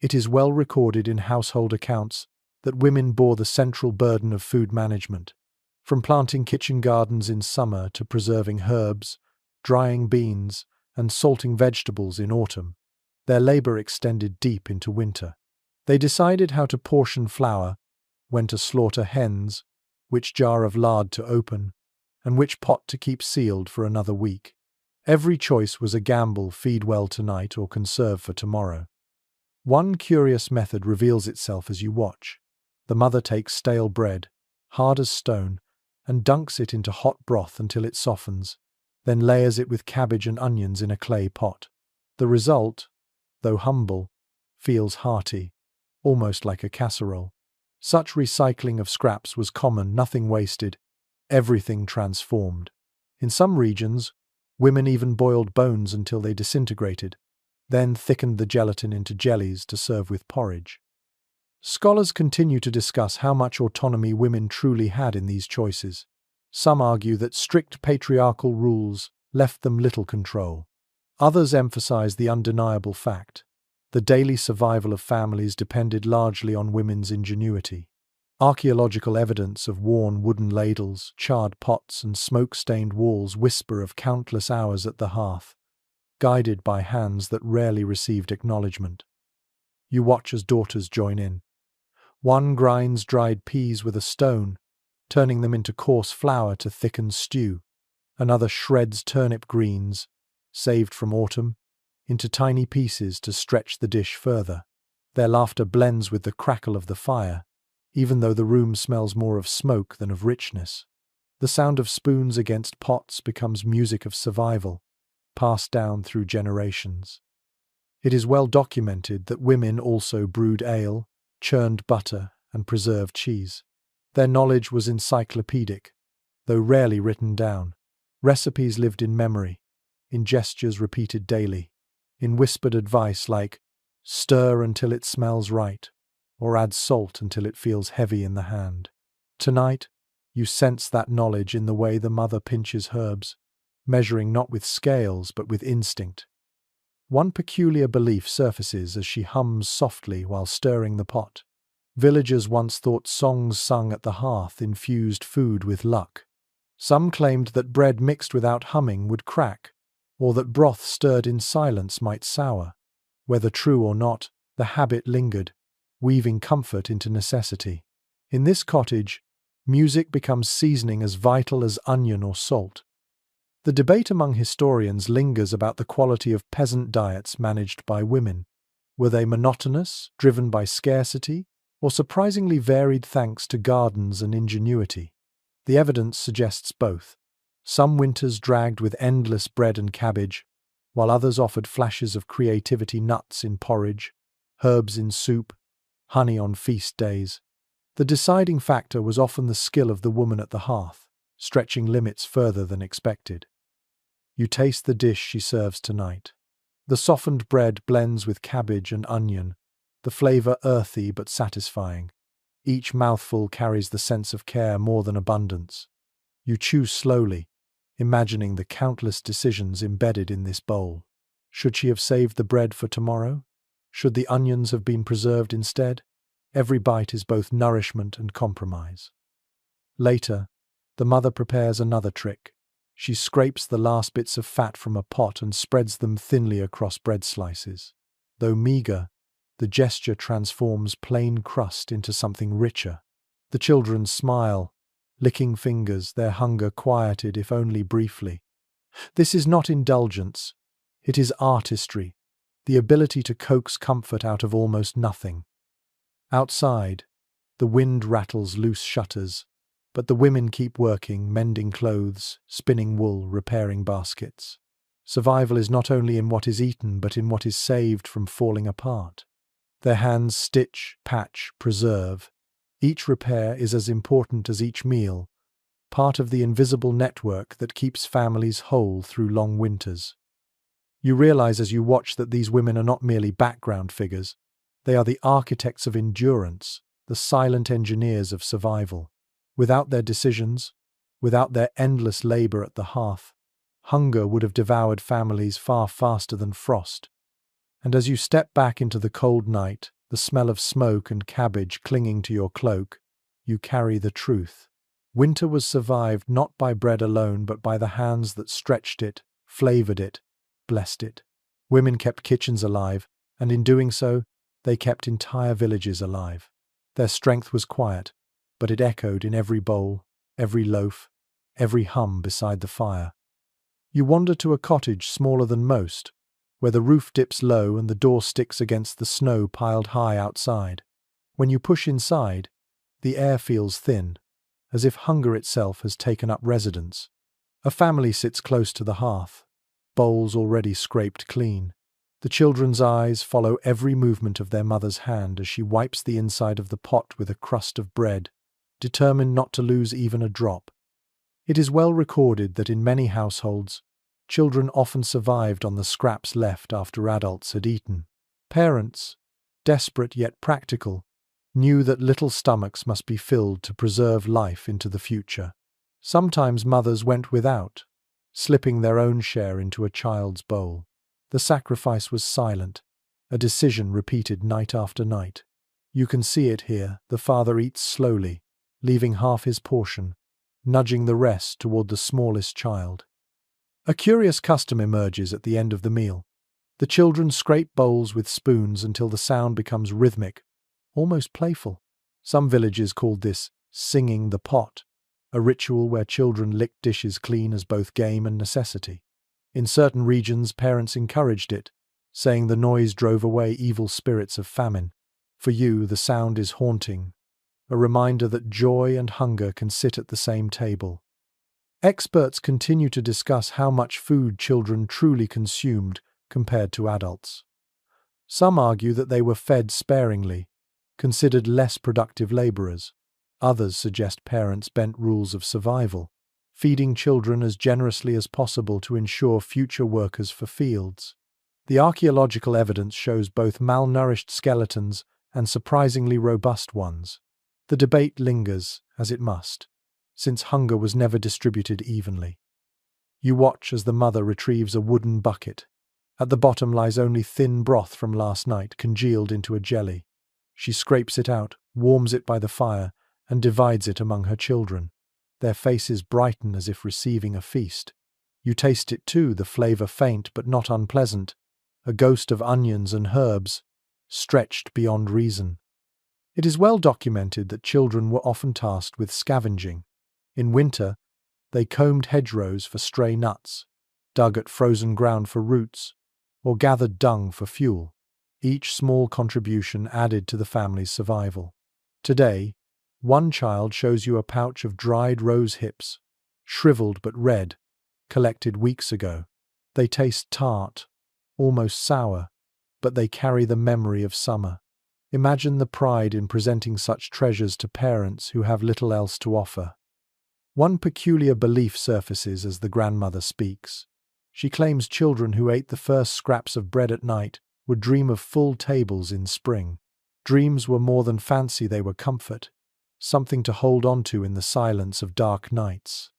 It is well recorded in household accounts that women bore the central burden of food management, from planting kitchen gardens in summer to preserving herbs, drying beans, and salting vegetables in autumn. Their labor extended deep into winter. They decided how to portion flour, when to slaughter hens, which jar of lard to open, and which pot to keep sealed for another week. Every choice was a gamble: feed well tonight or conserve for tomorrow. One curious method reveals itself as you watch. The mother takes stale bread, hard as stone, and dunks it into hot broth until it softens, then layers it with cabbage and onions in a clay pot. The result, though humble, feels hearty, almost like a casserole. Such recycling of scraps was common, nothing wasted, everything transformed. In some regions, women even boiled bones until they disintegrated, then thickened the gelatin into jellies to serve with porridge. Scholars continue to discuss how much autonomy women truly had in these choices. Some argue that strict patriarchal rules left them little control. Others emphasize the undeniable fact The daily survival of families depended largely on women's ingenuity. Archaeological evidence of worn wooden ladles, charred pots, and smoke-stained walls whisper of countless hours at the hearth, guided by hands that rarely received acknowledgement. You watch as daughters join in. One grinds dried peas with a stone, turning them into coarse flour to thicken stew. Another shreds turnip greens, saved from autumn, into tiny pieces to stretch the dish further. Their laughter blends with the crackle of the fire, even though the room smells more of smoke than of richness. The sound of spoons against pots becomes music of survival, passed down through generations. It is well documented that women also brewed ale, churned butter, and preserved cheese. Their knowledge was encyclopedic, though rarely written down. Recipes lived in memory, in gestures repeated daily, in whispered advice like, "Stir until it smells right," or "Add salt until it feels heavy in the hand." Tonight, you sense that knowledge in the way the mother pinches herbs, measuring not with scales but with instinct. One peculiar belief surfaces as she hums softly while stirring the pot. Villagers once thought songs sung at the hearth infused food with luck. Some claimed that bread mixed without humming would crack, or that broth stirred in silence might sour. Whether true or not, the habit lingered, weaving comfort into necessity. In this cottage, music becomes seasoning as vital as onion or salt. The debate among historians lingers about the quality of peasant diets managed by women. Were they monotonous, driven by scarcity, or surprisingly varied thanks to gardens and ingenuity? The evidence suggests both. Some winters dragged with endless bread and cabbage, while others offered flashes of creativity: nuts in porridge, herbs in soup, honey on feast days. The deciding factor was often the skill of the woman at the hearth, stretching limits further than expected. You taste the dish she serves tonight. The softened bread blends with cabbage and onion, the flavor earthy but satisfying. Each mouthful carries the sense of care more than abundance. You chew slowly, imagining the countless decisions embedded in this bowl. Should she have saved the bread for tomorrow? Should the onions have been preserved instead? Every bite is both nourishment and compromise. Later, the mother prepares another trick. She scrapes the last bits of fat from a pot and spreads them thinly across bread slices. Though meager, the gesture transforms plain crust into something richer. The children smile, licking fingers, their hunger quieted if only briefly. This is not indulgence, it is artistry, the ability to coax comfort out of almost nothing. Outside, the wind rattles loose shutters, but the women keep working, mending clothes, spinning wool, repairing baskets. Survival is not only in what is eaten, but in what is saved from falling apart. Their hands stitch, patch, preserve. Each repair is as important as each meal, part of the invisible network that keeps families whole through long winters. You realize as you watch that these women are not merely background figures. They are the architects of endurance, the silent engineers of survival. Without their decisions, without their endless labor at the hearth, hunger would have devoured families far faster than frost. And as you step back into the cold night, the smell of smoke and cabbage clinging to your cloak, you carry the truth. Winter was survived not by bread alone, but by the hands that stretched it, flavored it, blessed it. Women kept kitchens alive, and in doing so, they kept entire villages alive. Their strength was quiet, but it echoed in every bowl, every loaf, every hum beside the fire. You wander to a cottage smaller than most, where the roof dips low and the door sticks against the snow piled high outside. When you push inside, the air feels thin, as if hunger itself has taken up residence. A family sits close to the hearth, bowls already scraped clean. The children's eyes follow every movement of their mother's hand as she wipes the inside of the pot with a crust of bread, determined not to lose even a drop. It is well recorded that in many households, children often survived on the scraps left after adults had eaten. Parents, desperate yet practical, knew that little stomachs must be filled to preserve life into the future. Sometimes mothers went without, slipping their own share into a child's bowl. The sacrifice was silent, a decision repeated night after night. You can see it here. The father eats slowly, leaving half his portion, nudging the rest toward the smallest child. A curious custom emerges at the end of the meal. The children scrape bowls with spoons until the sound becomes rhythmic, almost playful. Some villages called this singing the pot, a ritual where children lick dishes clean as both game and necessity. In certain regions, parents encouraged it, saying the noise drove away evil spirits of famine. For you, the sound is haunting, a reminder that joy and hunger can sit at the same table. Experts continue to discuss how much food children truly consumed compared to adults. Some argue that they were fed sparingly, considered less productive laborers. Others suggest parents bent rules of survival, feeding children as generously as possible to ensure future workers for fields. The archaeological evidence shows both malnourished skeletons and surprisingly robust ones. The debate lingers, as it must, since hunger was never distributed evenly. You watch as the mother retrieves a wooden bucket. At the bottom lies only thin broth from last night, congealed into a jelly. She scrapes it out, warms it by the fire, and divides it among her children. Their faces brighten as if receiving a feast. You taste it too, the flavor faint but not unpleasant, a ghost of onions and herbs, stretched beyond reason. It is well documented that children were often tasked with scavenging. In winter, they combed hedgerows for stray nuts, dug at frozen ground for roots, or gathered dung for fuel. Each small contribution added to the family's survival. Today, one child shows you a pouch of dried rose hips, shriveled but red, collected weeks ago. They taste tart, almost sour, but they carry the memory of summer. Imagine the pride in presenting such treasures to parents who have little else to offer. One peculiar belief surfaces as the grandmother speaks. She claims children who ate the first scraps of bread at night would dream of full tables in spring. Dreams were more than fancy, they were comfort, something to hold on to in the silence of dark nights.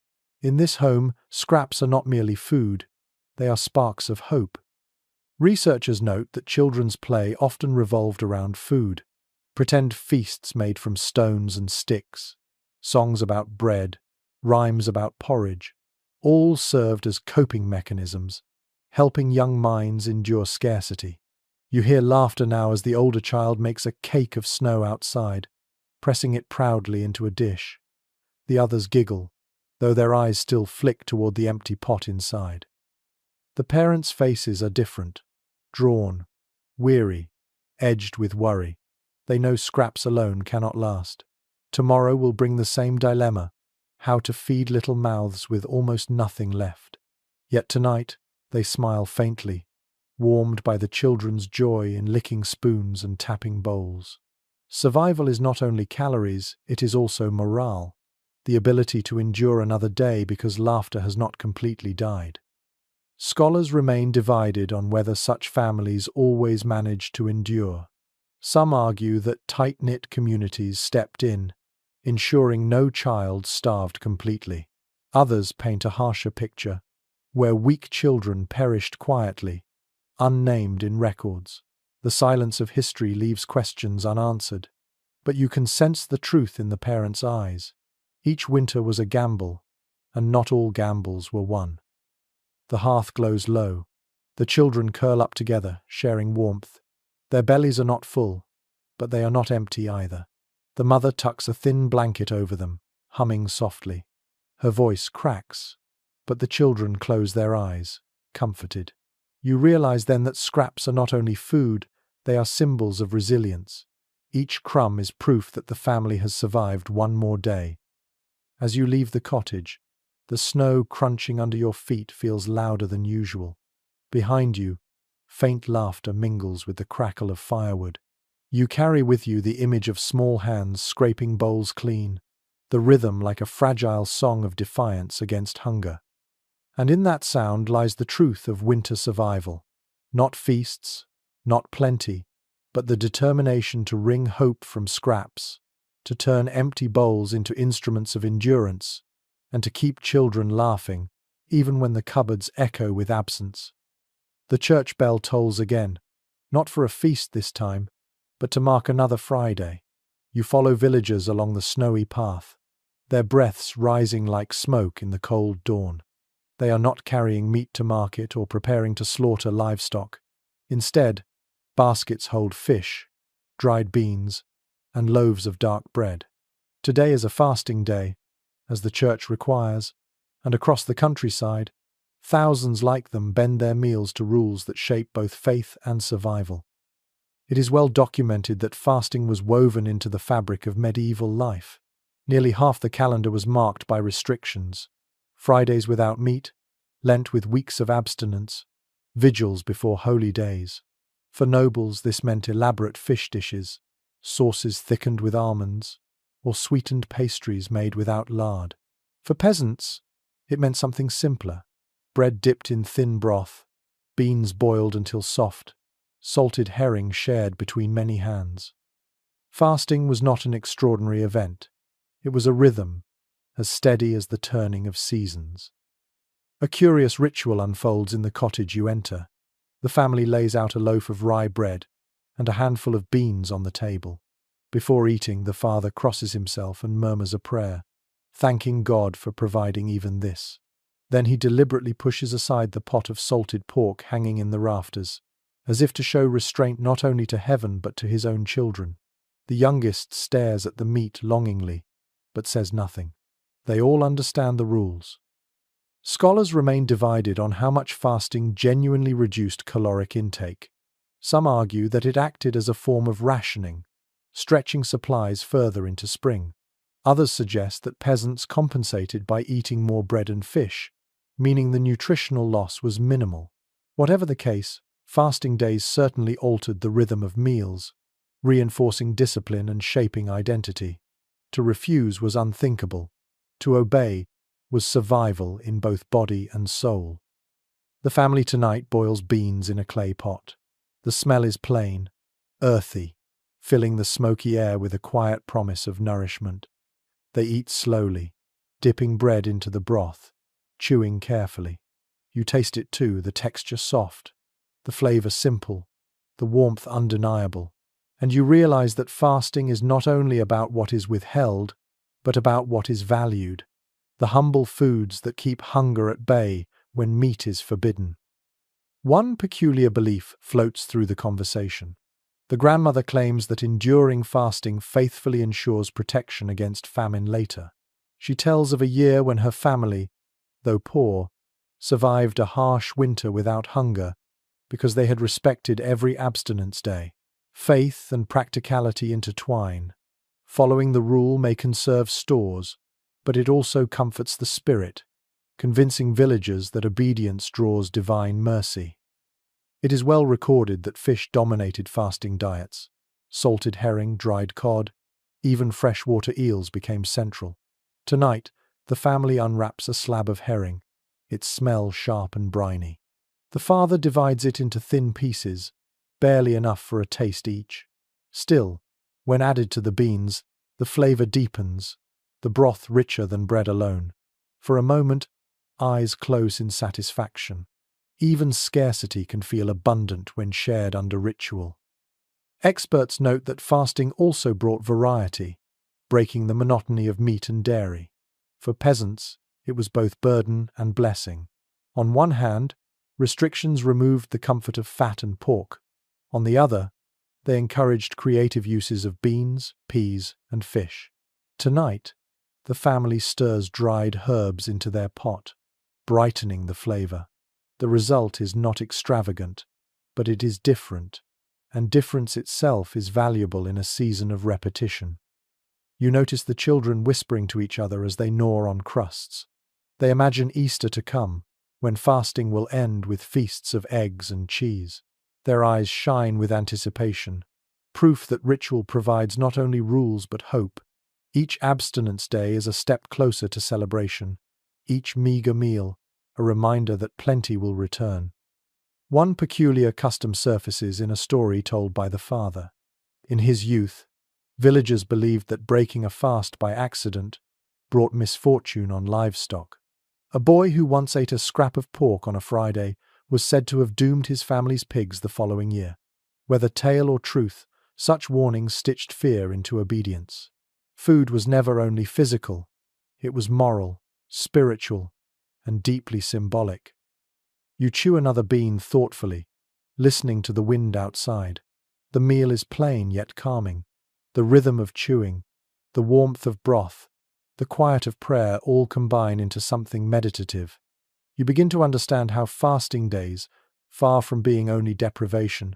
In this home, scraps are not merely food, they are sparks of hope. Researchers note that children's play often revolved around food, pretend feasts made from stones and sticks, songs about bread, rhymes about porridge, all served as coping mechanisms, helping young minds endure scarcity. You hear laughter now as the older child makes a cake of snow outside, pressing it proudly into a dish. The others giggle, though their eyes still flick toward the empty pot inside. The parents' faces are different, drawn, weary, edged with worry. They know scraps alone cannot last. Tomorrow will bring the same dilemma, how to feed little mouths with almost nothing left. Yet tonight, they smile faintly, warmed by the children's joy in licking spoons and tapping bowls. Survival is not only calories, it is also morale, the ability to endure another day because laughter has not completely died. Scholars remain divided on whether such families always manage to endure. Some argue that tight-knit communities stepped in, ensuring no child starved completely. Others paint a harsher picture, where weak children perished quietly, unnamed in records. The silence of history leaves questions unanswered, but you can sense the truth in the parents' eyes. Each winter was a gamble, and not all gambles were won. The hearth glows low. The children curl up together, sharing warmth. Their bellies are not full, but they are not empty either. The mother tucks a thin blanket over them, humming softly. Her voice cracks, but the children close their eyes, comforted. You realize then that scraps are not only food, they are symbols of resilience. Each crumb is proof that the family has survived one more day. As you leave the cottage, the snow crunching under your feet feels louder than usual. Behind you, faint laughter mingles with the crackle of firewood. You carry with you the image of small hands scraping bowls clean, the rhythm like a fragile song of defiance against hunger. And in that sound lies the truth of winter survival. Not feasts, not plenty, but the determination to wring hope from scraps, to turn empty bowls into instruments of endurance, and to keep children laughing, even when the cupboards echo with absence. The church bell tolls again, Not for a feast this time, but to mark another Friday. You follow villagers along the snowy path, their breaths rising like smoke in the cold dawn. They are not carrying meat to market or preparing to slaughter livestock. Instead, baskets hold fish, dried beans, and loaves of dark bread. Today is a fasting day, as the church requires, and across the countryside, thousands like them bend their meals to rules that shape both faith and survival. It is well documented that fasting was woven into the fabric of medieval life. Nearly half the calendar was marked by restrictions: Fridays without meat, Lent with weeks of abstinence, vigils before holy days. For nobles, this meant elaborate fish dishes, sauces thickened with almonds, or sweetened pastries made without lard. For peasants, it meant something simpler: bread dipped in thin broth, beans boiled until soft, salted herring shared between many hands. Fasting was not an extraordinary event. It was a rhythm, as steady as the turning of seasons. A curious ritual unfolds in the cottage you enter. The family lays out a loaf of rye bread and a handful of beans on the table. Before eating, the father crosses himself and murmurs a prayer, thanking God for providing even this. Then he deliberately pushes aside the pot of salted pork hanging in the rafters, as if to show restraint not only to heaven but to his own children. The youngest stares at the meat longingly, but says nothing. They all understand the rules. Scholars remain divided on how much fasting genuinely reduced caloric intake. Some argue that it acted as a form of rationing, stretching supplies further into spring. Others suggest that peasants compensated by eating more bread and fish, meaning the nutritional loss was minimal. Whatever the case, fasting days certainly altered the rhythm of meals, reinforcing discipline and shaping identity. To refuse was unthinkable. To obey was survival in both body and soul. The family tonight boils beans in a clay pot. The smell is plain, earthy, filling the smoky air with a quiet promise of nourishment. They eat slowly, dipping bread into the broth, chewing carefully. You taste it too, the texture soft, the flavor simple, the warmth undeniable. And you realize that fasting is not only about what is withheld, but about what is valued. The humble foods that keep hunger at bay when meat is forbidden. One peculiar belief floats through the conversation. The grandmother claims that enduring fasting faithfully ensures protection against famine later. She tells of a year when her family, though poor, survived a harsh winter without hunger because they had respected every abstinence day. Faith and practicality intertwine. Following the rule may conserve stores, but it also comforts the spirit, convincing villagers that obedience draws divine mercy. It is well recorded that fish dominated fasting diets. Salted herring, dried cod, even freshwater eels became central. Tonight, the family unwraps a slab of herring, its smell sharp and briny. The father divides it into thin pieces, barely enough for a taste each. Still, when added to the beans, the flavor deepens, the broth richer than bread alone. For a moment, eyes close in satisfaction. Even scarcity can feel abundant when shared under ritual. Experts note that fasting also brought variety, breaking the monotony of meat and dairy. For peasants, it was both burden and blessing. On one hand, restrictions removed the comfort of fat and pork. On the other, they encouraged creative uses of beans, peas, and fish. Tonight, the family stirs dried herbs into their pot, brightening the flavor. The result is not extravagant, but it is different, and difference itself is valuable in a season of repetition. You notice the children whispering to each other as they gnaw on crusts. They imagine Easter to come, when fasting will end with feasts of eggs and cheese. Their eyes shine with anticipation, proof that ritual provides not only rules but hope. Each abstinence day is a step closer to celebration, each meager meal a reminder that plenty will return. One peculiar custom surfaces in a story told by the father. In his youth, villagers believed that breaking a fast by accident brought misfortune on livestock. A boy who once ate a scrap of pork on a Friday was said to have doomed his family's pigs the following year. Whether tale or truth, such warnings stitched fear into obedience. Food was never only physical, it was moral, spiritual, and deeply symbolic. You chew another bean thoughtfully, listening to the wind outside. The meal is plain yet calming. The rhythm of chewing, the warmth of broth, the quiet of prayer all combine into something meditative. You begin to understand how fasting days, far from being only deprivation,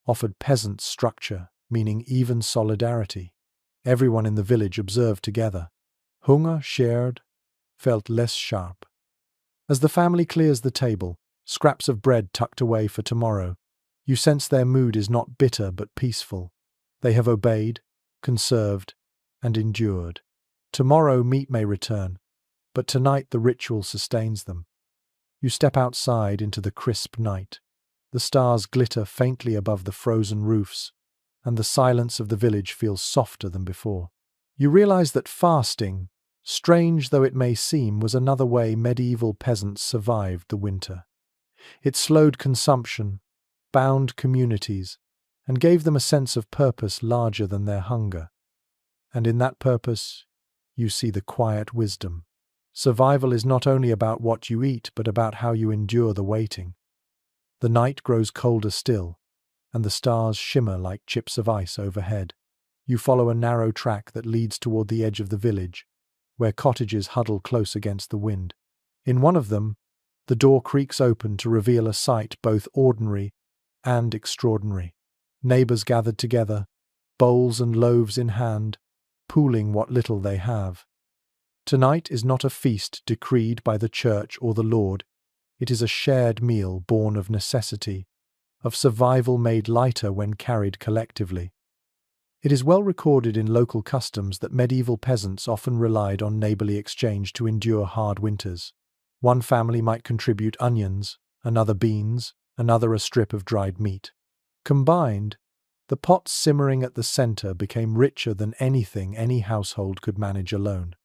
offered peasant structure, meaning even solidarity. Everyone in the village observed together. Hunger shared felt less sharp. As the family clears the table, scraps of bread tucked away for tomorrow, you sense their mood is not bitter but peaceful. They have obeyed, conserved, and endured. Tomorrow meat may return, but tonight the ritual sustains them. You step outside into the crisp night. The stars glitter faintly above the frozen roofs, and the silence of the village feels softer than before. You realize that fasting, strange though it may seem, was another way medieval peasants survived the winter. It slowed consumption, bound communities, and gave them a sense of purpose larger than their hunger. And in that purpose, you see the quiet wisdom. Survival is not only about what you eat, but about how you endure the waiting. The night grows colder still, and the stars shimmer like chips of ice overhead. You follow a narrow track that leads toward the edge of the village, where cottages huddle close against the wind. In one of them, the door creaks open to reveal a sight both ordinary and extraordinary. Neighbors gathered together, bowls and loaves in hand, pooling what little they have. Tonight is not a feast decreed by the church or the Lord. It is a shared meal born of necessity, of survival made lighter when carried collectively. It is well recorded in local customs that medieval peasants often relied on neighborly exchange to endure hard winters. One family might contribute onions, another beans, another a strip of dried meat. Combined, the pot simmering at the center became richer than anything any household could manage alone.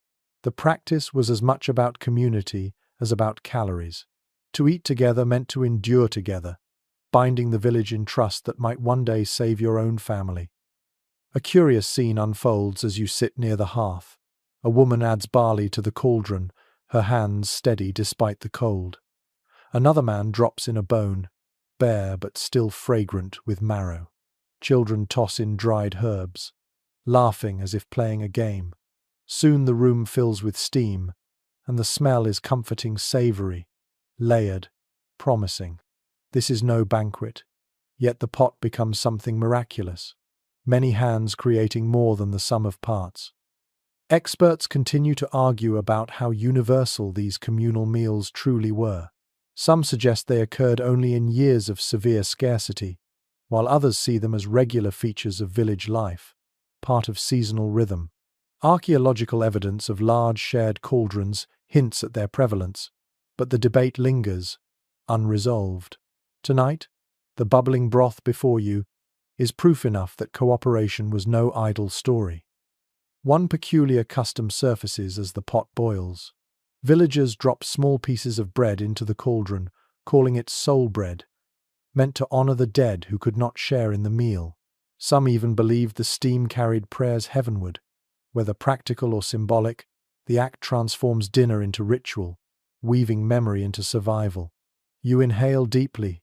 The practice was as much about community as about calories. To eat together meant to endure together, binding the village in trust that might one day save your own family. A curious scene unfolds as you sit near the hearth. A woman adds barley to the cauldron, her hands steady despite the cold. Another man drops in a bone, bare but still fragrant with marrow. Children toss in dried herbs, laughing as if playing a game. Soon the room fills with steam, and the smell is comforting, savory, layered, promising. This is no banquet, yet the pot becomes something miraculous, many hands creating more than the sum of parts. Experts continue to argue about how universal these communal meals truly were. Some suggest they occurred only in years of severe scarcity, while others see them as regular features of village life, part of seasonal rhythm. Archaeological evidence of large shared cauldrons hints at their prevalence, but the debate lingers, unresolved. Tonight, the bubbling broth before you is proof enough that cooperation was no idle story. One peculiar custom surfaces as the pot boils. Villagers drop small pieces of bread into the cauldron, calling it soul bread, meant to honor the dead who could not share in the meal. Some even believed the steam carried prayers heavenward. Whether practical or symbolic, the act transforms dinner into ritual, weaving memory into survival. You inhale deeply,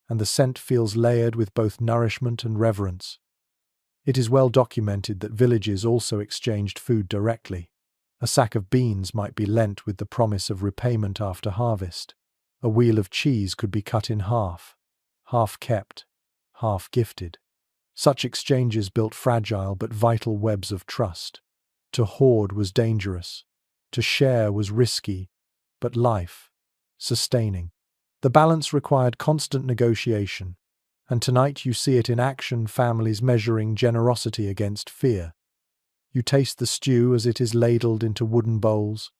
and the scent feels layered with both nourishment and reverence. It is well documented that villages also exchanged food directly. A sack of beans might be lent with the promise of repayment after harvest. A wheel of cheese could be cut in half kept, half gifted. Such exchanges built fragile but vital webs of trust. To hoard was dangerous. To share was risky, but life, sustaining. The balance required constant negotiation, and tonight you see it in action, families measuring generosity against fear. You taste the stew as it is ladled into wooden bowls.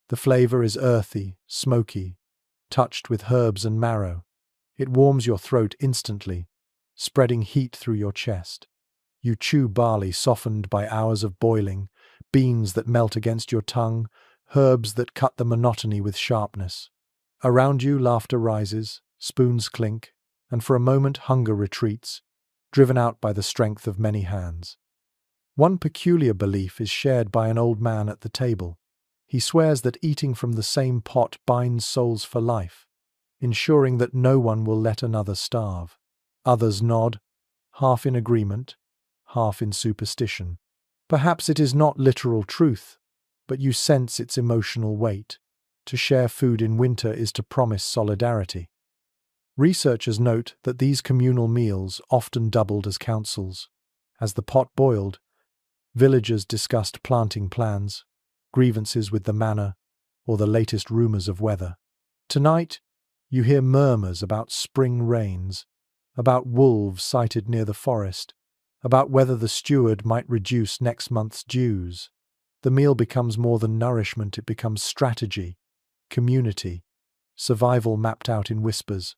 The flavor is earthy, smoky, touched with herbs and marrow. It warms your throat instantly, spreading heat through your chest. You chew barley softened by hours of boiling, beans that melt against your tongue, herbs that cut the monotony with sharpness. Around you, laughter rises, spoons clink, and for a moment hunger retreats. driven out by the strength of many hands. One peculiar belief is shared by an old man at the table. He swears that eating from the same pot binds souls for life, ensuring that no one will let another starve. Others nod, half in agreement, half in superstition. Perhaps it is not literal truth, but you sense its emotional weight. To share food in winter is to promise solidarity. Researchers note that these communal meals often doubled as councils. As the pot boiled, villagers discussed planting plans, grievances with the manor, or the latest rumors of weather. Tonight, you hear murmurs about spring rains, about wolves sighted near the forest, about whether the steward might reduce next month's dues. The meal becomes more than nourishment, it becomes strategy, community, survival mapped out in whispers.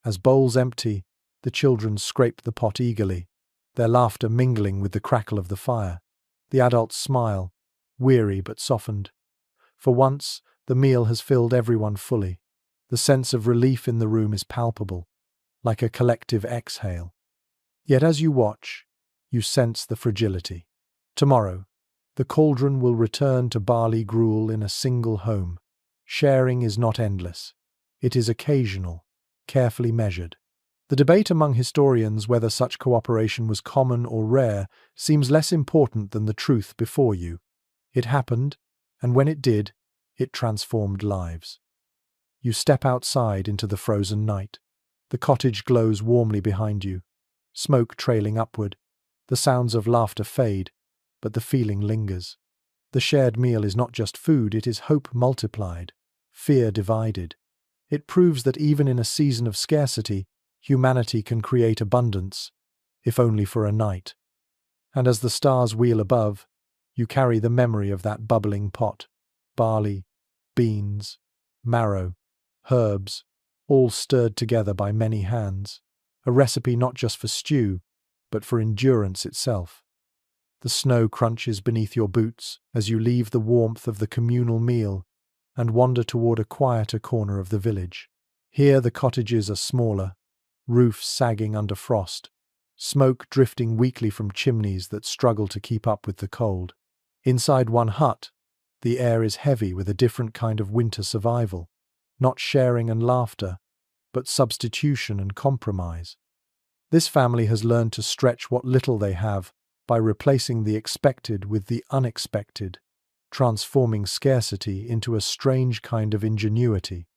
As bowls empty, the children scrape the pot eagerly, their laughter mingling with the crackle of the fire. The adults smile, weary but softened. For once, the meal has filled everyone fully. The sense of relief in the room is palpable, like a collective exhale. Yet as you watch, you sense the fragility. Tomorrow, the cauldron will return to barley gruel in a single home. Sharing is not endless. It is occasional, carefully measured. The debate among historians whether such cooperation was common or rare seems less important than the truth before you. It happened, and when it did, it transformed lives. You step outside into the frozen night. The cottage glows warmly behind you, smoke trailing upward. The sounds of laughter fade, but the feeling lingers. The shared meal is not just food, it is hope multiplied, fear divided. It proves that even in a season of scarcity, humanity can create abundance, if only for a night. And as the stars wheel above, you carry the memory of that bubbling pot. Barley, beans, marrow, herbs, all stirred together by many hands. A recipe not just for stew, but for endurance itself. The snow crunches beneath your boots as you leave the warmth of the communal meal and wander toward a quieter corner of the village. Here the cottages are smaller, roofs sagging under frost, smoke drifting weakly from chimneys that struggle to keep up with the cold. Inside one hut, the air is heavy with a different kind of winter survival, not sharing and laughter, but substitution and compromise. This family has learned to stretch what little they have by replacing the expected with the unexpected, transforming scarcity into a strange kind of ingenuity.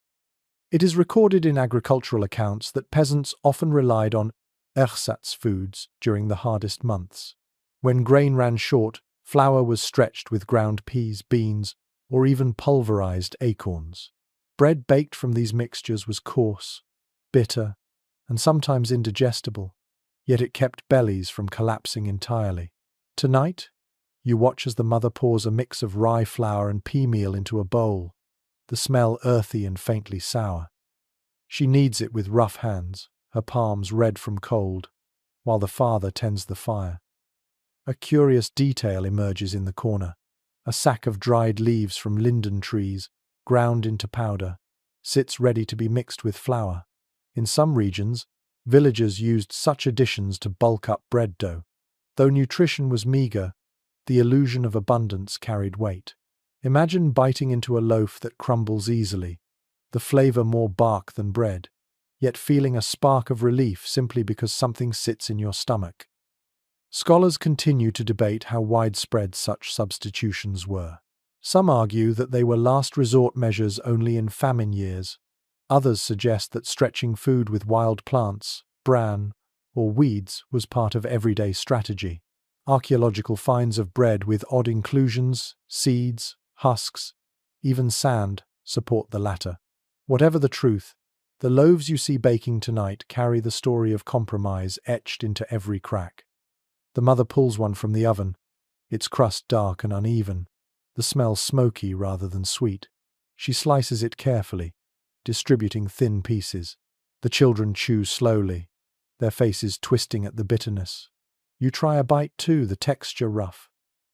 It is recorded in agricultural accounts that peasants often relied on ersatz foods during the hardest months. When grain ran short, flour was stretched with ground peas, beans, or even pulverized acorns. Bread baked from these mixtures was coarse, bitter, and sometimes indigestible, yet it kept bellies from collapsing entirely. Tonight, you watch as the mother pours a mix of rye flour and pea meal into a bowl, the smell earthy and faintly sour. She kneads it with rough hands, her palms red from cold, while the father tends the fire. A curious detail emerges in the corner. A sack of dried leaves from linden trees, ground into powder, sits ready to be mixed with flour. In some regions, villagers used such additions to bulk up bread dough. Though nutrition was meager, the illusion of abundance carried weight. Imagine biting into a loaf that crumbles easily, the flavor more bark than bread, yet feeling a spark of relief simply because something sits in your stomach. Scholars continue to debate how widespread such substitutions were. Some argue that they were last resort measures only in famine years. Others suggest that stretching food with wild plants, bran, or weeds was part of everyday strategy. Archaeological finds of bread with odd inclusions, seeds, husks, even sand, support the latter. Whatever the truth, the loaves you see baking tonight carry the story of compromise etched into every crack. The mother pulls one from the oven, its crust dark and uneven, the smell smoky rather than sweet. She slices it carefully, distributing thin pieces. The children chew slowly, their faces twisting at the bitterness. You try a bite too, the texture rough,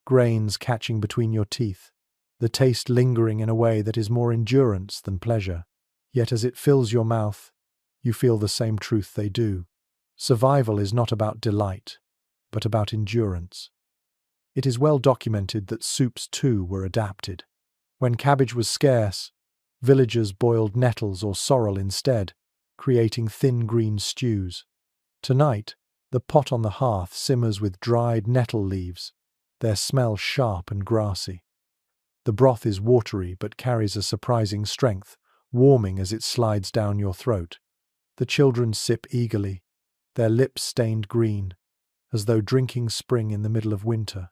grains catching between your teeth, the taste lingering in a way that is more endurance than pleasure. Yet as it fills your mouth, you feel the same truth they do. Survival is not about delight, but about endurance. It is well documented that soups too were adapted. When cabbage was scarce, villagers boiled nettles or sorrel instead, creating thin green stews. Tonight, the pot on the hearth simmers with dried nettle leaves, their smell sharp and grassy. The broth is watery but carries a surprising strength, warming as it slides down your throat. The children sip eagerly, their lips stained green, as though drinking spring in the middle of winter.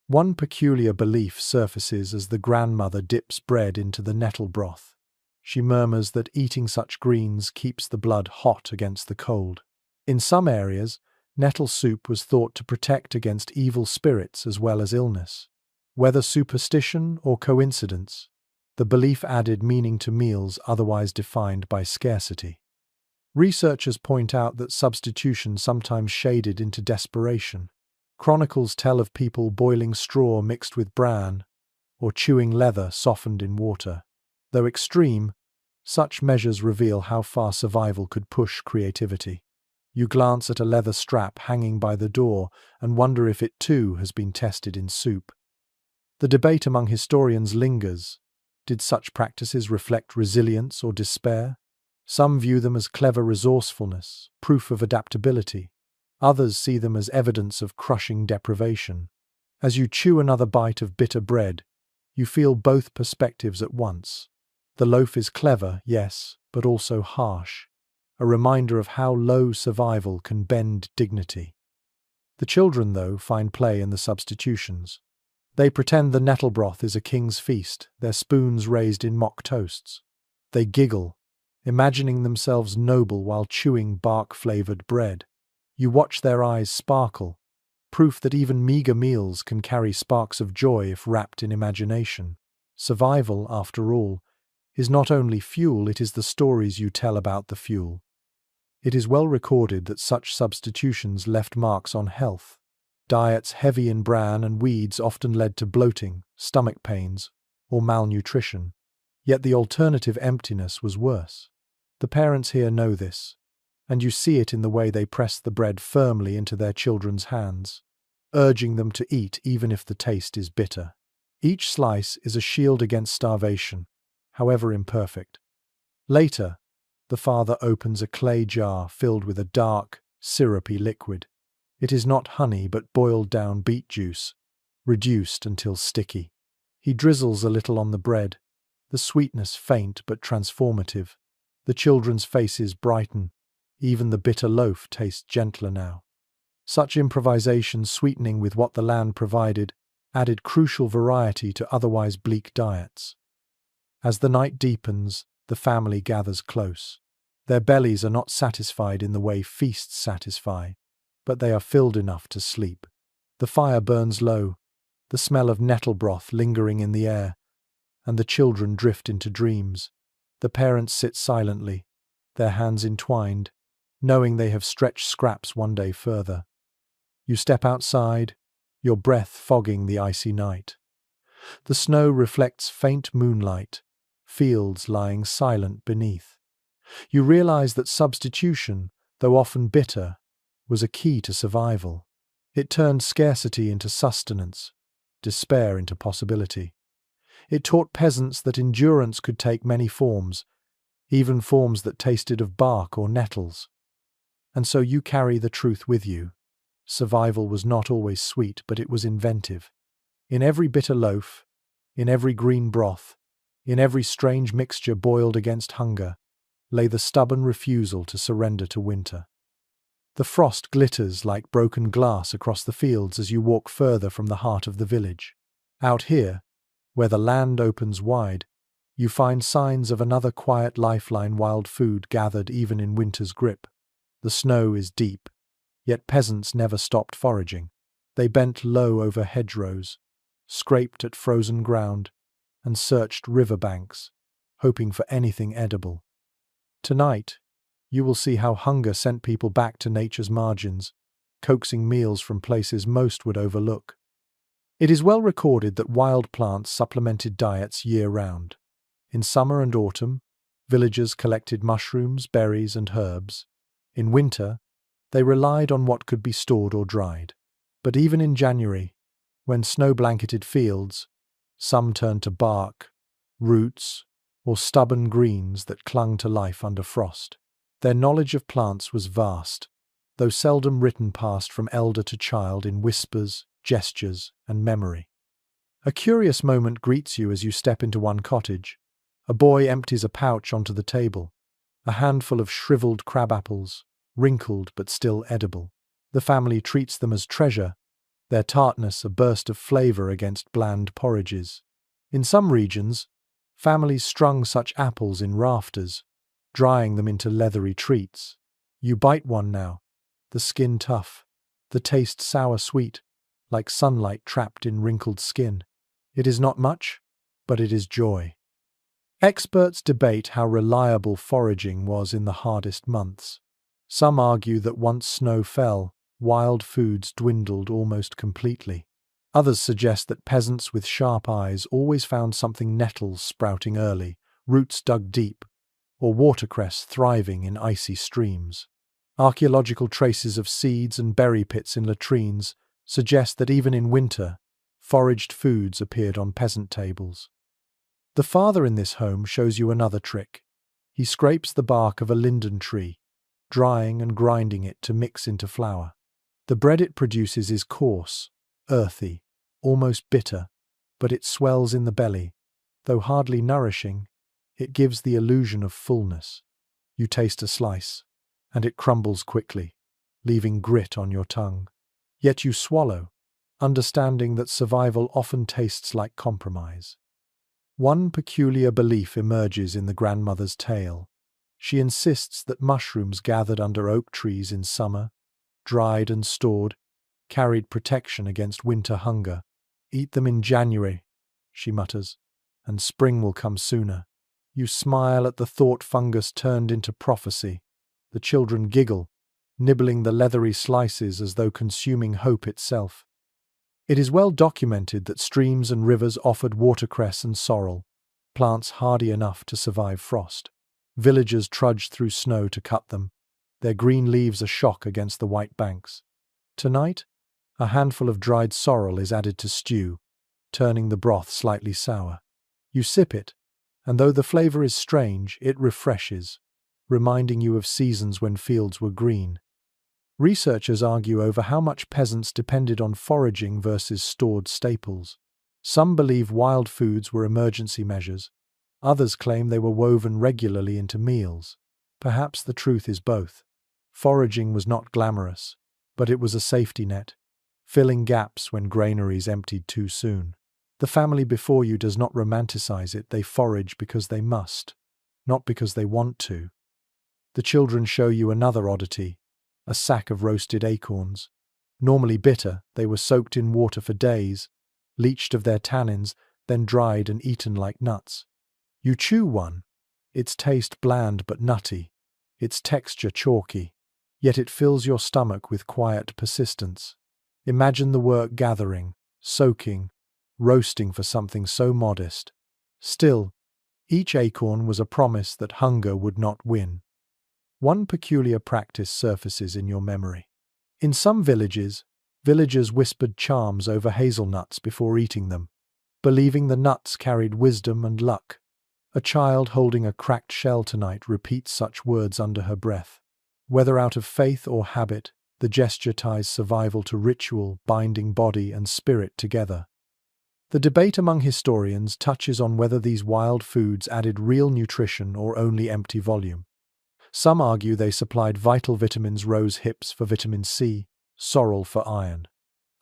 One peculiar belief surfaces as the grandmother dips bread into the nettle broth. She murmurs that eating such greens keeps the blood hot against the cold. In some areas, nettle soup was thought to protect against evil spirits as well as illness. Whether superstition or coincidence, the belief added meaning to meals otherwise defined by scarcity. Researchers point out that substitution sometimes shaded into desperation. Chronicles tell of people boiling straw mixed with bran, or chewing leather softened in water. Though extreme, such measures reveal how far survival could push creativity. You glance at a leather strap hanging by the door and wonder if it too has been tested in soup. The debate among historians lingers. Did such practices reflect resilience or despair? Some view them as clever resourcefulness, proof of adaptability. Others see them as evidence of crushing deprivation. As you chew another bite of bitter bread, you feel both perspectives at once. The loaf is clever, yes, but also harsh, a reminder of how low survival can bend dignity. The children, though, find play in the substitutions. They pretend the nettle broth is a king's feast, their spoons raised in mock toasts. They giggle, imagining themselves noble while chewing bark-flavored bread. You watch their eyes sparkle, proof that even meager meals can carry sparks of joy if wrapped in imagination. Survival, after all, is not only fuel, it is the stories you tell about the fuel. It is well recorded that such substitutions left marks on health. Diets heavy in bran and weeds often led to bloating, stomach pains, or malnutrition. Yet the alternative, emptiness, was worse. The parents here know this, and you see it in the way they press the bread firmly into their children's hands, urging them to eat even if the taste is bitter. Each slice is a shield against starvation, however imperfect. Later, the father opens a clay jar filled with a dark, syrupy liquid. It is not honey but boiled down beet juice, reduced until sticky. He drizzles a little on the bread, the sweetness faint but transformative. The children's faces brighten. Even the bitter loaf tastes gentler now. Such improvisation, sweetening with what the land provided, added crucial variety to otherwise bleak diets. As the night deepens, the family gathers close. Their bellies are not satisfied in the way feasts satisfy, but they are filled enough to sleep. The fire burns low, the smell of nettle broth lingering in the air, and the children drift into dreams. The parents sit silently, their hands entwined, knowing they have stretched scraps one day further. You step outside, your breath fogging the icy night. The snow reflects faint moonlight, fields lying silent beneath. You realize that substitution, though often bitter, was a key to survival. It turned scarcity into sustenance, despair into possibility. It taught peasants that endurance could take many forms, even forms that tasted of bark or nettles. And so you carry the truth with you. Survival was not always sweet, but it was inventive. In every bitter loaf, in every green broth, in every strange mixture boiled against hunger, lay the stubborn refusal to surrender to winter. The frost glitters like broken glass across the fields as you walk further from the heart of the village. Out here, where the land opens wide, you find signs of another quiet lifeline: wild food gathered even in winter's grip. The snow is deep, yet peasants never stopped foraging. They bent low over hedgerows, scraped at frozen ground, and searched river banks, hoping for anything edible. Tonight, you will see how hunger sent people back to nature's margins, coaxing meals from places most would overlook. It is well recorded that wild plants supplemented diets year-round. In summer and autumn, villagers collected mushrooms, berries, and herbs. In winter, They relied on what could be stored or dried. But even in January, when snow-blanketed fields, some turned to bark, roots, or stubborn greens that clung to life under frost. Their knowledge of plants was vast, though seldom written passed from elder to child in whispers, gestures, and memory. A curious moment greets you as you step into one cottage. A boy empties a pouch onto the table, a handful of shriveled crabapples, wrinkled but still edible. The family treats them as treasure, their tartness a burst of flavor against bland porridges. In some regions, families strung such apples in rafters, drying them into leathery treats. You bite one now, the skin tough, the taste sour-sweet, like sunlight trapped in wrinkled skin. It is not much, but it is joy. Experts debate how reliable foraging was in the hardest months. Some argue that once snow fell, wild foods dwindled almost completely. Others suggest that peasants with sharp eyes always found something nettles sprouting early, roots dug deep, or watercress thriving in icy streams. Archaeological traces of seeds and berry pits in latrines suggest that even in winter, foraged foods appeared on peasant tables. The father in this home shows you another trick. He scrapes the bark of a linden tree, drying and grinding it to mix into flour. The bread it produces is coarse, earthy, almost bitter, but it swells in the belly. Though hardly nourishing, it gives the illusion of fullness. You taste a slice, and it crumbles quickly, leaving grit on your tongue. Yet you swallow, understanding that survival often tastes like compromise. One peculiar belief emerges in the grandmother's tale. She insists that mushrooms gathered under oak trees in summer, dried and stored, carried protection against winter hunger. Eat them in January, she mutters, and spring will come sooner. You smile at the thought fungus turned into prophecy. The children giggle, nibbling the leathery slices as though consuming hope itself. It is well documented that streams and rivers offered watercress and sorrel, plants hardy enough to survive frost. Villagers trudged through snow to cut them, their green leaves a shock against the white banks. Tonight, a handful of dried sorrel is added to stew, turning the broth slightly sour. You sip it, and though the flavor is strange, it refreshes, reminding you of seasons when fields were green. Researchers argue over how much peasants depended on foraging versus stored staples. Some believe wild foods were emergency measures. Others claim they were woven regularly into meals. Perhaps the truth is both. Foraging was not glamorous, but it was a safety net, filling gaps when granaries emptied too soon. The family before you does not romanticize it, they forage because they must, not because they want to. The children show you another oddity, a sack of roasted acorns. Normally bitter, they were soaked in water for days, leached of their tannins, then dried and eaten like nuts. You chew one, its taste bland but nutty, its texture chalky, yet it fills your stomach with quiet persistence. Imagine the work gathering, soaking, roasting for something so modest. Still, each acorn was a promise that hunger would not win. One peculiar practice surfaces in your memory. In some villages, villagers whispered charms over hazelnuts before eating them, believing the nuts carried wisdom and luck. A child holding a cracked shell tonight repeats such words under her breath. Whether out of faith or habit, the gesture ties survival to ritual, binding body and spirit together. The debate among historians touches on whether these wild foods added real nutrition or only empty volume. Some argue they supplied vital vitamins: rose hips for vitamin C, sorrel for iron.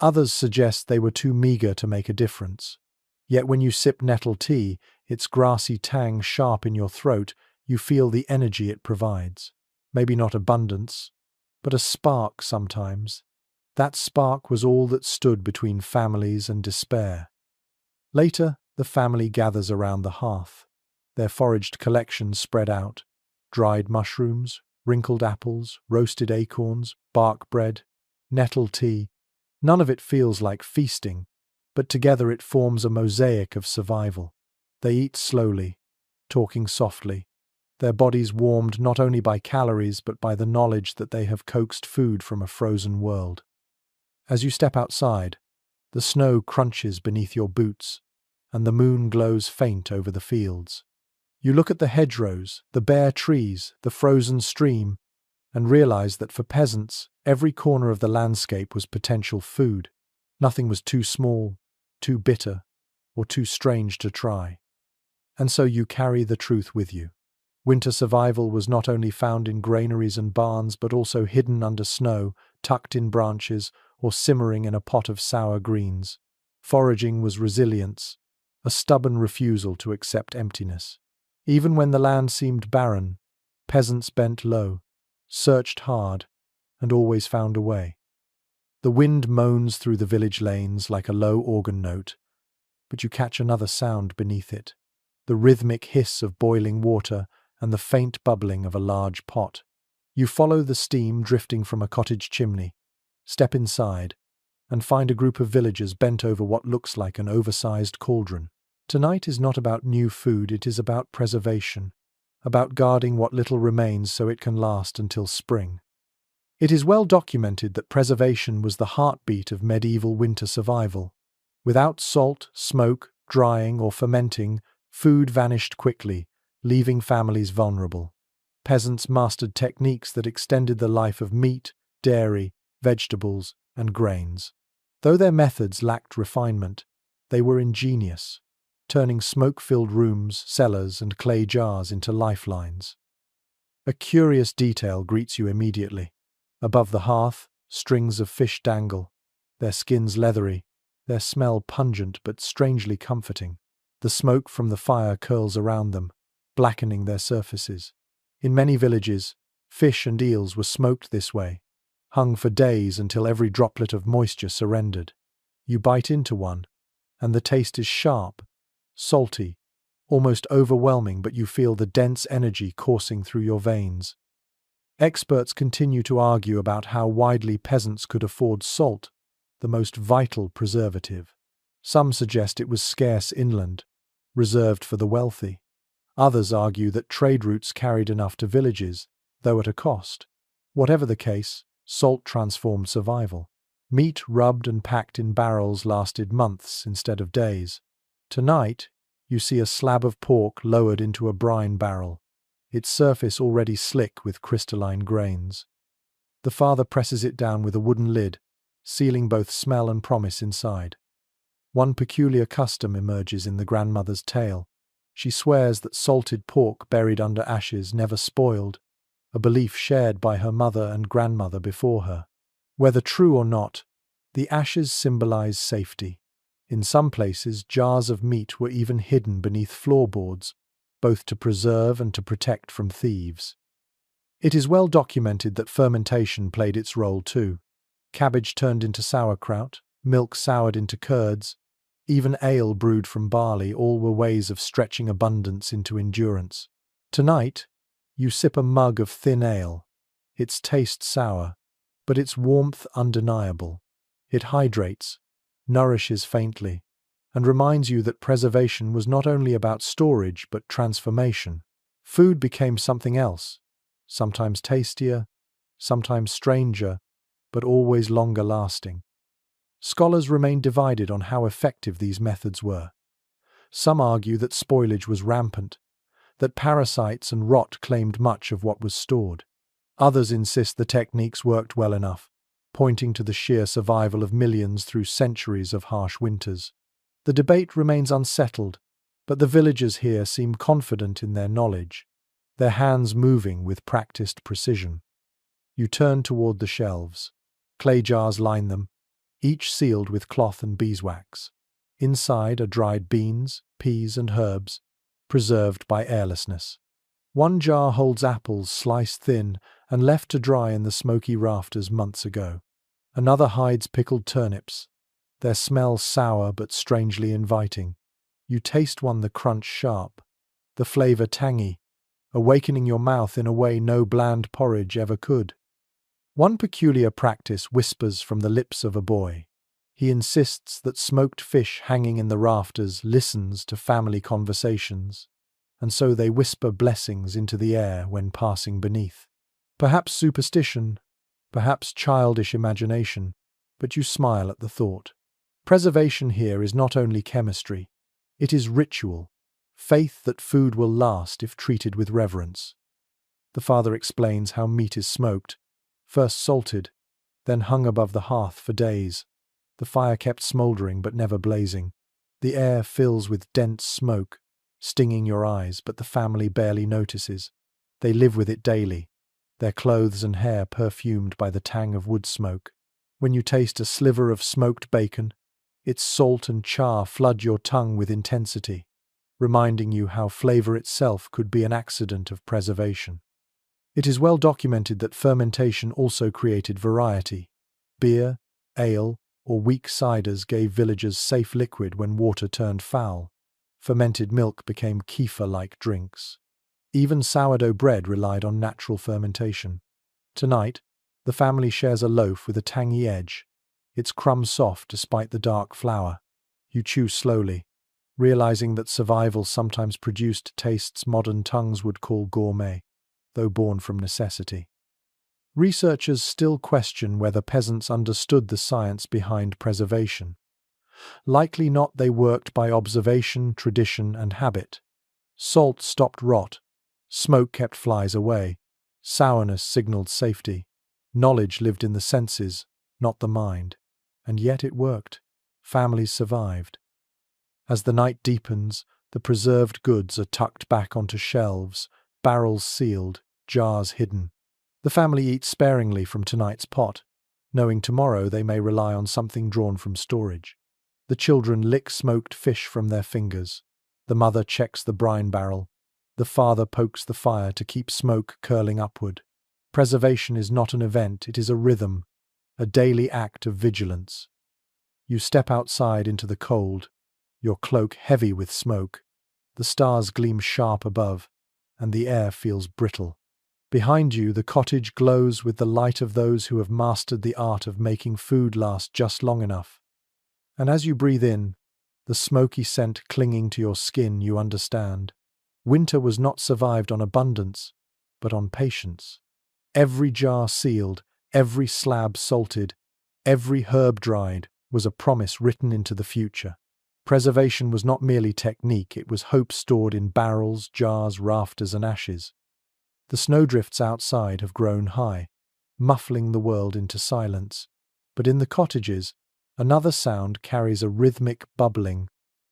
Others suggest they were too meager to make a difference. Yet when you sip nettle tea, its grassy tang sharp in your throat, you feel the energy it provides. Maybe not abundance, but a spark sometimes. That spark was all that stood between families and despair. Later, the family gathers around the hearth, their foraged collections spread out. Dried mushrooms, wrinkled apples, roasted acorns, bark bread, nettle tea. None of it feels like feasting, but together it forms a mosaic of survival. They eat slowly, talking softly, their bodies warmed not only by calories but by the knowledge that they have coaxed food from a frozen world. As you step outside, the snow crunches beneath your boots, and the moon glows faint over the fields. You look at the hedgerows, the bare trees, the frozen stream, and realize that for peasants, every corner of the landscape was potential food. Nothing was too small, too bitter, or too strange to try. And so you carry the truth with you. Winter survival was not only found in granaries and barns, but also hidden under snow, tucked in branches, or simmering in a pot of sour greens. Foraging was resilience, a stubborn refusal to accept emptiness. Even when the land seemed barren, peasants bent low, searched hard, and always found a way. The wind moans through the village lanes like a low organ note, but you catch another sound beneath it, the rhythmic hiss of boiling water and the faint bubbling of a large pot. You follow the steam drifting from a cottage chimney, step inside, and find a group of villagers bent over what looks like an oversized cauldron. Tonight is not about new food, it is about preservation, about guarding what little remains so it can last until spring. It is well documented that preservation was the heartbeat of medieval winter survival. Without salt, smoke, drying, or fermenting, food vanished quickly, leaving families vulnerable. Peasants mastered techniques that extended the life of meat, dairy, vegetables, and grains. Though their methods lacked refinement, they were ingenious, turning smoke-filled rooms, cellars, and clay jars into lifelines. A curious detail greets you immediately. Above the hearth, strings of fish dangle, their skins leathery, their smell pungent but strangely comforting. The smoke from the fire curls around them, blackening their surfaces. In many villages, fish and eels were smoked this way, hung for days until every droplet of moisture surrendered. You bite into one, and the taste is sharp, salty, almost overwhelming, but you feel the dense energy coursing through your veins. Experts continue to argue about how widely peasants could afford salt, the most vital preservative. Some suggest it was scarce inland, reserved for the wealthy. Others argue that trade routes carried enough to villages, though at a cost. Whatever the case, salt transformed survival. Meat rubbed and packed in barrels lasted months instead of days. Tonight, you see a slab of pork lowered into a brine barrel, its surface already slick with crystalline grains. The father presses it down with a wooden lid, sealing both smell and promise inside. One peculiar custom emerges in the grandmother's tale. She swears that salted pork buried under ashes never spoiled, a belief shared by her mother and grandmother before her. Whether true or not, the ashes symbolize safety. In some places, jars of meat were even hidden beneath floorboards, both to preserve and to protect from thieves. It is well documented that fermentation played its role too. Cabbage turned into sauerkraut, milk soured into curds, even ale brewed from barley, all were ways of stretching abundance into endurance. Tonight, you sip a mug of thin ale. Its taste sour, but its warmth undeniable. It hydrates, nourishes faintly, and reminds you that preservation was not only about storage but transformation. Food became something else, sometimes tastier, sometimes stranger, but always longer lasting. Scholars remain divided on how effective these methods were. Some argue that spoilage was rampant, that parasites and rot claimed much of what was stored. Others insist the techniques worked well enough, pointing to the sheer survival of millions through centuries of harsh winters. The debate remains unsettled, but the villagers here seem confident in their knowledge, their hands moving with practiced precision. You turn toward the shelves. Clay jars line them, each sealed with cloth and beeswax. Inside are dried beans, peas, and herbs, preserved by airlessness. One jar holds apples sliced thin and left to dry in the smoky rafters months ago. Another hides pickled turnips, their smell sour but strangely inviting. You taste one, the crunch sharp, the flavor tangy, awakening your mouth in a way no bland porridge ever could. One peculiar practice whispers from the lips of a boy. He insists that smoked fish hanging in the rafters listens to family conversations. and so they whisper blessings into the air when passing beneath. Perhaps superstition, perhaps childish imagination, but you smile at the thought. Preservation here is not only chemistry, it is ritual, faith that food will last if treated with reverence. The father explains how meat is smoked, first salted, then hung above the hearth for days. The fire kept smouldering but never blazing. The air fills with dense smoke, stinging your eyes, but the family barely notices. They live with it daily, their clothes and hair perfumed by the tang of wood smoke. When you taste a sliver of smoked bacon, its salt and char flood your tongue with intensity, reminding you how flavor itself could be an accident of preservation. It is well documented that fermentation also created variety. Beer, ale, or weak ciders gave villagers safe liquid when water turned foul. Fermented milk became kefir-like drinks. Even sourdough bread relied on natural fermentation. Tonight, the family shares a loaf with a tangy edge, its crumbs soft despite the dark flour. You chew slowly, realizing that survival sometimes produced tastes modern tongues would call gourmet, though born from necessity. Researchers still question whether peasants understood the science behind preservation. Likely not, they worked by observation, tradition, and habit. Salt stopped rot, smoke kept flies away, sourness signaled safety. Knowledge lived in the senses, not the mind. And yet it worked. Families survived. As the night deepens, the preserved goods are tucked back onto shelves, barrels sealed, jars hidden. The family eats sparingly from tonight's pot, knowing tomorrow they may rely on something drawn from storage. The children lick smoked fish from their fingers. The mother checks the brine barrel. The father pokes the fire to keep smoke curling upward. Preservation is not an event, it is a rhythm, a daily act of vigilance. You step outside into the cold, your cloak heavy with smoke. The stars gleam sharp above, and the air feels brittle. Behind you, the cottage glows with the light of those who have mastered the art of making food last just long enough. And as you breathe in, the smoky scent clinging to your skin, you understand. Winter was not survived on abundance, but on patience. Every jar sealed, every slab salted, every herb dried was a promise written into the future. Preservation was not merely technique, it was hope stored in barrels, jars, rafters, and ashes. The snowdrifts outside have grown high, muffling the world into silence. But in the cottages, another sound carries a rhythmic bubbling,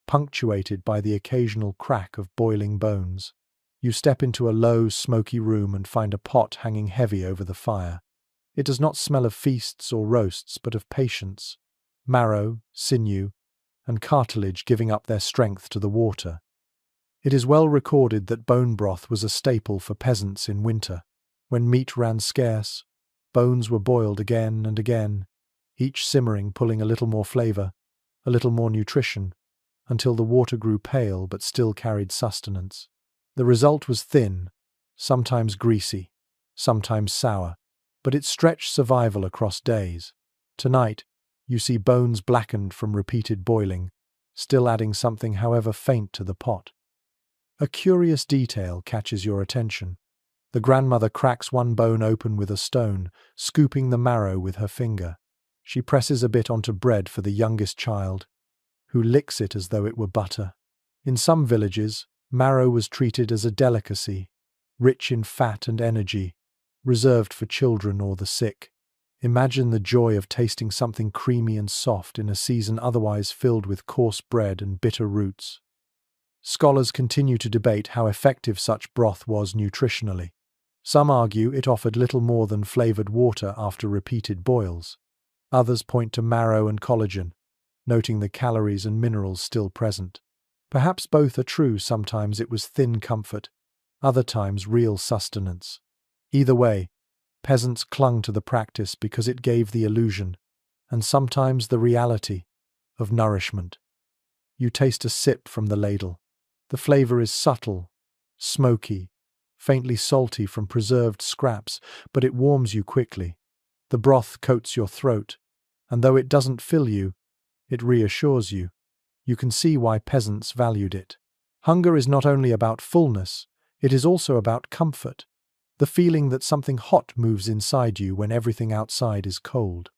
punctuated by the occasional crack of boiling bones. You step into a low, smoky room and find a pot hanging heavy over the fire. It does not smell of feasts or roasts, but of patience. Marrow, sinew, and cartilage giving up their strength to the water. It is well recorded that bone broth was a staple for peasants in winter. When meat ran scarce, bones were boiled again and again, each simmering, pulling a little more flavor, a little more nutrition, until the water grew pale but still carried sustenance. The result was thin, sometimes greasy, sometimes sour, but it stretched survival across days. Tonight, you see bones blackened from repeated boiling, still adding something however faint to the pot. A curious detail catches your attention. The grandmother cracks one bone open with a stone, scooping the marrow with her finger. She presses a bit onto bread for the youngest child, who licks it as though it were butter. In some villages, marrow was treated as a delicacy, rich in fat and energy, reserved for children or the sick. Imagine the joy of tasting something creamy and soft in a season otherwise filled with coarse bread and bitter roots. Scholars continue to debate how effective such broth was nutritionally. Some argue it offered little more than flavored water after repeated boils. Others point to marrow and collagen, noting the calories and minerals still present. Perhaps both are true. Sometimes it was thin comfort, other times real sustenance. Either way, peasants clung to the practice because it gave the illusion, and sometimes the reality, of nourishment. You taste a sip from the ladle. The flavor is subtle, smoky, faintly salty from preserved scraps, but it warms you quickly. The broth coats your throat, and though it doesn't fill you, it reassures you. You can see why peasants valued it. Hunger is not only about fullness, it is also about comfort, the feeling that something hot moves inside you when everything outside is cold.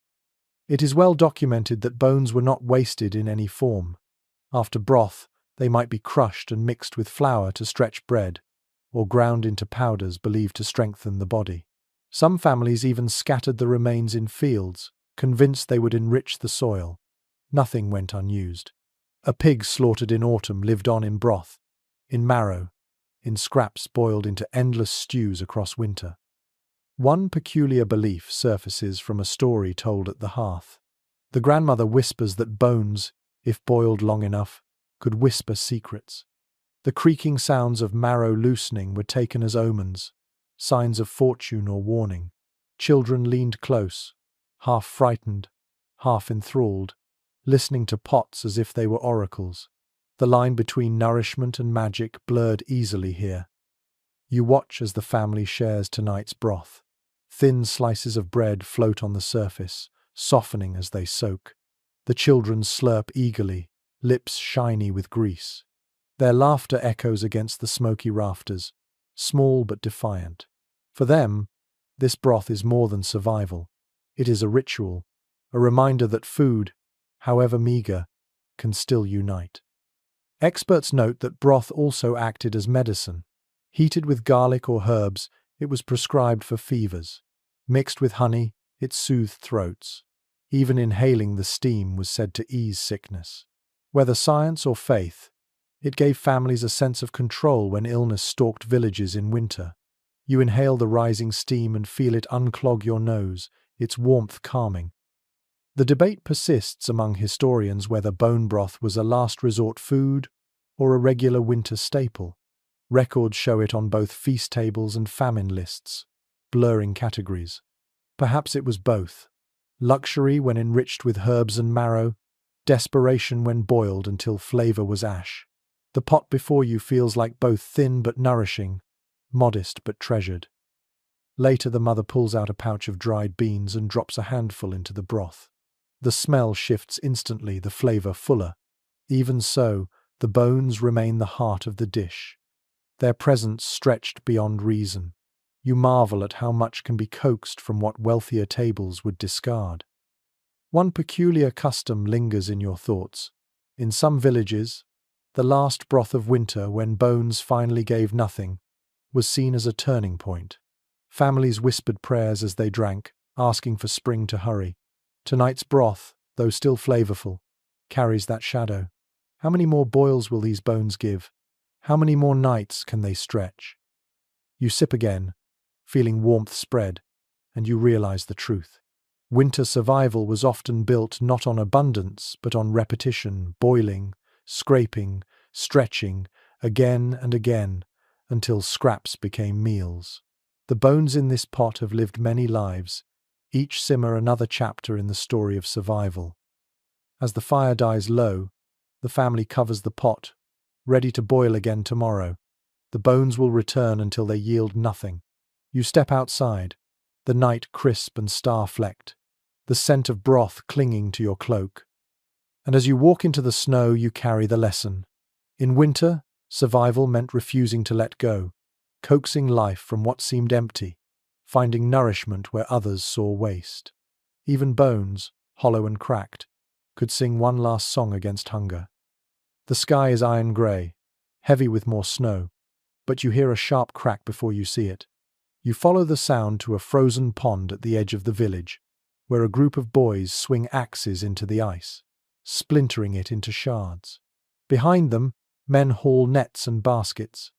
It is well documented that bones were not wasted in any form. After broth, they might be crushed and mixed with flour to stretch bread, or ground into powders believed to strengthen the body. Some families even scattered the remains in fields, convinced they would enrich the soil. Nothing went unused. A pig slaughtered in autumn lived on in broth, in marrow, in scraps boiled into endless stews across winter. One peculiar belief surfaces from a story told at the hearth. The grandmother whispers that bones, if boiled long enough, could whisper secrets. The creaking sounds of marrow loosening were taken as omens, signs of fortune or warning. Children leaned close, half frightened, half enthralled, listening to pots as if they were oracles. The line between nourishment and magic blurred easily here. You watch as the family shares tonight's broth. Thin slices of bread float on the surface, softening as they soak. The children slurp eagerly, lips shiny with grease. Their laughter echoes against the smoky rafters, small but defiant. For them, this broth is more than survival. It is a ritual, a reminder that food, however meager, can still unite. Experts note that broth also acted as medicine. Heated with garlic or herbs, it was prescribed for fevers. Mixed with honey, it soothed throats. Even inhaling the steam was said to ease sickness. Whether science or faith, it gave families a sense of control when illness stalked villages in winter. You inhale the rising steam and feel it unclog your nose, its warmth calming. The debate persists among historians whether bone broth was a last resort food or a regular winter staple. Records show it on both feast tables and famine lists, blurring categories. Perhaps it was both. Luxury when enriched with herbs and marrow, desperation when boiled until flavor was ash. The pot before you feels like both thin but nourishing, modest but treasured. Later the mother pulls out a pouch of dried beans and drops a handful into the broth. The smell shifts instantly, the flavor fuller. Even so, the bones remain the heart of the dish. Their presence stretched beyond reason. You marvel at how much can be coaxed from what wealthier tables would discard. One peculiar custom lingers in your thoughts. In some villages, the last broth of winter, when bones finally gave nothing, was seen as a turning point. Families whispered prayers as they drank, asking for spring to hurry. Tonight's broth, though still flavorful, carries that shadow. How many more boils will these bones give? How many more nights can they stretch? You sip again, feeling warmth spread, and you realize the truth. Winter survival was often built not on abundance, but on repetition, boiling, scraping, stretching, again and again, until scraps became meals. The bones in this pot have lived many lives, each simmer another chapter in the story of survival. As the fire dies low, the family covers the pot, ready to boil again tomorrow. The bones will return until they yield nothing. You step outside, the night crisp and star-flecked, the scent of broth clinging to your cloak. And as you walk into the snow, you carry the lesson. In winter, survival meant refusing to let go, coaxing life from what seemed empty, finding nourishment where others saw waste. Even bones, hollow and cracked, could sing one last song against hunger. The sky is iron grey, heavy with more snow, but you hear a sharp crack before you see it. You follow the sound to a frozen pond at the edge of the village, where a group of boys swing axes into the ice, splintering it into shards. Behind them, men haul nets and baskets.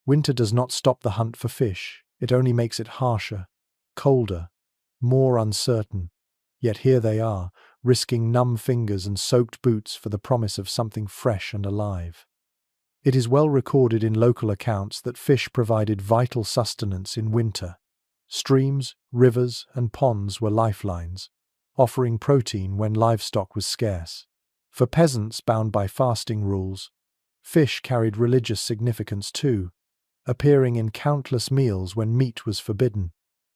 Winter does not stop the hunt for fish, it only makes it harsher, colder, more uncertain. Yet here they are, risking numb fingers and soaked boots for the promise of something fresh and alive. It is well recorded in local accounts that fish provided vital sustenance in winter. Streams, rivers, and ponds were lifelines, offering protein when livestock was scarce. For peasants bound by fasting rules, fish carried religious significance too, appearing in countless meals when meat was forbidden.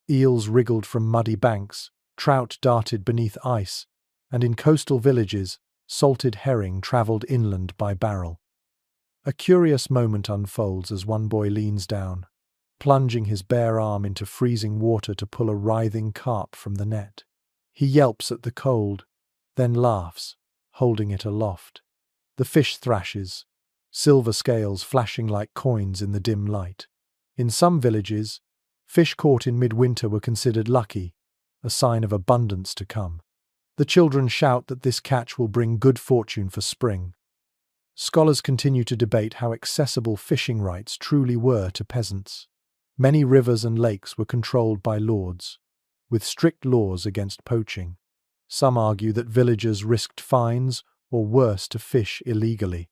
Eels wriggled from muddy banks, trout darted beneath ice, and in coastal villages, salted herring travelled inland by barrel. A curious moment unfolds as one boy leans down, plunging his bare arm into freezing water to pull a writhing carp from the net. He yelps at the cold, then laughs, holding it aloft. The fish thrashes, silver scales flashing like coins in the dim light. In some villages, fish caught in midwinter were considered lucky, a sign of abundance to come. The children shout that this catch will bring good fortune for spring. Scholars continue to debate how accessible fishing rights truly were to peasants. Many rivers and lakes were controlled by lords, with strict laws against poaching. Some argue that villagers risked fines or worse to fish illegally.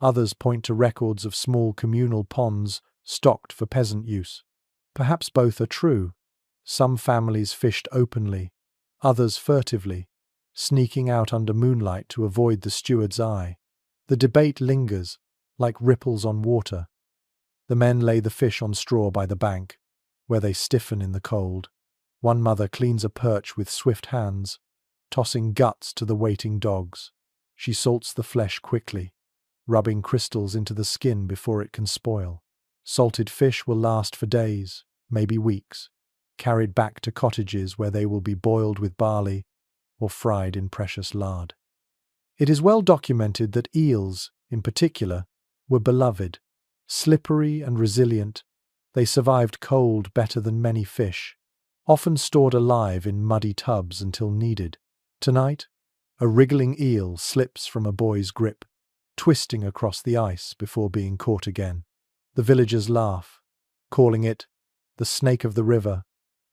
Others point to records of small communal ponds stocked for peasant use. Perhaps both are true. Some families fished openly, others furtively, sneaking out under moonlight to avoid the steward's eye. The debate lingers, like ripples on water. The men lay the fish on straw by the bank, where they stiffen in the cold. One mother cleans a perch with swift hands, tossing guts to the waiting dogs. She salts the flesh quickly, rubbing crystals into the skin before it can spoil. Salted fish will last for days, maybe weeks, carried back to cottages where they will be boiled with barley or fried in precious lard. It is well documented that eels, in particular, were beloved. Slippery and resilient, they survived cold better than many fish, often stored alive in muddy tubs until needed. Tonight, a wriggling eel slips from a boy's grip, twisting across the ice before being caught again. The villagers laugh, calling it the snake of the river,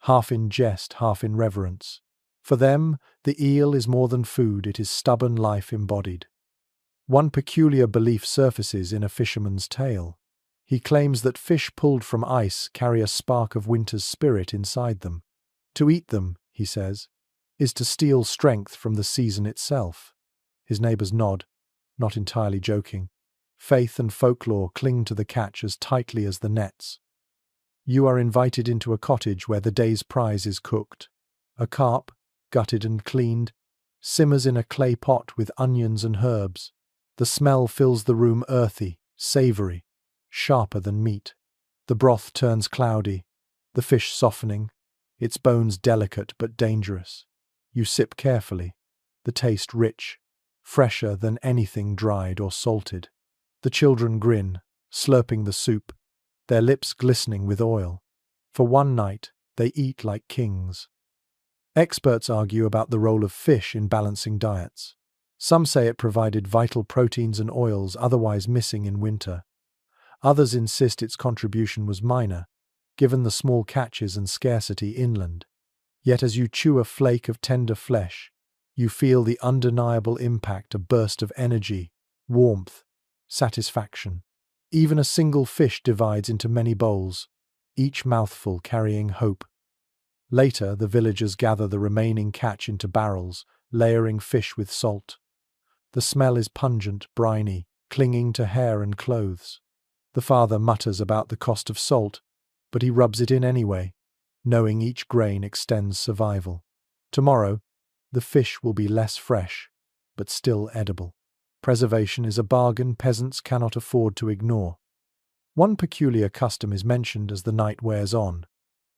half in jest, half in reverence. For them, the eel is more than food, it is stubborn life embodied. One peculiar belief surfaces in a fisherman's tale. He claims that fish pulled from ice carry a spark of winter's spirit inside them. To eat them, he says, is to steal strength from the season itself. His neighbors nod, not entirely joking. Faith and folklore cling to the catch as tightly as the nets. You are invited into a cottage where the day's prize is cooked. A carp, gutted and cleaned, simmers in a clay pot with onions and herbs. The smell fills the room, earthy, savory, sharper than meat. The broth turns cloudy, the fish softening, its bones delicate but dangerous. You sip carefully, the taste rich, fresher than anything dried or salted. The children grin, slurping the soup, their lips glistening with oil. For one night, they eat like kings. Experts argue about the role of fish in balancing diets. Some say it provided vital proteins and oils otherwise missing in winter. Others insist its contribution was minor, given the small catches and scarcity inland. Yet as you chew a flake of tender flesh, you feel the undeniable impact, a burst of energy, warmth, satisfaction. Even a single fish divides into many bowls, each mouthful carrying hope. Later, the villagers gather the remaining catch into barrels, layering fish with salt. The smell is pungent, briny, clinging to hair and clothes. The father mutters about the cost of salt, but he rubs it in anyway, knowing each grain extends survival. Tomorrow, the fish will be less fresh, but still edible. Preservation is a bargain peasants cannot afford to ignore. One peculiar custom is mentioned as the night wears on.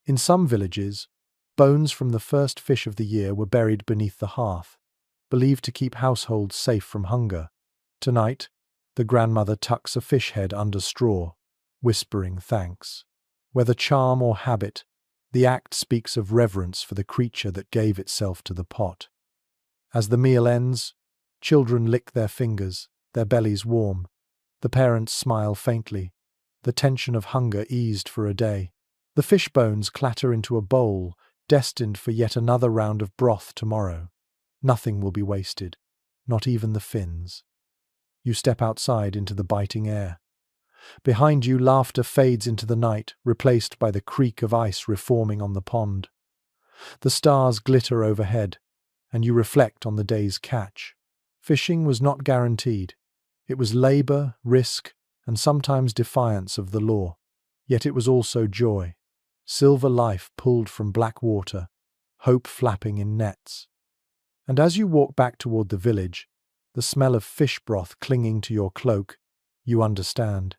In some villages, bones from the first fish of the year were buried beneath the hearth, believed to keep households safe from hunger. Tonight, the grandmother tucks a fish head under straw, whispering thanks. Whether charm or habit, the act speaks of reverence for the creature that gave itself to the pot. As the meal ends, children lick their fingers, their bellies warm. The parents smile faintly, the tension of hunger eased for a day. The fish bones clatter into a bowl, destined for yet another round of broth tomorrow. Nothing will be wasted, not even the fins. You step outside into the biting air. Behind you, laughter fades into the night, replaced by the creak of ice reforming on the pond. The stars glitter overhead, and you reflect on the day's catch. Fishing was not guaranteed. It was labor, risk, and sometimes defiance of the law. Yet it was also joy. Silver life pulled from black water, hope flapping in nets. And as you walk back toward the village, the smell of fish broth clinging to your cloak, You understand.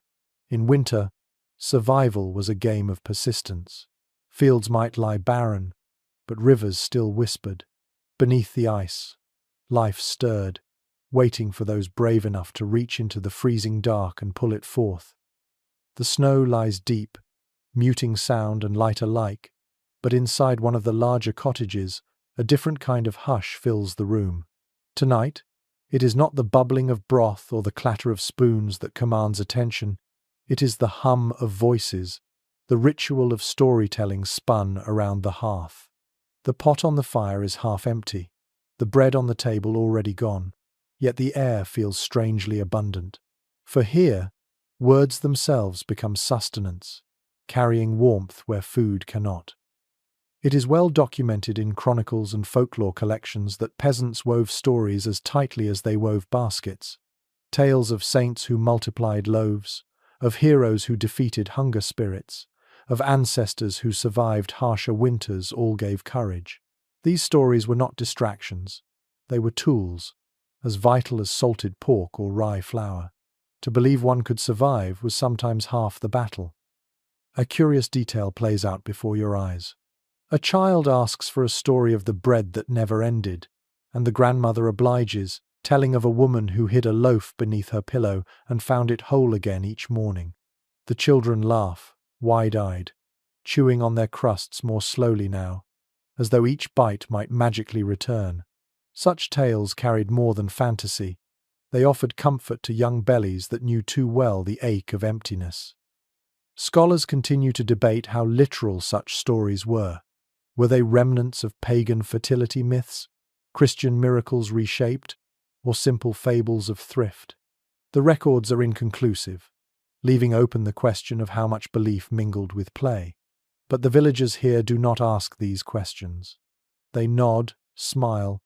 In winter, survival was a game of persistence. Fields might lie barren, but rivers still whispered. Beneath the ice, life stirred, waiting for those brave enough to reach into the freezing dark and pull it forth. The snow lies deep, muting sound and light alike, but inside one of the larger cottages, a different kind of hush fills the room. Tonight, it is not the bubbling of broth or the clatter of spoons that commands attention. It is the hum of voices, the ritual of storytelling spun around the hearth. The pot on the fire is half empty, the bread on the table already gone, yet the air feels strangely abundant. For here, words themselves become sustenance, carrying warmth where food cannot. It is well documented in chronicles and folklore collections that peasants wove stories as tightly as they wove baskets. Tales of saints who multiplied loaves, of heroes who defeated hunger spirits, of ancestors who survived harsher winters all gave courage. These stories were not distractions. They were tools, as vital as salted pork or rye flour. To believe one could survive was sometimes half the battle. A curious detail plays out before your eyes. A child asks for a story of the bread that never ended, and the grandmother obliges, telling of a woman who hid a loaf beneath her pillow and found it whole again each morning. The children laugh, wide-eyed, chewing on their crusts more slowly now, as though each bite might magically return. Such tales carried more than fantasy. They offered comfort to young bellies that knew too well the ache of emptiness. Scholars continue to debate how literal such stories were. Were they remnants of pagan fertility myths, Christian miracles reshaped, or simple fables of thrift? The records are inconclusive, leaving open the question of how much belief mingled with play. But the villagers here do not ask these questions. They nod, smile,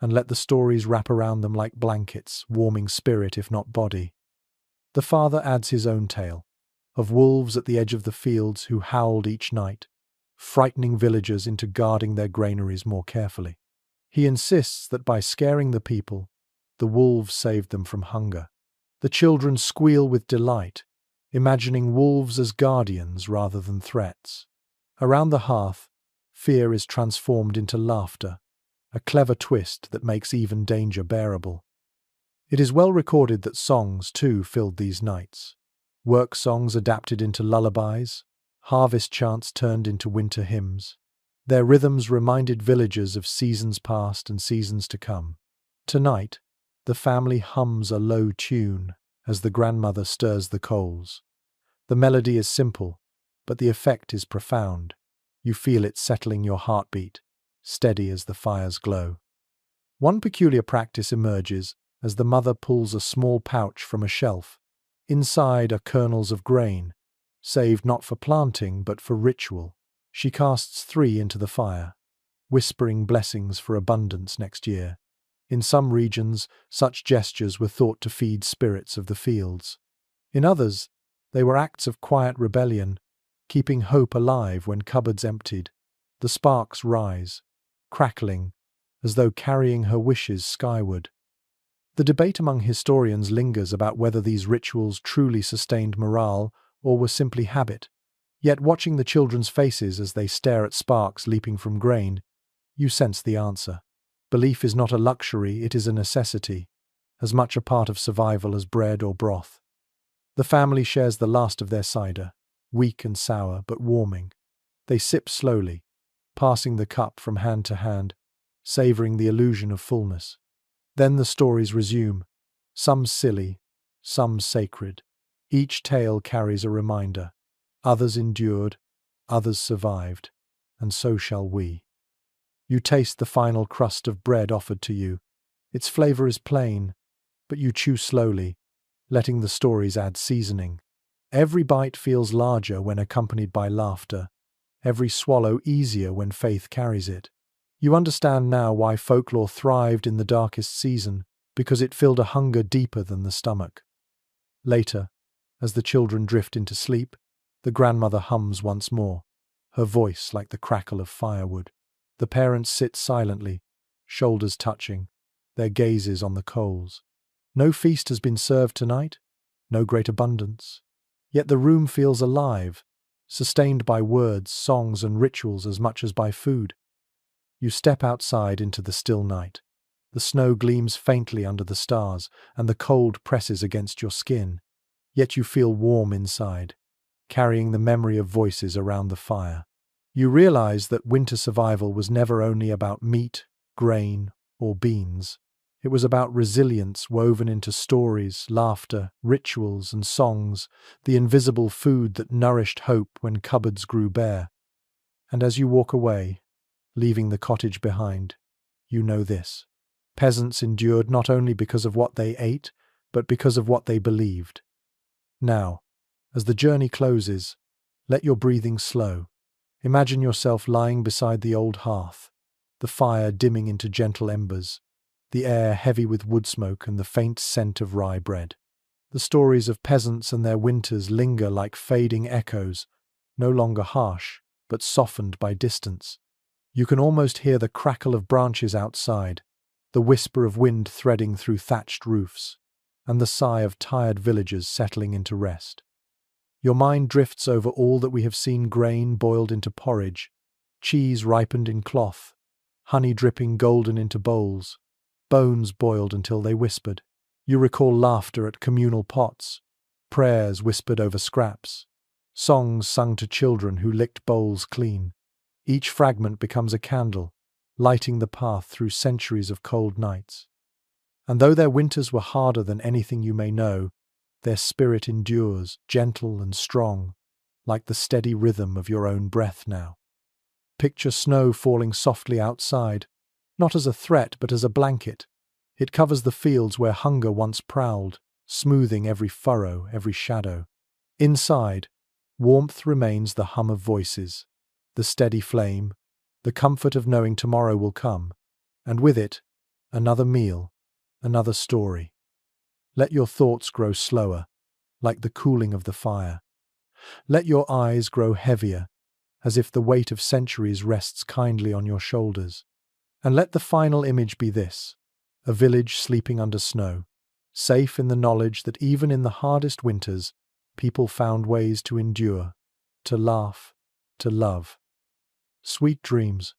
and let the stories wrap around them like blankets, warming spirit if not body. The father adds his own tale, of wolves at the edge of the fields who howled each night, frightening villagers into guarding their granaries more carefully. He insists that by scaring the people, the wolves saved them from hunger. The children squeal with delight, imagining wolves as guardians rather than threats. Around the hearth, fear is transformed into laughter, a clever twist that makes even danger bearable. It is well recorded that songs, too, filled these nights. Work songs adapted into lullabies, harvest chants turned into winter hymns. Their rhythms reminded villagers of seasons past and seasons to come. Tonight, the family hums a low tune as the grandmother stirs the coals. The melody is simple, but the effect is profound. You feel it settling your heartbeat, steady as the fire's glow. One peculiar practice emerges as the mother pulls a small pouch from a shelf. Inside are kernels of grain, saved not for planting but for ritual. She casts 3 into the fire, whispering blessings for abundance next year. In some regions, such gestures were thought to feed spirits of the fields. In others, they were acts of quiet rebellion, keeping hope alive when cupboards emptied. The sparks rise, crackling, as though carrying her wishes skyward. The debate among historians lingers about whether these rituals truly sustained morale or were simply habit. Yet watching the children's faces as they stare at sparks leaping from grain, you sense the answer. Belief is not a luxury, it is a necessity, as much a part of survival as bread or broth. The family shares the last of their cider, weak and sour but warming. They sip slowly, passing the cup from hand to hand, savouring the illusion of fullness. Then the stories resume, some silly, some sacred. Each tale carries a reminder. Others endured, others survived, and so shall we. You taste the final crust of bread offered to you. Its flavour is plain, but you chew slowly, letting the stories add seasoning. Every bite feels larger when accompanied by laughter, every swallow easier when faith carries it. You understand now why folklore thrived in the darkest season, because it filled a hunger deeper than the stomach. Later, as the children drift into sleep, the grandmother hums once more, her voice like the crackle of firewood. The parents sit silently, shoulders touching, their gazes on the coals. No feast has been served tonight, no great abundance. Yet the room feels alive, sustained by words, songs, and rituals as much as by food. You step outside into the still night. The snow gleams faintly under the stars, and the cold presses against your skin. Yet you feel warm inside, carrying the memory of voices around the fire. You realize that winter survival was never only about meat, grain, or beans. It was about resilience woven into stories, laughter, rituals, and songs, the invisible food that nourished hope when cupboards grew bare. And as you walk away, leaving the cottage behind, you know this. Peasants endured not only because of what they ate, but because of what they believed. Now, as the journey closes, let your breathing slow. Imagine yourself lying beside the old hearth, the fire dimming into gentle embers, the air heavy with wood smoke and the faint scent of rye bread. The stories of peasants and their winters linger like fading echoes, no longer harsh, but softened by distance. You can almost hear the crackle of branches outside, the whisper of wind threading through thatched roofs, and the sigh of tired villagers settling into rest. Your mind drifts over all that we have seen: grain boiled into porridge, cheese ripened in cloth, honey dripping golden into bowls, bones boiled until they whispered. You recall laughter at communal pots, prayers whispered over scraps, songs sung to children who licked bowls clean. Each fragment becomes a candle, lighting the path through centuries of cold nights. And though their winters were harder than anything you may know, their spirit endures, gentle and strong, like the steady rhythm of your own breath now. Picture snow falling softly outside, not as a threat but as a blanket. It covers the fields where hunger once prowled, smoothing every furrow, every shadow. Inside, warmth remains: the hum of voices, the steady flame, the comfort of knowing tomorrow will come, and with it, another meal, another story. Let your thoughts grow slower, like the cooling of the fire. Let your eyes grow heavier, as if the weight of centuries rests kindly on your shoulders. And let the final image be this: a village sleeping under snow, safe in the knowledge that even in the hardest winters, people found ways to endure, to laugh, to love. Sweet dreams.